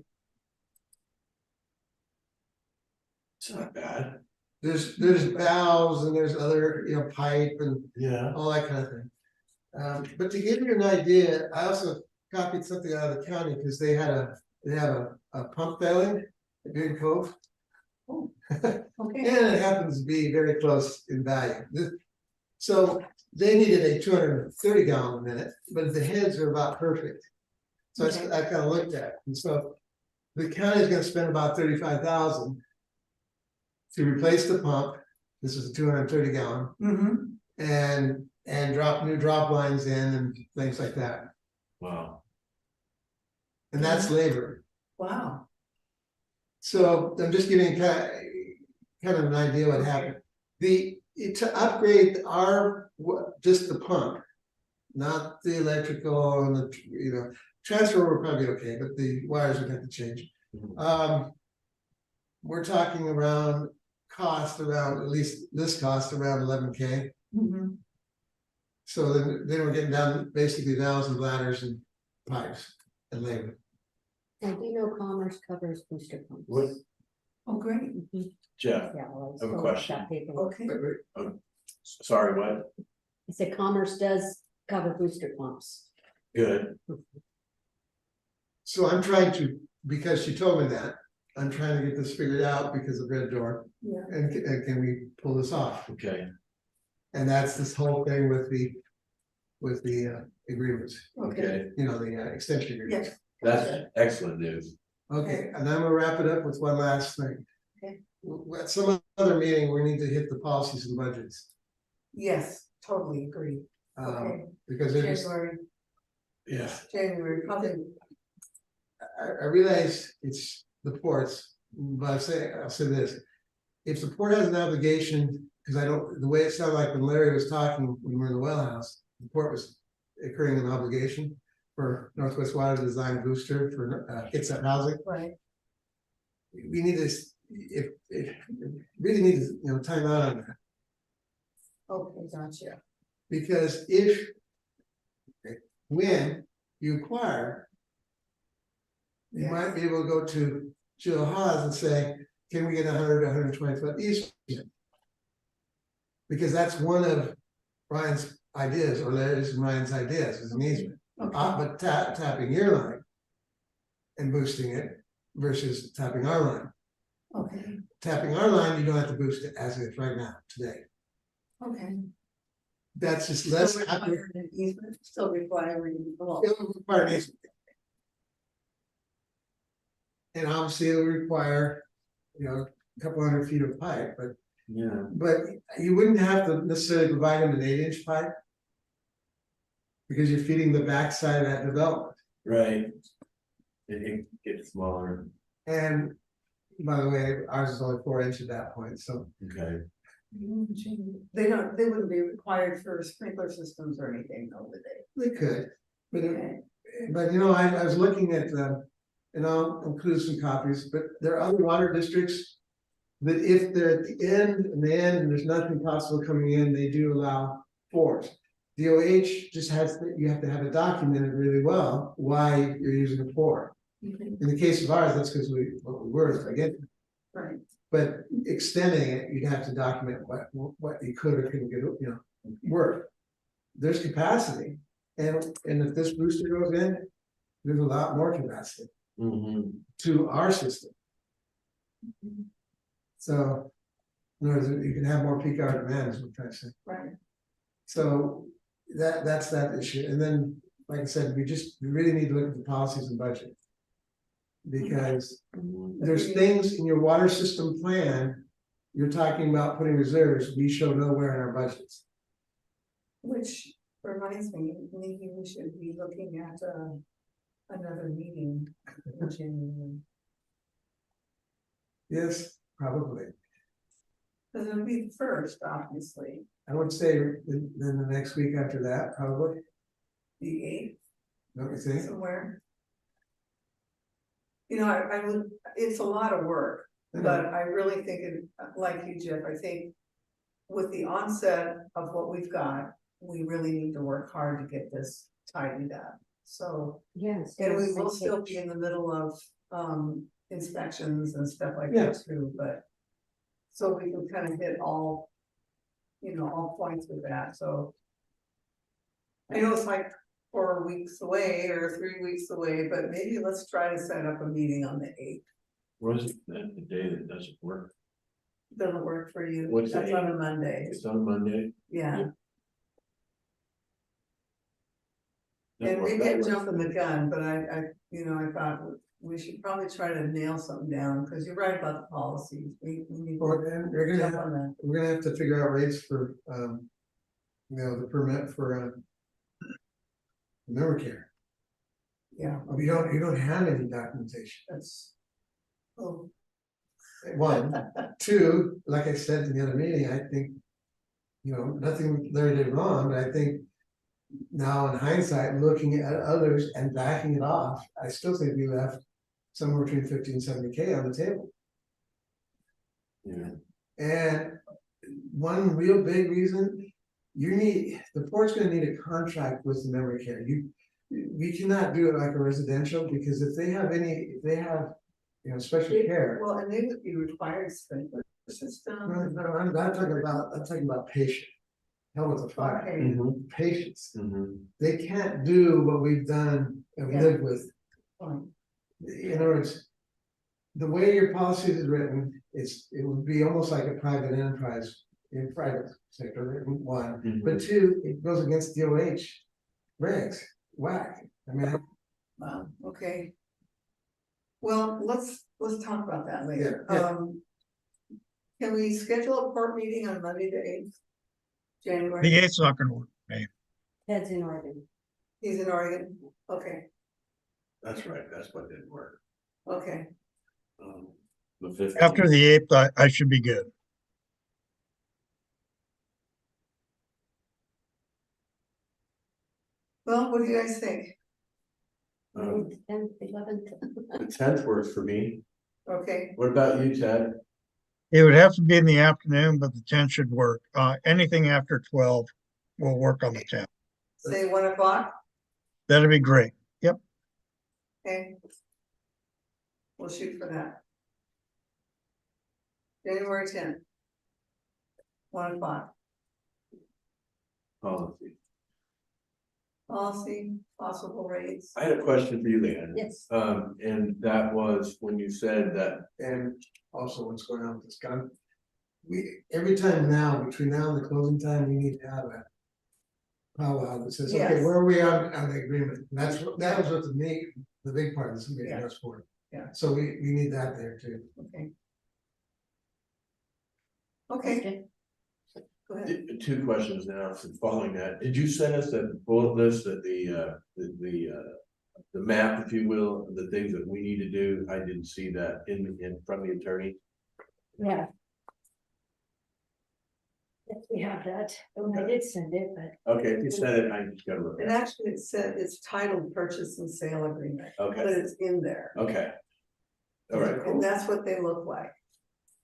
[SPEAKER 1] It's not bad.
[SPEAKER 6] There's valves and there's other, pipe and
[SPEAKER 1] Yeah.
[SPEAKER 6] all that kind of thing. But to give you an idea, I also copied something out of the county because they have a pump failing at Green Cove.
[SPEAKER 2] Okay,
[SPEAKER 6] And it happens to be very close in value. So they needed a 230 gallon a minute, but the heads are about perfect. So
[SPEAKER 2] Okay.
[SPEAKER 6] I kind of looked at it. And so the county is going to spend about 35,000 to replace the pump. This is a 230 gallon and drop new drop lines in and things like that.
[SPEAKER 1] Wow.
[SPEAKER 6] And that's labor.
[SPEAKER 2] wow,
[SPEAKER 6] So I'm just giving kind of an idea what happened. To upgrade just the pump, not the electrical and the transfer will probably be okay, but the wires are going to change. We're talking around at least this cost around 11K. So then we're getting down basically valves and bladders and pipes and labor.
[SPEAKER 3] And we know Commerce covers booster pumps.
[SPEAKER 1] What,
[SPEAKER 2] oh, great,
[SPEAKER 1] Jeff,
[SPEAKER 3] Yeah, well,
[SPEAKER 1] I have a
[SPEAKER 3] so
[SPEAKER 1] question.
[SPEAKER 3] that paper-
[SPEAKER 2] okay,
[SPEAKER 1] sorry, what?
[SPEAKER 3] I said Commerce does cover booster pumps.
[SPEAKER 1] Good.
[SPEAKER 6] So I'm trying to, because she told me that, I'm trying to get this figured out because of Red Door.
[SPEAKER 2] yeah,
[SPEAKER 6] And can we pull this off?
[SPEAKER 1] Okay.
[SPEAKER 6] And that's this whole thing with the agreements,
[SPEAKER 2] okay,
[SPEAKER 1] Okay.
[SPEAKER 6] the extension agreements.
[SPEAKER 2] yes,
[SPEAKER 1] That's excellent news.
[SPEAKER 6] Okay, and then we'll wrap it up with one last thing.
[SPEAKER 2] Okay.
[SPEAKER 6] At some other meeting, we need to hit the policies and budgets.
[SPEAKER 2] yes, totally agree, okay,
[SPEAKER 6] Because they're just,
[SPEAKER 1] Yeah.
[SPEAKER 2] January, probably,
[SPEAKER 6] I realize it's the ports, but I'll say this. if the port has an obligation, because I don't, the way it sounded like when Larry was talking, when we were in the well house, the port was incurring an obligation for Northwest Water to design a booster for hits at housing.
[SPEAKER 2] Right.
[SPEAKER 6] We need to, if really need to, time out on that,
[SPEAKER 2] Okay, gotcha.
[SPEAKER 6] because when you acquire, you might be able to go to Jill Haas and say, can we get 100 to 120 foot easement? Because that's one of Ryan's ideas, or Larry's and Ryan's ideas, is an easement.
[SPEAKER 2] Okay.
[SPEAKER 6] But tapping your line and boosting it versus tapping our line.
[SPEAKER 2] Okay,
[SPEAKER 6] Tapping our line, you don't have to boost it as it is right now, today.
[SPEAKER 2] okay.
[SPEAKER 6] That's just less.
[SPEAKER 2] Still require an easement, still requiring, well,
[SPEAKER 6] It'll require an easement. And obviously it'll require, a couple hundred feet of pipe,
[SPEAKER 1] Yeah.
[SPEAKER 6] but you wouldn't have to necessarily provide them an 8-inch pipe. Because you're feeding the backside of that development.
[SPEAKER 1] Right. It gets smaller,
[SPEAKER 6] And by the way, ours is only 4 inches at that point, so.
[SPEAKER 1] okay.
[SPEAKER 2] they wouldn't be required for sprinkler systems or anything, though, would they?
[SPEAKER 6] They could, but,
[SPEAKER 2] Okay.
[SPEAKER 6] I was looking at, and I'll include some copies, but there are other water districts. That if they're at the end and there's nothing possible coming in, they do allow 4s. DOH just you have to have it documented really well, why you're using a 4.
[SPEAKER 2] Okay.
[SPEAKER 6] In the case of ours, that's because we were, again,
[SPEAKER 2] Right,
[SPEAKER 6] but extending it, you'd have to document what you could or couldn't get, work. There's capacity, and if this booster goes in, there's a lot more capacity to our system. So, in other words, you can have more peak hour demand, is what I'm trying to say.
[SPEAKER 2] right.
[SPEAKER 6] So that's that issue, and then, like I said, we really need to look at the policies and budget. Because there's things in your water system plan, you're talking about putting reserves, we show nowhere in our budgets.
[SPEAKER 2] Which reminds me, maybe we should be looking at another meeting in January.
[SPEAKER 6] Yes, probably.
[SPEAKER 2] Because it'll be the first, obviously,
[SPEAKER 6] I would say then the next week after that, probably,
[SPEAKER 2] the 8th,
[SPEAKER 6] don't you think?
[SPEAKER 2] somewhere. I would, it's a lot of work, but I really think like you, Jeff, I think with the onset of what we've got, we really need to work hard to get this tidied up. So,
[SPEAKER 3] Yes.
[SPEAKER 2] and we will still be in the middle of inspections and stuff like that too, but so we can kind of hit all points with that, so. I know it's like 4 weeks away or 3 weeks away, but maybe let's try to set up a meeting on the 8th.
[SPEAKER 1] What is it, the day that doesn't work?
[SPEAKER 2] Doesn't work for you?
[SPEAKER 1] What's the
[SPEAKER 2] That's on
[SPEAKER 1] 8th?
[SPEAKER 2] a Monday,
[SPEAKER 1] It's on Monday.
[SPEAKER 2] yeah.
[SPEAKER 1] That
[SPEAKER 2] And
[SPEAKER 1] work-
[SPEAKER 2] maybe
[SPEAKER 1] that
[SPEAKER 2] I'm
[SPEAKER 1] works
[SPEAKER 2] jumping
[SPEAKER 1] for
[SPEAKER 2] the
[SPEAKER 1] me.
[SPEAKER 2] gun, but I thought we should probably try to nail something down, because you're right about the policies. We need
[SPEAKER 6] Or
[SPEAKER 2] to
[SPEAKER 6] then we're
[SPEAKER 2] jump
[SPEAKER 6] gonna
[SPEAKER 2] on that.
[SPEAKER 6] have to figure out rates for the permit for memory care.
[SPEAKER 2] Yeah,
[SPEAKER 6] You don't have any documentation.
[SPEAKER 2] that's. Oh,
[SPEAKER 6] 1, 2, like I said in the other meeting, I think. Nothing Larry did wrong, but I think. Now in hindsight, looking at others and backing it off, I still think we left somewhere between 50 and 70K on the table.
[SPEAKER 1] Yeah,
[SPEAKER 6] And one real big reason, the port's gonna need a contract with the memory care. We cannot do it like a residential, because if they have special care.
[SPEAKER 2] well, and they would be required sprinkler system.
[SPEAKER 6] No, I'm not talking about patient. Hell with a fire,
[SPEAKER 2] Okay,
[SPEAKER 6] patients,
[SPEAKER 1] mhm.
[SPEAKER 6] they can't do what we've done and
[SPEAKER 2] Yeah.
[SPEAKER 6] lived with.
[SPEAKER 2] fine.
[SPEAKER 6] In other words, the way your policy is written, it would be almost like a private enterprise in private sector, 1, but 2, it goes against DOH regs, whack. I mean,
[SPEAKER 2] Wow, okay. Well, let's talk about that later.
[SPEAKER 6] Yeah.
[SPEAKER 2] Can we schedule a port meeting on Monday the 8th?
[SPEAKER 5] The
[SPEAKER 2] January,
[SPEAKER 5] 8th's not gonna work, Dave.
[SPEAKER 3] Ted's in Oregon.
[SPEAKER 2] he's in Oregon, okay,
[SPEAKER 1] That's right, that's what didn't work.
[SPEAKER 2] okay,
[SPEAKER 1] The 15th.
[SPEAKER 5] After the 8th, I should be good.
[SPEAKER 2] Well, what do you guys think?
[SPEAKER 1] Um,
[SPEAKER 3] 10th, 11th.
[SPEAKER 1] the 10th works for me.
[SPEAKER 2] Okay,
[SPEAKER 1] What about you, Ted?
[SPEAKER 5] It would have to be in the afternoon, but the 10 should work. Anything after 12 will work on the 10th.
[SPEAKER 2] say 1 o'clock,
[SPEAKER 5] That'd be great. Yep.
[SPEAKER 2] okay? We'll shoot for that. January 10th. 1 o'clock.
[SPEAKER 1] Policy.
[SPEAKER 2] Policy, possible rates.
[SPEAKER 1] I had a question for you, Leanne.
[SPEAKER 3] Yes.
[SPEAKER 1] And that was when you said that,
[SPEAKER 6] And also what's going on with this gun. Every time now, between now and the closing time, we need to have a powwow that says, okay,
[SPEAKER 2] Yes.
[SPEAKER 6] where are we on the agreement? And that was what the big part of this meeting
[SPEAKER 2] Yeah.
[SPEAKER 6] was for.
[SPEAKER 2] Yeah.
[SPEAKER 6] So we need that there too.
[SPEAKER 2] Okay. Okay, go ahead.
[SPEAKER 1] two questions now, so following that, did you send us that bullet list that the map, if you will, of the things that we need to do? I didn't see that in from the attorney.
[SPEAKER 3] Yeah. Yes, we have that. Oh, I did send it, but
[SPEAKER 1] Okay, if you sent it, I just gotta look
[SPEAKER 2] And
[SPEAKER 1] at it.
[SPEAKER 2] actually, it said it's titled purchase and sale agreement, but
[SPEAKER 1] Okay,
[SPEAKER 2] it's in there.
[SPEAKER 1] okay. All right,
[SPEAKER 2] And
[SPEAKER 1] cool.
[SPEAKER 2] that's what they look like.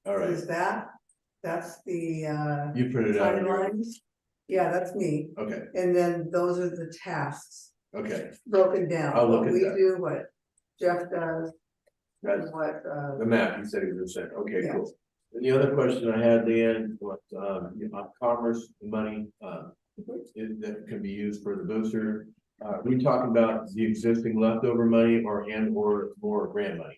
[SPEAKER 1] All right,
[SPEAKER 2] Is that's the
[SPEAKER 1] you printed out.
[SPEAKER 2] timeline? Yeah, that's me.
[SPEAKER 1] Okay,
[SPEAKER 2] And then those are the tasks
[SPEAKER 1] okay,
[SPEAKER 2] broken down.
[SPEAKER 1] I'll look
[SPEAKER 2] What
[SPEAKER 1] at
[SPEAKER 2] we
[SPEAKER 1] that.
[SPEAKER 2] do, what Jeff does,
[SPEAKER 1] that's
[SPEAKER 2] and what,
[SPEAKER 1] the map, you said it was sent, okay,
[SPEAKER 2] Yeah.
[SPEAKER 1] cool. And the other question I had, Leanne, was, commerce money, that can be used for the booster. We talking about the existing leftover money or more grant money?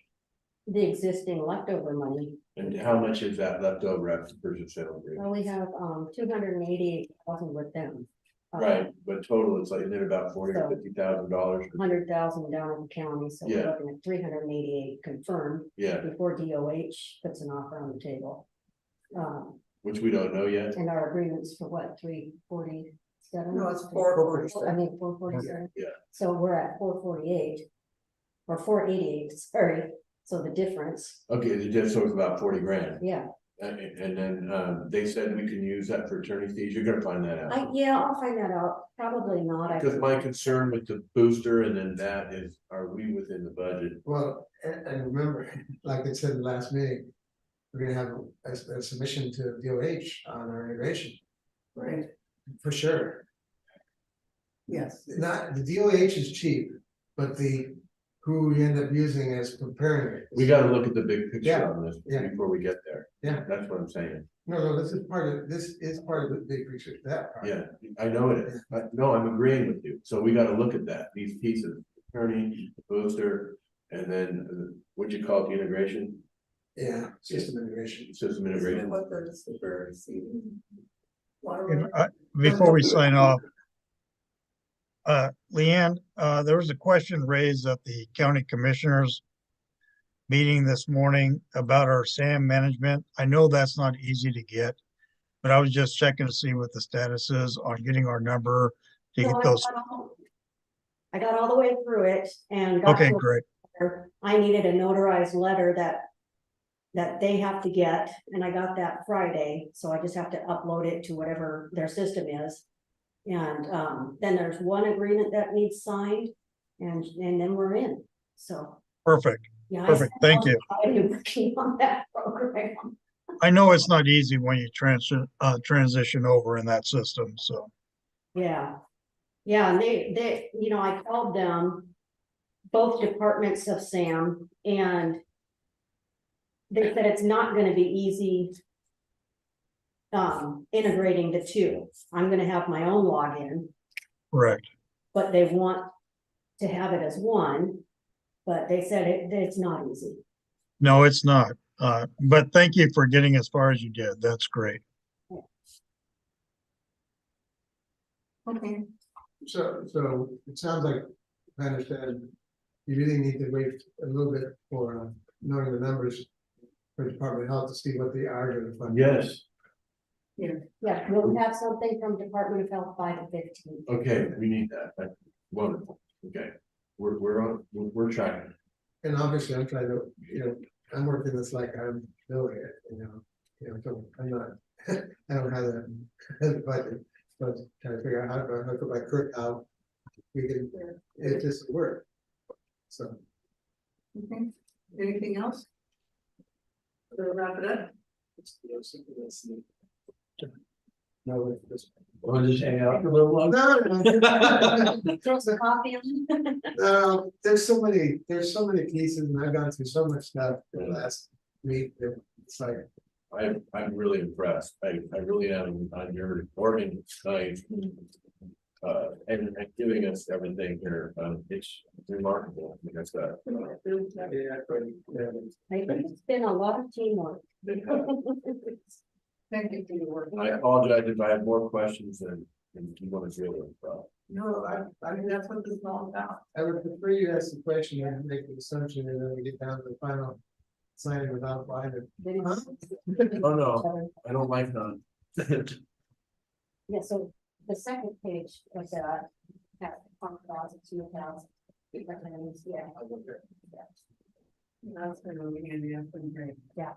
[SPEAKER 3] the existing leftover money,
[SPEAKER 1] And how much is that left over after purchase sale agreement?
[SPEAKER 3] well, we have 288,000 with them.
[SPEAKER 1] Right, but total, it's like, isn't it about $40,000 or $50,000?
[SPEAKER 3] 100,000 down in the county, so we're
[SPEAKER 1] Yeah.
[SPEAKER 3] looking at 388 confirmed
[SPEAKER 1] Yeah,
[SPEAKER 3] before DOH puts an offer on the table.
[SPEAKER 1] which we don't know yet.
[SPEAKER 3] And our agreements for what, 347?
[SPEAKER 2] no, it's 447.
[SPEAKER 3] I mean, 447.
[SPEAKER 1] Yeah.
[SPEAKER 3] So we're at 448 or 488, sorry. So the difference,
[SPEAKER 1] Okay, it just so it's about 40 grand.
[SPEAKER 3] yeah.
[SPEAKER 1] And then, they said we can use that for attorney fees. You're gonna find that out.
[SPEAKER 3] Yeah, I'll find that out. Probably not.
[SPEAKER 1] Because my concern with the booster and then that is, are we within the budget?
[SPEAKER 6] Well, and remember, like I said in the last meeting, we're gonna have a submission to DOH on our integration,
[SPEAKER 2] Right,
[SPEAKER 6] for sure.
[SPEAKER 2] yes.
[SPEAKER 6] Not, the DOH is cheap, but who we end up using as comparing it.
[SPEAKER 1] We gotta look at the big picture
[SPEAKER 6] Yeah,
[SPEAKER 1] on this
[SPEAKER 6] yeah.
[SPEAKER 1] before we get there.
[SPEAKER 6] Yeah.
[SPEAKER 1] That's what I'm saying.
[SPEAKER 6] No, this is part of the big picture, that part.
[SPEAKER 1] Yeah, I know it is. No, I'm agreeing with you. So we gotta look at that, these pieces, attorney, booster, and then what you call it, the integration,
[SPEAKER 6] Yeah, system integration.
[SPEAKER 1] system
[SPEAKER 2] Isn't it
[SPEAKER 1] integration.
[SPEAKER 2] what the super receiving?
[SPEAKER 5] And before we sign off, Leanne, there was a question raised at the county commissioners meeting this morning about our SAM management. I know that's not easy to get, but I was just checking to see what the status is on getting our number to
[SPEAKER 3] So
[SPEAKER 5] get those.
[SPEAKER 3] I got all the way through it and got
[SPEAKER 5] Okay,
[SPEAKER 3] to
[SPEAKER 5] great.
[SPEAKER 3] where I needed a notarized letter that they have to get, and I got that Friday, so I just have to upload it to whatever their system is. And then there's one agreement that needs signed, and then we're in, so.
[SPEAKER 5] Perfect.
[SPEAKER 3] Yeah.
[SPEAKER 5] Perfect. Thank you.
[SPEAKER 3] I'm working on that program.
[SPEAKER 5] I know it's not easy when you transition over in that system, so.
[SPEAKER 3] Yeah, yeah, and they, I called them, both departments of SAM, and they said it's not gonna be easy integrating the two. I'm gonna have my own login,
[SPEAKER 5] Correct.
[SPEAKER 3] but they want to have it as one, but they said it's not easy.
[SPEAKER 5] No, it's not. But thank you for getting as far as you did. That's great.
[SPEAKER 2] Okay,
[SPEAKER 6] So it sounds like, if I understand, you really need to wait a little bit for knowing the numbers for Department of Health to see what they are gonna fund.
[SPEAKER 1] Yes,
[SPEAKER 3] Yeah, we'll have something from Department of Health by the 15th.
[SPEAKER 1] okay, we need that. That's wonderful. Okay, we're tracking.
[SPEAKER 6] And obviously, I'm trying to, I'm working this like I'm building it, so I'm not, I don't have the budget. So I'm trying to figure out how to hook up my cook out we can, it just work. So,
[SPEAKER 2] Okay, anything else? We'll wrap it up.
[SPEAKER 6] no, it's.
[SPEAKER 1] We'll just hang out for a little longer.
[SPEAKER 6] No,
[SPEAKER 3] Throw some coffee on.
[SPEAKER 6] no, there's so many pieces and I've gone through so much stuff in the last week that it's like.
[SPEAKER 1] I'm really impressed. I really am on your reporting side. And giving us everything here, it's remarkable. I mean, that's
[SPEAKER 3] I think it's been a lot of teamwork.
[SPEAKER 2] Thank you for your work.
[SPEAKER 1] I apologize if I have more questions than you want to deal with.
[SPEAKER 2] No, I mean, that's what this is all about.
[SPEAKER 6] I would prefer you ask the question and make the assumption and then we get down to the final signing without buying it.
[SPEAKER 1] Oh, no, I don't like that.
[SPEAKER 3] Yeah, so the second page was have 1,000, 2,000. Yeah.
[SPEAKER 2] That's been really handy, that's been great.
[SPEAKER 3] Yeah.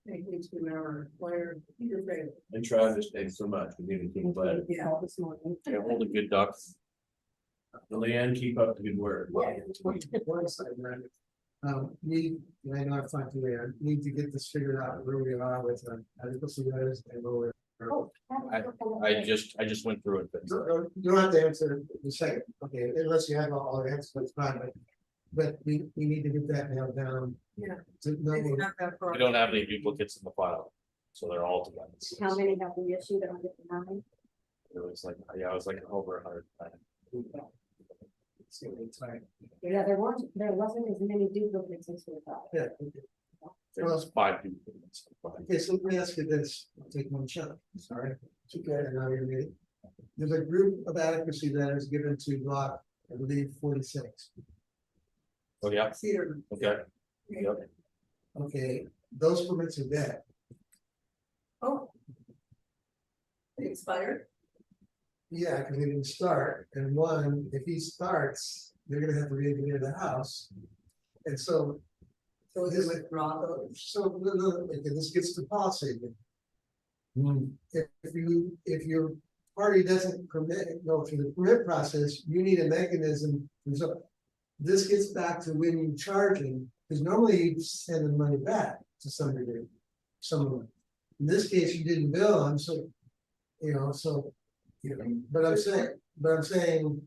[SPEAKER 2] Thank you to our lawyer, Peter Bailey.
[SPEAKER 1] And Travis, thanks so much. We need to keep glad.
[SPEAKER 2] Yeah.
[SPEAKER 3] This morning.
[SPEAKER 7] They're holding good ducks.
[SPEAKER 1] Leanne, keep up the good work.
[SPEAKER 6] One side, right? Need, and I know I've talked to Leanne, need to get this figured out where we are with adequacy letters and where we're.
[SPEAKER 3] Oh,
[SPEAKER 7] I just went through it. but-
[SPEAKER 6] You don't have to answer the second, okay, unless you have all the answers, that's fine, but we need to get that nailed down.
[SPEAKER 2] Yeah.
[SPEAKER 6] To know
[SPEAKER 2] It's
[SPEAKER 6] where-
[SPEAKER 2] not that far.
[SPEAKER 7] We don't have any duplicates in the file, so they're all together.
[SPEAKER 3] How many have we issued on it now?
[SPEAKER 7] It was like, yeah, it was like over 100.
[SPEAKER 6] See what it's like.
[SPEAKER 3] Yeah, there wasn't as many duplicates as we thought.
[SPEAKER 6] Yeah,
[SPEAKER 7] There's 5 duplicates.
[SPEAKER 6] okay, so let me ask you this, I'll take one shot, sorry, it's okay, and now you're ready. There's a group of adequacy letters given to block, I believe, 46.
[SPEAKER 7] Oh, yeah,
[SPEAKER 2] Cedar.
[SPEAKER 7] okay. Yep.
[SPEAKER 6] Okay, those permits are dead.
[SPEAKER 2] Oh. They expired?
[SPEAKER 6] Yeah, because they didn't start, and one, if he starts, they're gonna have to re-engineer the house. And so,
[SPEAKER 2] So is it withdraw those?
[SPEAKER 6] okay, this gets to policy. If your party doesn't go through the permit process, you need a mechanism. And so this gets back to when you charging, because normally you send the money back to some degree. Someone, in this case, you didn't bill them, so, but I'm saying,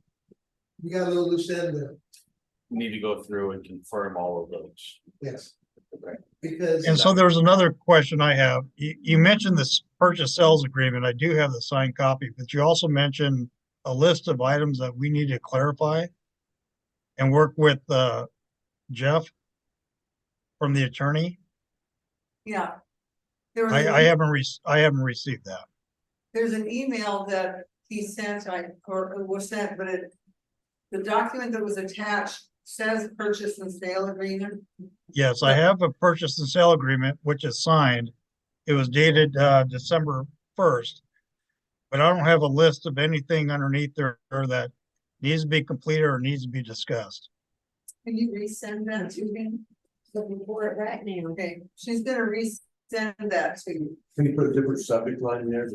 [SPEAKER 6] you got a little loose end there,
[SPEAKER 7] Need to go through and confirm all of those.
[SPEAKER 6] yes.
[SPEAKER 7] Okay.
[SPEAKER 6] Because.
[SPEAKER 5] And so there's another question I have. You mentioned this purchase sales agreement. I do have the signed copy, but you also mentioned a list of items that we need to clarify and work with Jeff from the attorney.
[SPEAKER 2] Yeah. There was
[SPEAKER 5] I haven't received that.
[SPEAKER 2] There's an email that he sent, or it was sent, but the document that was attached says purchase and sale agreement.
[SPEAKER 5] Yes, I have a purchase and sale agreement, which is signed. It was dated December 1st. But I don't have a list of anything underneath there that needs to be completed or needs to be discussed.
[SPEAKER 2] Can you resend that to me?
[SPEAKER 3] Looking for it right now.
[SPEAKER 2] Okay, she's gonna resend that to you.
[SPEAKER 1] Can you put a different subject line in there?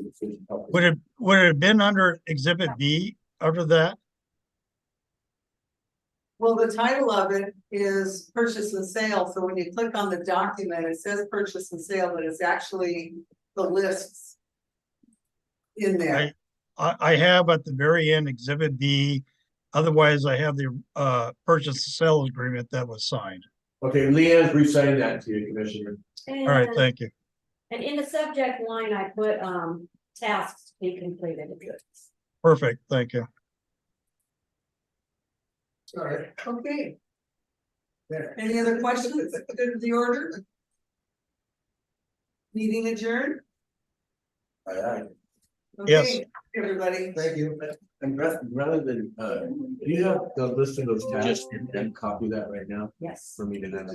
[SPEAKER 5] Would it have been under Exhibit B under that?
[SPEAKER 2] Well, the title of it is purchase and sale, so when you click on the document, it says purchase and sale, but it's actually the lists in there.
[SPEAKER 5] I have at the very end Exhibit B. Otherwise, I have the purchase and sale agreement that was signed.
[SPEAKER 1] Okay, Leanne's re-signing that to you, Commissioner.
[SPEAKER 5] All right, thank you.
[SPEAKER 3] And in the subject line, I put tasks to be completed.
[SPEAKER 5] Perfect, thank you.
[SPEAKER 6] All right,
[SPEAKER 2] Okay,
[SPEAKER 6] there.
[SPEAKER 2] any other questions? Good to the order? Meeting adjourned?
[SPEAKER 1] Aye.
[SPEAKER 5] Yes.
[SPEAKER 2] Okay, everybody.
[SPEAKER 6] Thank you.
[SPEAKER 1] And rather than, do you have the list of those tasks and copy that right now
[SPEAKER 3] Yes.
[SPEAKER 1] for me to then